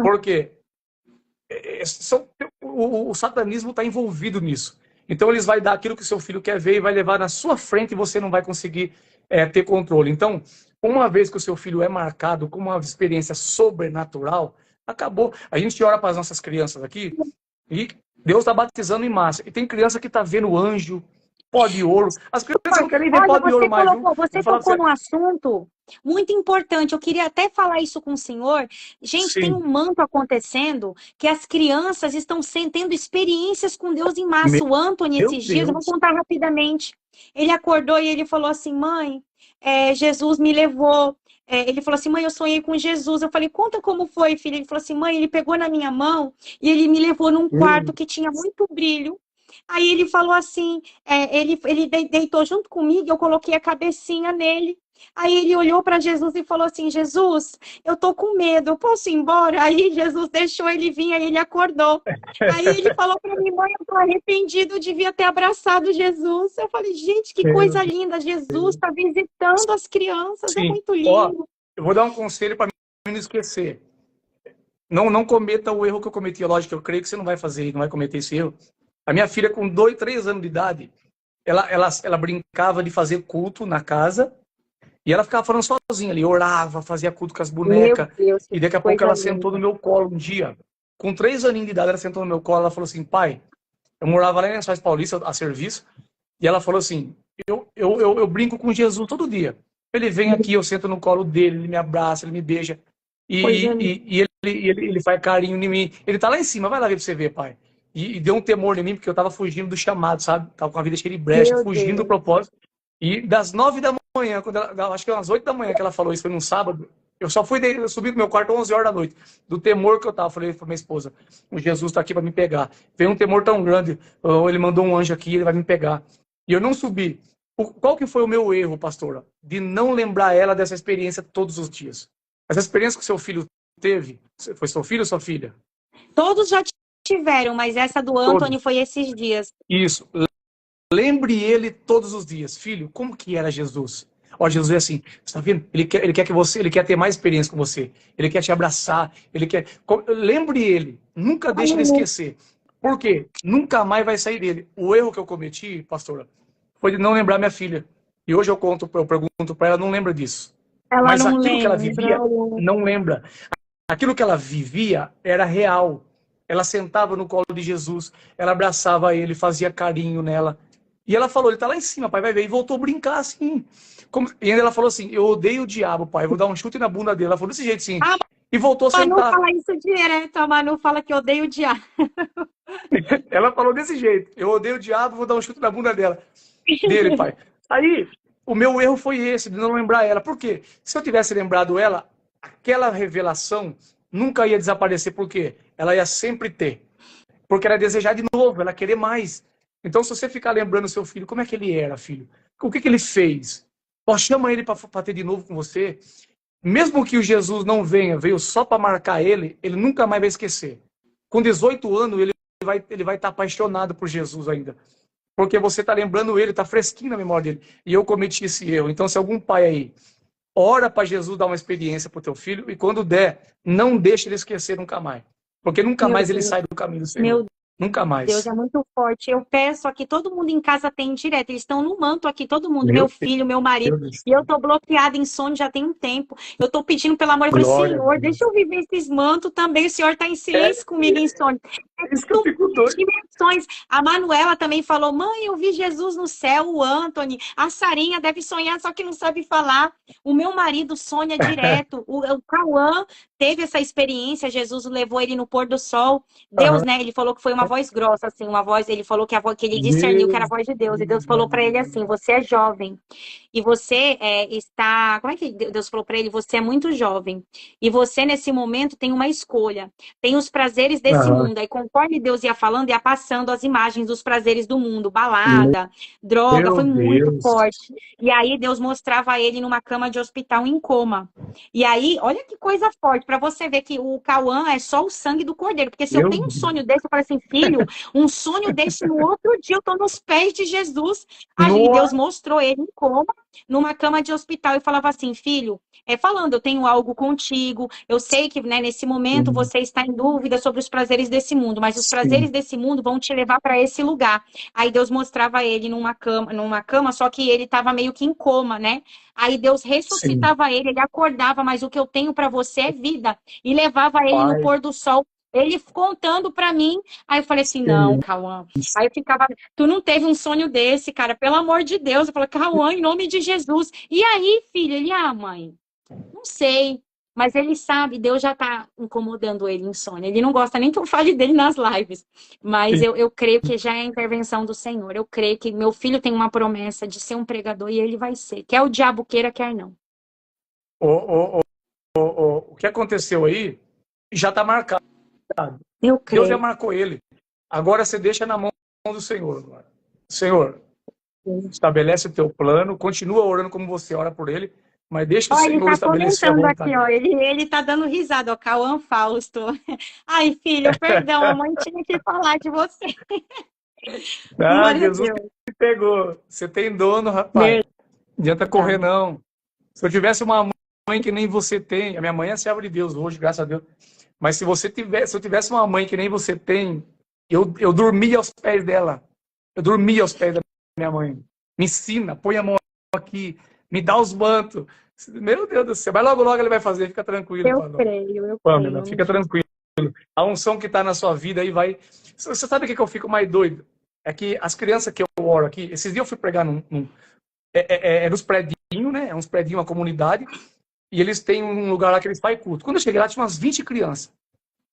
Por quê? O satanismo está envolvido nisso. Então, eles vão dar aquilo que seu filho quer ver e vai levar na sua frente e você não vai conseguir ter controle. Então, uma vez que o seu filho é marcado com uma experiência sobrenatural, acabou. A gente ora para as nossas crianças aqui e Deus está batizando em massa. E tem criança que está vendo anjo, pó de ouro. As crianças não querem ver pó de ouro mais, viu? Você tocou num assunto muito importante. Eu queria até falar isso com o senhor. Gente, Sim. tem um manto acontecendo que as crianças estão tendo experiências com Deus em massa. O Anthony, esses dias, eu vou contar rapidamente. Ele acordou e ele falou assim, mãe, Jesus me levou. Ele falou assim, mãe, eu sonhei com Jesus. Eu falei, conta como foi, filho. Ele falou assim, mãe, ele pegou na minha mão e ele me levou num quarto que tinha muito brilho. Aí ele falou assim, ele deitou junto comigo, eu coloquei a cabecinha nele. Aí ele olhou para Jesus e falou assim, Jesus, eu tô com medo, eu posso ir embora? Aí Jesus deixou ele vir, aí ele acordou. Aí ele falou para mim, mãe, eu tô arrependido, eu devia ter abraçado Jesus. Eu falei, gente, que coisa linda, Jesus está visitando as crianças, Sim. É muito lindo. Ó, eu vou dar um conselho para não esquecer. Não cometa o erro que eu cometi. Lógico, eu creio que você não vai fazer, não vai cometer esse erro. A minha filha, com 2, 3 anos de idade, ela brincava de fazer culto na casa e ela ficava falando sozinha ali, orava, fazia culto com as bonecas. E daqui a pouco ela sentou no meu colo um dia. Com 3 aninhos de idade, ela sentou no meu colo, ela falou assim, pai, eu morava lá em Lençóis Paulista, a serviço, e ela falou assim, eu brinco com Jesus todo dia. Ele vem aqui, eu sento no colo dele, ele me abraça, ele me beija, e ele faz carinho em mim. Ele tá lá em cima, vai lá ver pra você ver, pai. E deu um temor em mim, porque eu tava fugindo do chamado, sabe? Tava com a vida cheia de brecha, fugindo do propósito. E das 9 da manhã, acho que umas 8 da manhã que ela falou isso, foi num sábado, eu subi do meu quarto 11 horas da noite, do temor que eu tava. Falei pra minha esposa, o Jesus tá aqui pra me pegar. Veio um temor tão grande, ele mandou um anjo aqui, ele vai me pegar. E eu não subi. Qual que foi o meu erro, pastora? De não lembrar ela dessa experiência todos os dias. Essa experiência que o seu filho teve, foi seu filho ou sua filha? Todos já tiveram, mas essa do Todos. Anthony foi esses dias. Isso. Lembre ele todos os dias. Filho, como que era Jesus? Ó, Jesus é assim, você tá vendo? Ele quer que você, ele quer ter mais experiência com você. Ele quer te abraçar, ele quer... Lembre ele, nunca deixe ele esquecer. Por quê? Nunca mais vai sair dele. O erro que eu cometi, pastora, foi de não lembrar minha filha. E hoje eu pergunto para ela, não lembra disso. Ela Mas não aquilo que ela lembra. vivia, não lembra. Aquilo que ela vivia era real. Ela sentava no colo de Jesus, ela abraçava ele, fazia carinho nela. E ela falou, ele tá lá em cima, pai, vai ver. E voltou a brincar assim. E ainda ela falou assim, eu odeio o diabo, pai, eu vou dar um chute na bunda dele. Ela falou desse jeito assim. E voltou a A Manu sentar. fala isso direto, a Manu fala que odeia o diabo. Ela falou desse jeito, eu odeio o diabo, vou dar um chute na bunda dele, pai. Aí, o meu erro foi esse, de não lembrar ela. Por quê? Se eu tivesse lembrado ela, aquela revelação nunca ia desaparecer. Por quê? Ela ia sempre ter. Porque ela ia desejar de novo, ela ia querer mais. Então, se você ficar lembrando seu filho, como é que ele era, filho? O que ele fez? Pô, chama ele para ter de novo com você. Mesmo que o Jesus não venha, veio só para marcar ele nunca mais vai esquecer. Com 18 anos, ele vai estar apaixonado por Jesus ainda. Porque você está lembrando ele, está fresquinho na memória dele. E eu cometi esse erro. Então, se algum pai aí ora para Jesus dar uma experiência para o teu filho, e quando der, não deixe ele esquecer nunca mais. Porque nunca Meu mais ele Deus. sai do caminho do Senhor. Meu Nunca Deus, mais. é muito forte. Eu peço aqui, todo mundo em casa tem direto. Eles estão no manto aqui, todo mundo, Meu meu filho, meu marido. Deus. E eu tô bloqueada em sono já tem um tempo. Eu tô pedindo pelo amor, eu falei, Glória a Senhor, Deus. deixa eu viver esses mantos também. O Senhor tá em É silêncio comigo em sono. isso que eu fico doido. Dimensões. A Manuela também falou, mãe, eu vi Jesus no céu, o Anthony. A Sarinha deve sonhar, só que não sabe falar. O meu marido sonha direto. O Cauã teve essa experiência, Jesus levou ele no pôr do sol. Deus, Aham. né? Ele falou que foi uma voz grossa, assim, uma voz. Ele falou que a voz que ele discerniu que era a Deus. voz de Deus. E Deus falou para ele assim: você é jovem e você está. Como é que Deus falou para ele? Você é muito jovem e você nesse momento tem uma escolha. Tem os prazeres desse Aham. mundo. Aí conforme Deus ia falando, ia passando as imagens dos prazeres do mundo, balada, droga, Meu foi muito Deus. forte. E aí Deus mostrava ele numa cama de hospital em coma. E aí, olha que coisa forte, para você ver que o Cauã é só o sangue do cordeiro. Porque se eu Meu tenho um Deus. sonho desse, eu falo assim, filho, um sonho desse no outro dia, eu tô nos pés de Jesus. Ali, Deus Nossa. mostrou ele em coma, numa cama de hospital, e falava assim, filho, falando, eu tenho algo contigo, eu sei que né, nesse momento você está em dúvida sobre os prazeres desse mundo, mas os Sim. prazeres desse mundo vão te levar para esse lugar. Aí Deus mostrava ele numa cama, só que ele estava meio que em coma, né? Aí Deus Sim. ressuscitava ele acordava, mas o que eu tenho para você é vida. E levava ele no Pai. pôr do sol. Ele contando para mim. Aí eu falei assim: não, Sim. Cauã. Aí eu ficava, tu não teve um sonho desse, cara, pelo amor de Deus. Eu falei, Cauã, em nome de Jesus. E aí, filho, ele, mãe, não sei. Mas ele sabe, Deus já tá incomodando ele em sono. Ele não gosta nem que eu fale dele nas lives. Mas eu creio que já é a intervenção do Senhor. Eu creio que meu filho tem uma promessa de ser um pregador e ele vai ser. Quer o diabo queira, quer não. O que aconteceu aí já está marcado. Eu Deus já creio. marcou ele. Agora você deixa na mão do Senhor. Agora. Senhor, estabelece o teu plano, continua orando como você ora por ele, mas deixa o Ó, ele Senhor tá estabelecer a comentando aqui, vontade. ó. Ele tá dando risada, ó. Cauã Fausto. Ai, filho, perdão, a mãe tinha que falar de você. Ah, Glória a Jesus Deus. te pegou. Você tem dono, rapaz. Verdade. Não adianta correr, não. Se eu tivesse uma mãe que nem você tem, a minha mãe é serva de Deus hoje, graças a Deus. Mas se eu tivesse uma mãe que nem você tem, eu dormia aos pés dela. Eu dormia aos pés da minha mãe. Me ensina, põe a mão aqui, me dá os mantos. Meu Deus do céu, mas logo logo ele vai fazer, fica tranquilo, Pamela, Eu fica tranquilo. A unção que está na sua vida aí vai. Você sabe o que eu fico mais doido? É que as crianças que eu oro aqui, esses dias eu fui pregar nos predinhos, né? É uns predinhos, uma comunidade, e eles têm um lugar lá que eles fazem culto. Quando eu cheguei lá, tinha umas 20 crianças.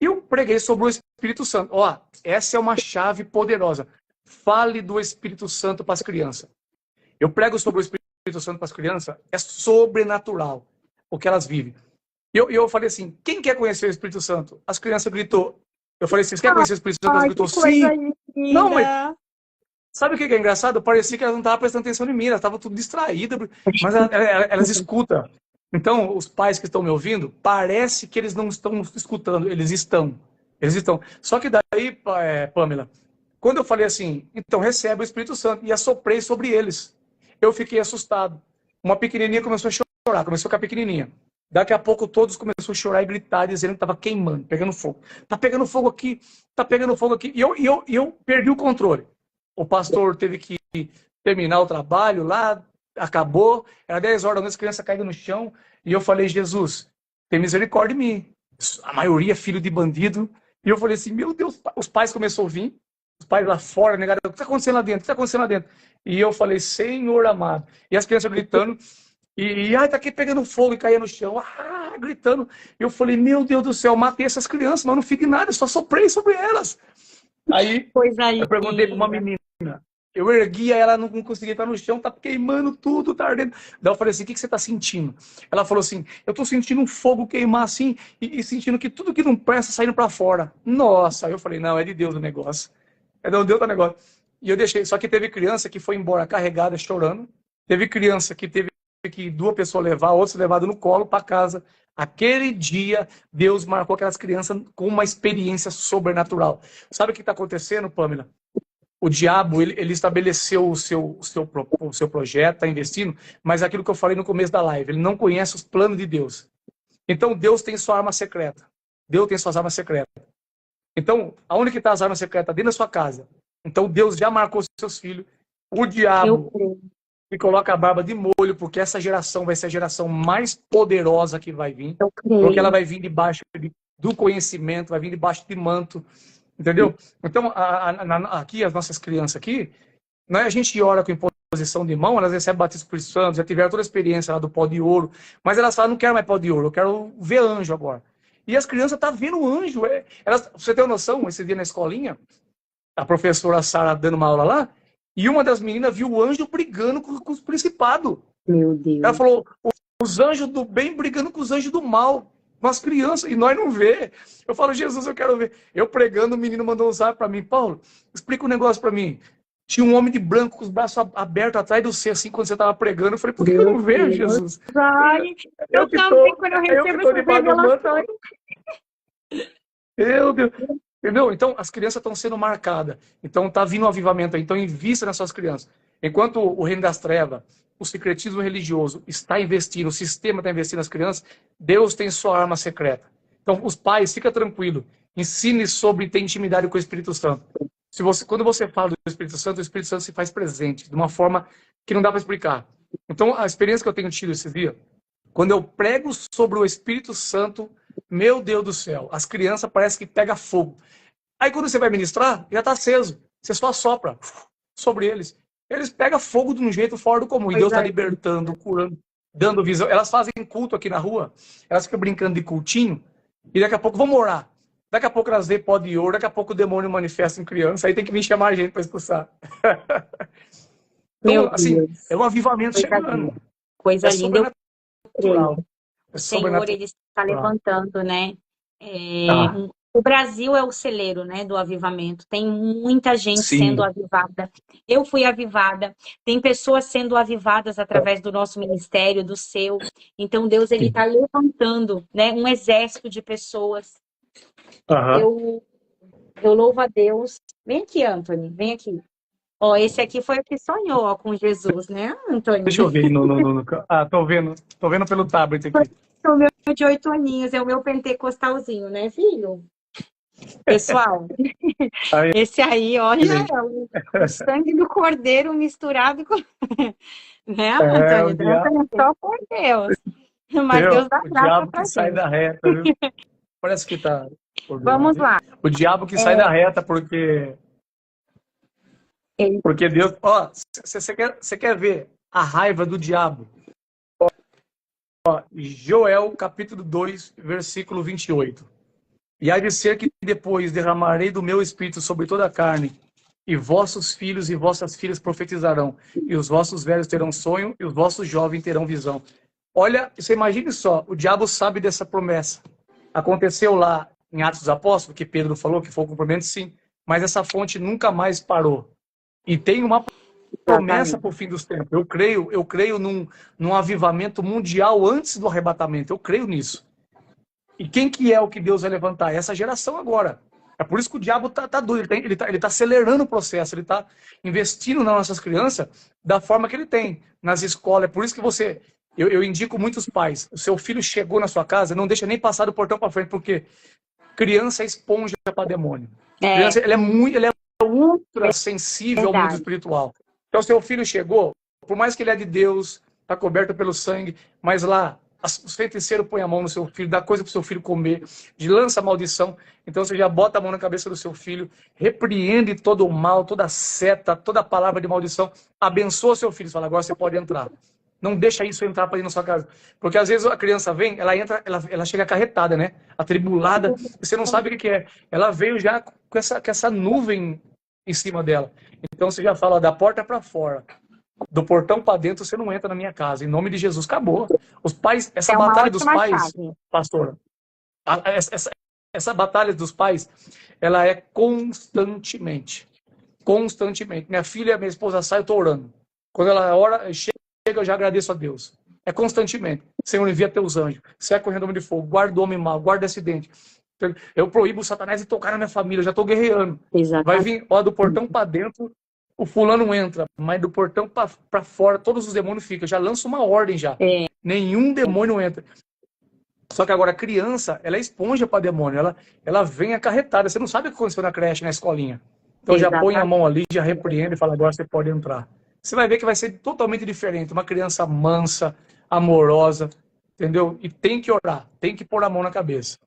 E eu preguei sobre o Espírito Santo. Ó, essa é uma chave poderosa. Fale do Espírito Santo para as crianças. Eu prego sobre o Espírito Santo para as crianças, é sobrenatural o que elas vivem. E eu falei assim, quem quer conhecer o Espírito Santo? As crianças gritou. Eu falei assim, vocês querem conhecer o Espírito Santo? Elas Ai, gritou, que coisa sim. Não, mas linda. sabe o que é engraçado? Parecia que elas não estavam prestando atenção em mim, elas estavam tudo distraídas, mas elas escutam. Então, os pais que estão me ouvindo, parece que eles não estão escutando, eles estão. Eles estão. Só que daí, Pamela, quando eu falei assim, então recebe o Espírito Santo, e assoprei sobre eles, eu fiquei assustado. Uma pequenininha começou a chorar, começou com a pequenininha. Daqui a pouco todos começaram a chorar e gritar, dizendo que estava queimando, pegando fogo. Tá pegando fogo aqui, tá pegando fogo aqui. E eu perdi o controle. O pastor teve que terminar o trabalho lá, acabou, era 10 horas da noite, as crianças caíram no chão, e eu falei, Jesus, tem misericórdia de mim. A maioria filho de bandido. E eu falei assim, meu Deus, os pais começaram a vir, os pais lá fora, negaram, o que está acontecendo lá dentro? O que está acontecendo lá dentro? E eu falei, Senhor amado. E as crianças gritando, ai, tá aqui pegando fogo, e caía no chão, gritando. E eu falei, meu Deus do céu, matei essas crianças, mas não fique nada, só soprei sobre elas. Aí, Coisa eu perguntei para uma linda. menina, eu erguia ela, não conseguia estar no chão, tá queimando tudo, tá ardendo. Daí eu falei assim, o que você tá sentindo? Ela falou assim, eu tô sentindo um fogo queimar assim, e sentindo que tudo que não presta saindo para fora. Nossa, aí eu falei, não, é de Deus o negócio. É de Deus o negócio. E eu deixei, só que teve criança que foi embora carregada, chorando. Teve criança que teve que duas pessoas levar, outros levados no colo para casa. Aquele dia, Deus marcou aquelas crianças com uma experiência sobrenatural. Sabe o que está acontecendo, Pamela? O diabo, ele estabeleceu o seu projeto, está investindo, mas aquilo que eu falei no começo da live, ele não conhece os planos de Deus. Então, Deus tem sua arma secreta. Deus tem suas armas secretas. Então, aonde que está as armas secretas? Dentro da sua casa. Então, Deus já marcou seus filhos. O Eu diabo creio. que coloca a barba de molho, porque essa geração vai ser a geração mais poderosa que vai vir, Eu porque ela creio. vai vir debaixo do conhecimento, vai vir debaixo de manto, entendeu? Então, aqui, as nossas crianças aqui, não é a gente ora com imposição de mão, elas recebem batismo por Santo, já tiveram toda a experiência lá do pó de ouro, mas elas falam, não quero mais pó de ouro, eu quero ver anjo agora. E as crianças estão vendo anjo. Você tem uma noção, esse dia na escolinha, a professora Sara dando uma aula lá, e uma das meninas viu o anjo brigando com os principados. Meu Ela Deus. falou, os anjos do bem brigando com os anjos do mal, com as crianças, e nós não vê. Eu falo, Jesus, eu quero ver. Eu pregando, o menino mandou um zap para mim, Paulo, explica um negócio para mim. Tinha um homem de branco com os braços abertos atrás do C, assim, quando você estava pregando. Eu falei, por que eu Meu não vejo, Deus. Jesus? Ai, Eu eu que também, tô, quando eu eu que recebo tô essas debaixo do manto. revelações. Meu Deus. Entendeu? Então, as crianças estão sendo marcadas. Então, está vindo um avivamento aí. Então, invista nas suas crianças. Enquanto o reino das trevas, o secretismo religioso está investindo, o sistema está investindo nas crianças, Deus tem sua arma secreta. Então, os pais, fica tranquilo. Ensine sobre ter intimidade com o Espírito Santo. Quando você fala do Espírito Santo se faz presente de uma forma que não dá para explicar. Então, a experiência que eu tenho tido esse dia, quando eu prego sobre o Espírito Santo, meu Deus do céu, as crianças parecem que pega fogo. Aí quando você vai ministrar, já está aceso. Você só assopra sobre eles. Eles pegam fogo de um jeito fora do comum. E Deus está Coisa libertando, curando, dando visão. Elas fazem culto aqui na rua. Elas ficam brincando de cultinho. E daqui a pouco vamos orar. Daqui a pouco elas veem pó de ouro. Daqui a pouco o demônio manifesta em criança. Aí tem que vir chamar a gente para expulsar. Então, Meu assim, Deus. é um avivamento Coisa chegando. linda. Coisa É linda, eu creio. sobrenatural. É O Senhor, ele está sobrenatural. levantando, né? Tá. O Brasil é o celeiro, né, do avivamento. Tem muita gente sendo Sim. avivada. Eu fui avivada. Tem pessoas sendo avivadas através do nosso ministério, do seu. Então, Deus, ele está levantando, né, um exército de pessoas. Aham. Eu louvo a Deus. Vem aqui, Anthony, vem aqui. Ó, esse aqui foi o que sonhou, ó, com Jesus, né, Anthony? Deixa eu ver tô vendo pelo tablet aqui. O meu de 8 aninhos, é o meu pentecostalzinho, né, filho? Pessoal, Aí, esse aí, olha, é o sangue do cordeiro misturado com. Né, o Antônio? Dança diabo, só por Deus. Mas Deus dá o graça diabo que pra sai gente. da reta, viu? Parece que tá Vamos ordenado. lá. O diabo que sai da reta Ele- porque Deus, ó, você quer ver a raiva do diabo? Joel capítulo 2, versículo 28. E há de ser que depois derramarei do meu espírito sobre toda a carne, e vossos filhos e vossas filhas profetizarão, e os vossos velhos terão sonho, e os vossos jovens terão visão. Olha, você imagine só, o diabo sabe dessa promessa. Aconteceu lá em Atos dos Apóstolos, que Pedro falou que foi o cumprimento, sim, mas essa fonte nunca mais parou. E tem uma promessa para o fim dos tempos. Eu creio num avivamento mundial antes do arrebatamento. Eu creio nisso. E quem que é o que Deus vai levantar? Essa geração agora. É por isso que o diabo tá doido. Ele tá acelerando o processo. Ele tá investindo nas nossas crianças da forma que ele tem. Nas escolas. É por isso que eu indico muitos pais. O seu filho chegou na sua casa, não deixa nem passar do portão para frente, porque criança é esponja para demônio. Criança, ele é ultra sensível ao mundo espiritual. Então, seu filho chegou, por mais que ele é de Deus, está coberto pelo sangue, mas lá, os feiticeiros põem a mão no seu filho, dá coisa para o seu filho comer, lança maldição. Então, você já bota a mão na cabeça do seu filho, repreende todo o mal, toda seta, toda palavra de maldição, abençoa seu filho, fala, agora você pode entrar. Não deixa isso entrar para dentro da sua casa. Porque às vezes a criança vem, ela entra, ela chega acarretada, né? Atribulada, e você não sabe o que é. Ela veio já com essa nuvem em cima dela. Então você já fala, da porta para fora, do portão para dentro, você não entra na minha casa. Em nome de Jesus, acabou. Os pais, essa batalha dos pais, pastor, essa batalha dos pais, ela é constantemente. Constantemente. Minha filha, minha esposa sai, eu estou orando. Quando ela ora, chega, eu já agradeço a Deus. É constantemente. Senhor, envia teus anjos. Seca correndo de fogo. Guarda o homem mau. Guarda acidente. Eu proíbo o Satanás de tocar na minha família. Eu já estou guerreando. Exatamente. Vai vir, do portão para dentro, o fulano entra. Mas do portão para fora, todos os demônios ficam. Eu já lanço uma ordem já. Nenhum demônio entra. Só que agora a criança, ela é esponja para demônio. Ela vem acarretada. Você não sabe o que aconteceu na creche, na escolinha. Então já põe a mão ali, já repreende e fala, agora você pode entrar. Você vai ver que vai ser totalmente diferente. Uma criança mansa, amorosa, entendeu? E tem que orar, tem que pôr a mão na cabeça.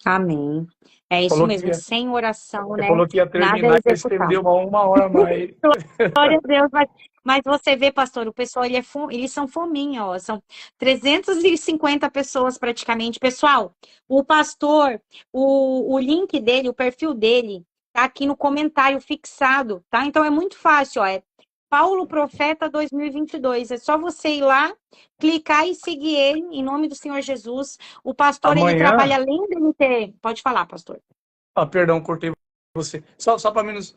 Amém. É isso falou mesmo, sem oração, né? Falou que ia terminar e estendeu uma hora a mais. Glória a Deus, mas você vê, pastor, o pessoal, eles são fominha, ó, são 350 pessoas praticamente. Pessoal, o pastor, o link dele, o perfil dele, tá aqui no comentário fixado, tá? Então é muito fácil, ó, é Paulo Profeta 2022. É só você ir lá, clicar e seguir ele, em nome do Senhor Jesus. O pastor, amanhã... ele trabalha além dele ter... Pode falar, pastor. Perdão, cortei você. Só para menos...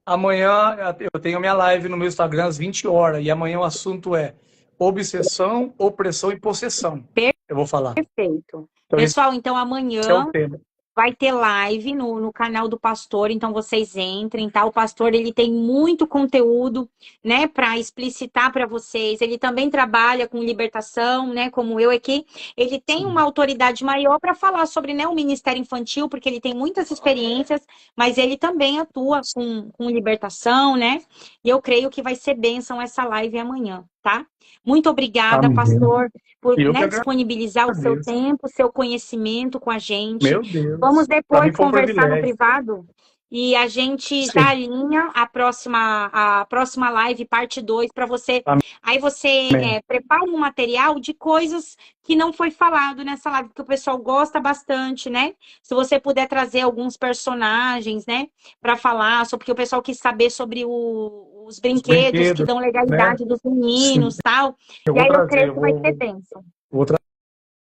Amanhã eu tenho minha live no meu Instagram às 20 horas. E amanhã o assunto é obsessão, opressão e possessão. Eu vou falar. Perfeito. Então, pessoal, então amanhã... Esse é o tema. Vai ter live no canal do pastor, então vocês entrem, tá? O pastor, ele tem muito conteúdo, né, para explicitar para vocês. Ele também trabalha com libertação, né, como eu aqui. Ele tem uma autoridade maior para falar sobre, né, o ministério infantil, porque ele tem muitas experiências, mas ele também atua com libertação, né? E eu creio que vai ser bênção essa live amanhã, tá? Muito obrigada, pastor, por disponibilizar o seu tempo, o seu conhecimento com a gente. Meu Deus. Vamos depois conversar no privado e a gente já alinha a próxima live, parte 2, para você. Amém. Aí você prepara um material de coisas que não foi falado nessa live, que o pessoal gosta bastante, né? Se você puder trazer alguns personagens, né, para falar, porque o pessoal quis saber sobre os brinquedos que dão legalidade, né, dos meninos e tal. E aí eu creio que vai ser bênção. Vou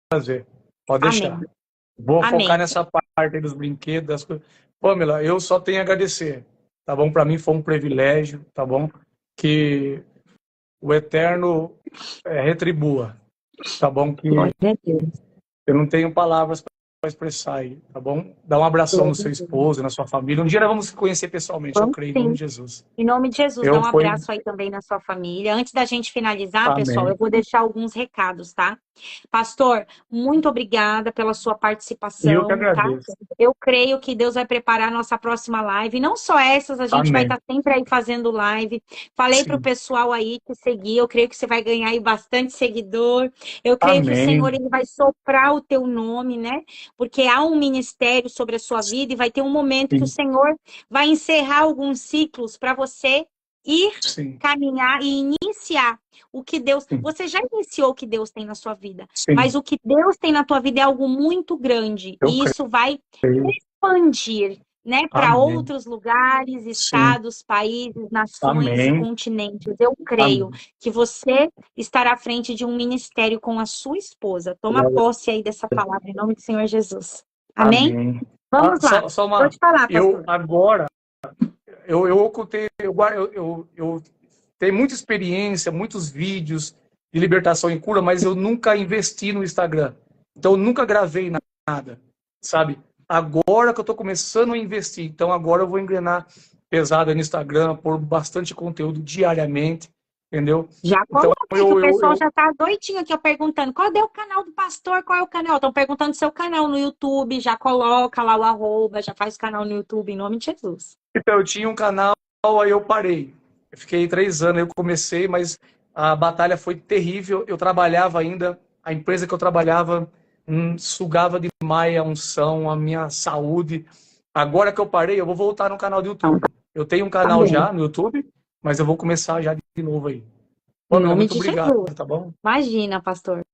trazer. Pode deixar. Amém. Vou focar nessa parte aí dos brinquedos, das coisas. Pamela, eu só tenho a agradecer, tá bom? Para mim foi um privilégio, tá bom? Que o Eterno retribua, tá bom? Que eu não tenho palavras para expressar aí, tá bom? Dá um abração no seu esposo, na sua família. Um dia nós vamos se conhecer pessoalmente, eu creio, em nome de Jesus. Em nome de Jesus, dá um abraço aí também na sua família. Antes da gente finalizar, amém, pessoal, eu vou deixar alguns recados, tá? Pastor, muito obrigada pela sua participação. Eu que agradeço. Tá? Eu creio que Deus vai preparar a nossa próxima live. Não só essas, a gente vai estar sempre aí fazendo live. Falei para o pessoal aí que seguir. Eu creio que você vai ganhar aí bastante seguidor. Eu creio que o Senhor, ele vai soprar o teu nome, né? Porque há um ministério sobre a sua vida e vai ter um momento que o Senhor vai encerrar alguns ciclos para você ir caminhar e iniciar o que Deus... Você já iniciou o que Deus tem na sua vida, mas o que Deus tem na tua vida é algo muito grande. E isso vai expandir, né, para outros lugares, estados, países, nações e continentes. Eu creio que você estará à frente de um ministério com a sua esposa. Toma posse aí dessa palavra, em nome do Senhor Jesus. Amém? Vamos lá. Pode falar, pastor. eu ocultei, eu tenho muita experiência, muitos vídeos de libertação e cura, mas eu nunca investi no Instagram. Então, eu nunca gravei nada, sabe? Agora que eu estou começando a investir, então agora eu vou engrenar pesado aí no Instagram, pôr bastante conteúdo diariamente, entendeu? Já Então, coloquei, que o pessoal já tá doidinho aqui, ó, perguntando, qual é o canal do pastor, qual é o canal? Estão perguntando seu canal no YouTube, já coloca lá o arroba, já faz o canal no YouTube, em nome de Jesus. então, eu tinha um canal, aí eu parei. Eu fiquei 3 anos, eu comecei, mas a batalha foi terrível. Eu trabalhava ainda, a empresa que eu trabalhava sugava demais a unção, a minha saúde. Agora que eu parei, eu vou voltar no canal do YouTube. Eu tenho um Tá canal bom. já no YouTube, mas eu vou começar já de novo aí. Em Pamela, nome muito de obrigado, Jesus. tá bom? Imagina, pastor.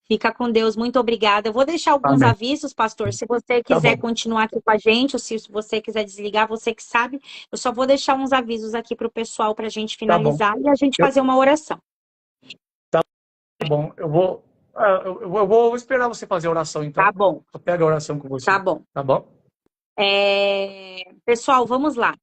Fica com Deus, muito obrigada. Eu vou deixar alguns Amém. avisos, pastor. Se você Tá quiser bom. continuar aqui com a gente, ou se você quiser desligar, você que sabe. Eu só vou deixar uns avisos aqui para o pessoal para a gente Tá bom. finalizar e a gente Eu- fazer uma oração. Tá bom. Eu vou esperar você fazer a oração, Tá então. bom, Eu pego a oração com tá você. bom. Tá bom? Pessoal, vamos lá.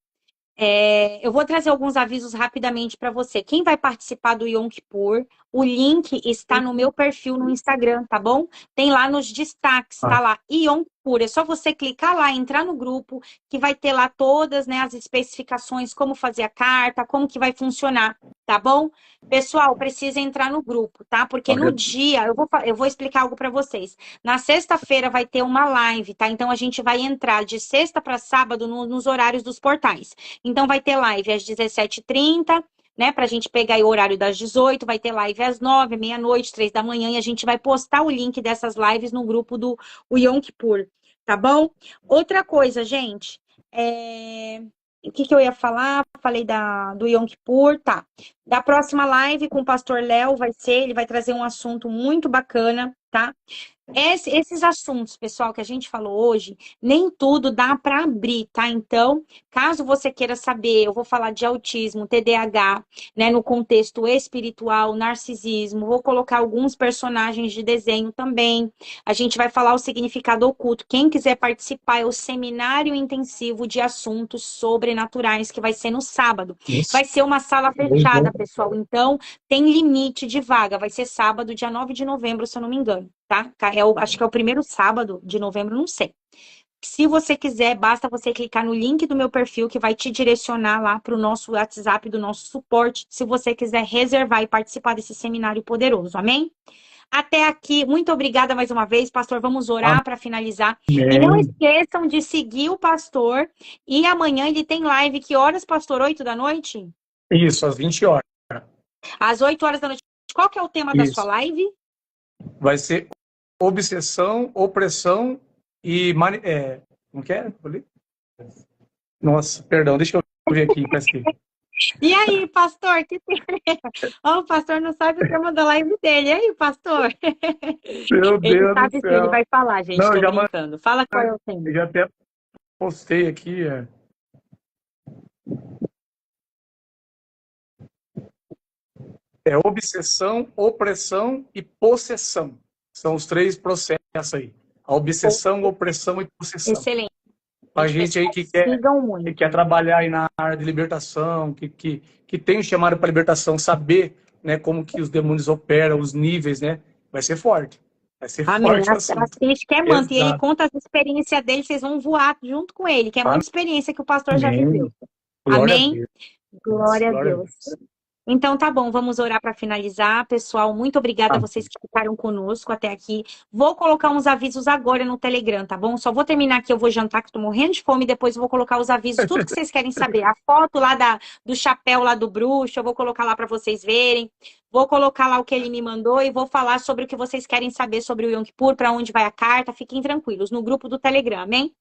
Eu vou trazer alguns avisos rapidamente para você. Quem vai participar do Yom Kippur, o link está no meu perfil no Instagram, tá bom? Tem lá nos destaques, tá lá, Yom Kippur. É só você clicar lá, entrar no grupo, que vai ter lá todas, né, as especificações, como fazer a carta, como que vai funcionar, tá bom? Pessoal, precisa entrar no grupo, tá? Porque no dia, eu vou explicar algo para vocês. Na sexta-feira vai ter uma live, tá? Então a gente vai entrar de sexta para sábado nos horários dos portais. Então, vai ter live às 17h30, né? Pra gente pegar aí o horário das 18, vai ter live às 9, meia-noite, 3 da manhã, e a gente vai postar o link dessas lives no grupo do Yom Kippur, tá bom? Outra coisa, gente, o que eu ia falar? Falei do Yom Kippur, tá. Da próxima live com o pastor Léo ele vai trazer um assunto muito bacana, tá? Esses assuntos, pessoal, que a gente falou hoje, nem tudo dá para abrir, tá? Então, caso você queira saber, eu vou falar de autismo, TDAH, né, no contexto espiritual, narcisismo, vou colocar alguns personagens de desenho também. A gente vai falar o significado oculto. Quem quiser participar é o seminário intensivo de assuntos sobrenaturais, que vai ser no sábado. Isso. Vai ser uma sala fechada, pessoal. Então, tem limite de vaga. Vai ser sábado, dia 9 de novembro, se eu não me engano, tá? Acho que é o primeiro sábado de novembro, não sei. Se você quiser, basta você clicar no link do meu perfil, que vai te direcionar lá para o nosso WhatsApp do nosso suporte, se você quiser reservar e participar desse seminário poderoso. Amém? Até aqui, muito obrigada mais uma vez, pastor. Vamos orar para finalizar. E não esqueçam de seguir o pastor. E amanhã ele tem live. Que horas, pastor? 8 da noite? Isso, às 20 horas. Às 8 horas da noite. Qual que é o tema da sua live? Vai ser obsessão, opressão e... como que é? Nossa, perdão, deixa eu ver aqui. E aí, pastor? O pastor não sabe o tema da live dele. E aí, pastor? Meu Ele Deus sabe do sim, ele céu. vai falar, gente. Não, Tô brincando. Fala qual é o tema. Eu já até postei aqui. É obsessão, opressão e possessão. São os 3 processos aí. A obsessão, opressão e possessão. Excelente. A gente aí que quer trabalhar aí na área de libertação, que tem um chamado para libertação, saber, né, como que os demônios operam, os níveis, né? Vai ser forte. Vai ser Amém. forte o assunto. Assiste que é manto. E ele conta as experiências dele, vocês vão voar junto com ele, que é muita experiência que o pastor já viveu. Glória Amém? a Deus. Glória a Deus. Então tá bom, vamos orar para finalizar. Pessoal, muito obrigada a vocês que ficaram conosco até aqui. Vou colocar uns avisos agora no Telegram, tá bom? Só vou terminar aqui, eu vou jantar, que estou morrendo de fome, depois eu vou colocar os avisos, tudo que vocês querem saber. A foto lá do chapéu lá do bruxo, eu vou colocar lá para vocês verem. Vou colocar lá o que ele me mandou e vou falar sobre o que vocês querem saber sobre o Yom Kippur, para onde vai a carta. Fiquem tranquilos, no grupo do Telegram, amém?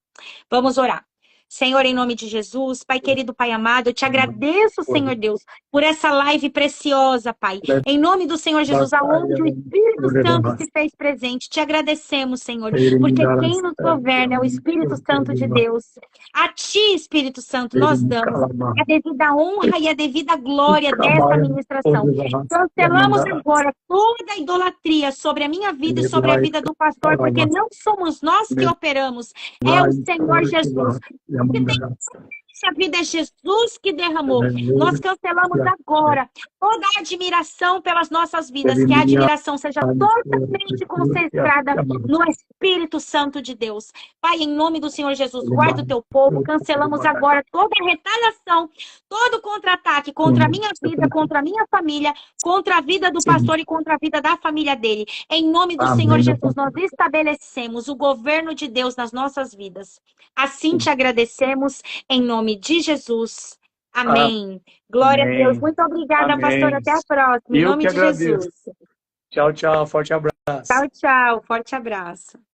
Vamos orar. Senhor, em nome de Jesus, Pai querido, Pai amado, eu te agradeço, Senhor Deus, por essa live preciosa, Pai. Em nome do Senhor Jesus, aonde o Espírito Santo se fez presente, te agradecemos, Senhor, porque quem nos governa é o Espírito Santo de Deus. A Ti, Espírito Santo, nós damos a devida honra e a devida glória dessa ministração. Cancelamos agora toda a idolatria sobre a minha vida e sobre a vida do pastor, porque não somos nós que operamos, é o Senhor Jesus. a vida é Jesus que derramou. Nós cancelamos agora toda a admiração pelas nossas vidas, que a admiração seja totalmente concentrada no Espírito Santo de Deus. Pai, em nome do Senhor Jesus, guarda o teu povo, cancelamos agora toda a retaliação, todo contra-ataque contra a minha vida, contra a minha família, contra a vida do pastor e contra a vida da família dele. Em nome do Senhor Jesus, nós estabelecemos o governo de Deus nas nossas vidas. Assim te agradecemos, em nome de Jesus. Amém. Glória a Deus. Muito obrigada, pastor. Até a próxima. Em nome de Jesus. Tchau, tchau. Forte abraço. Tchau, tchau. Forte abraço.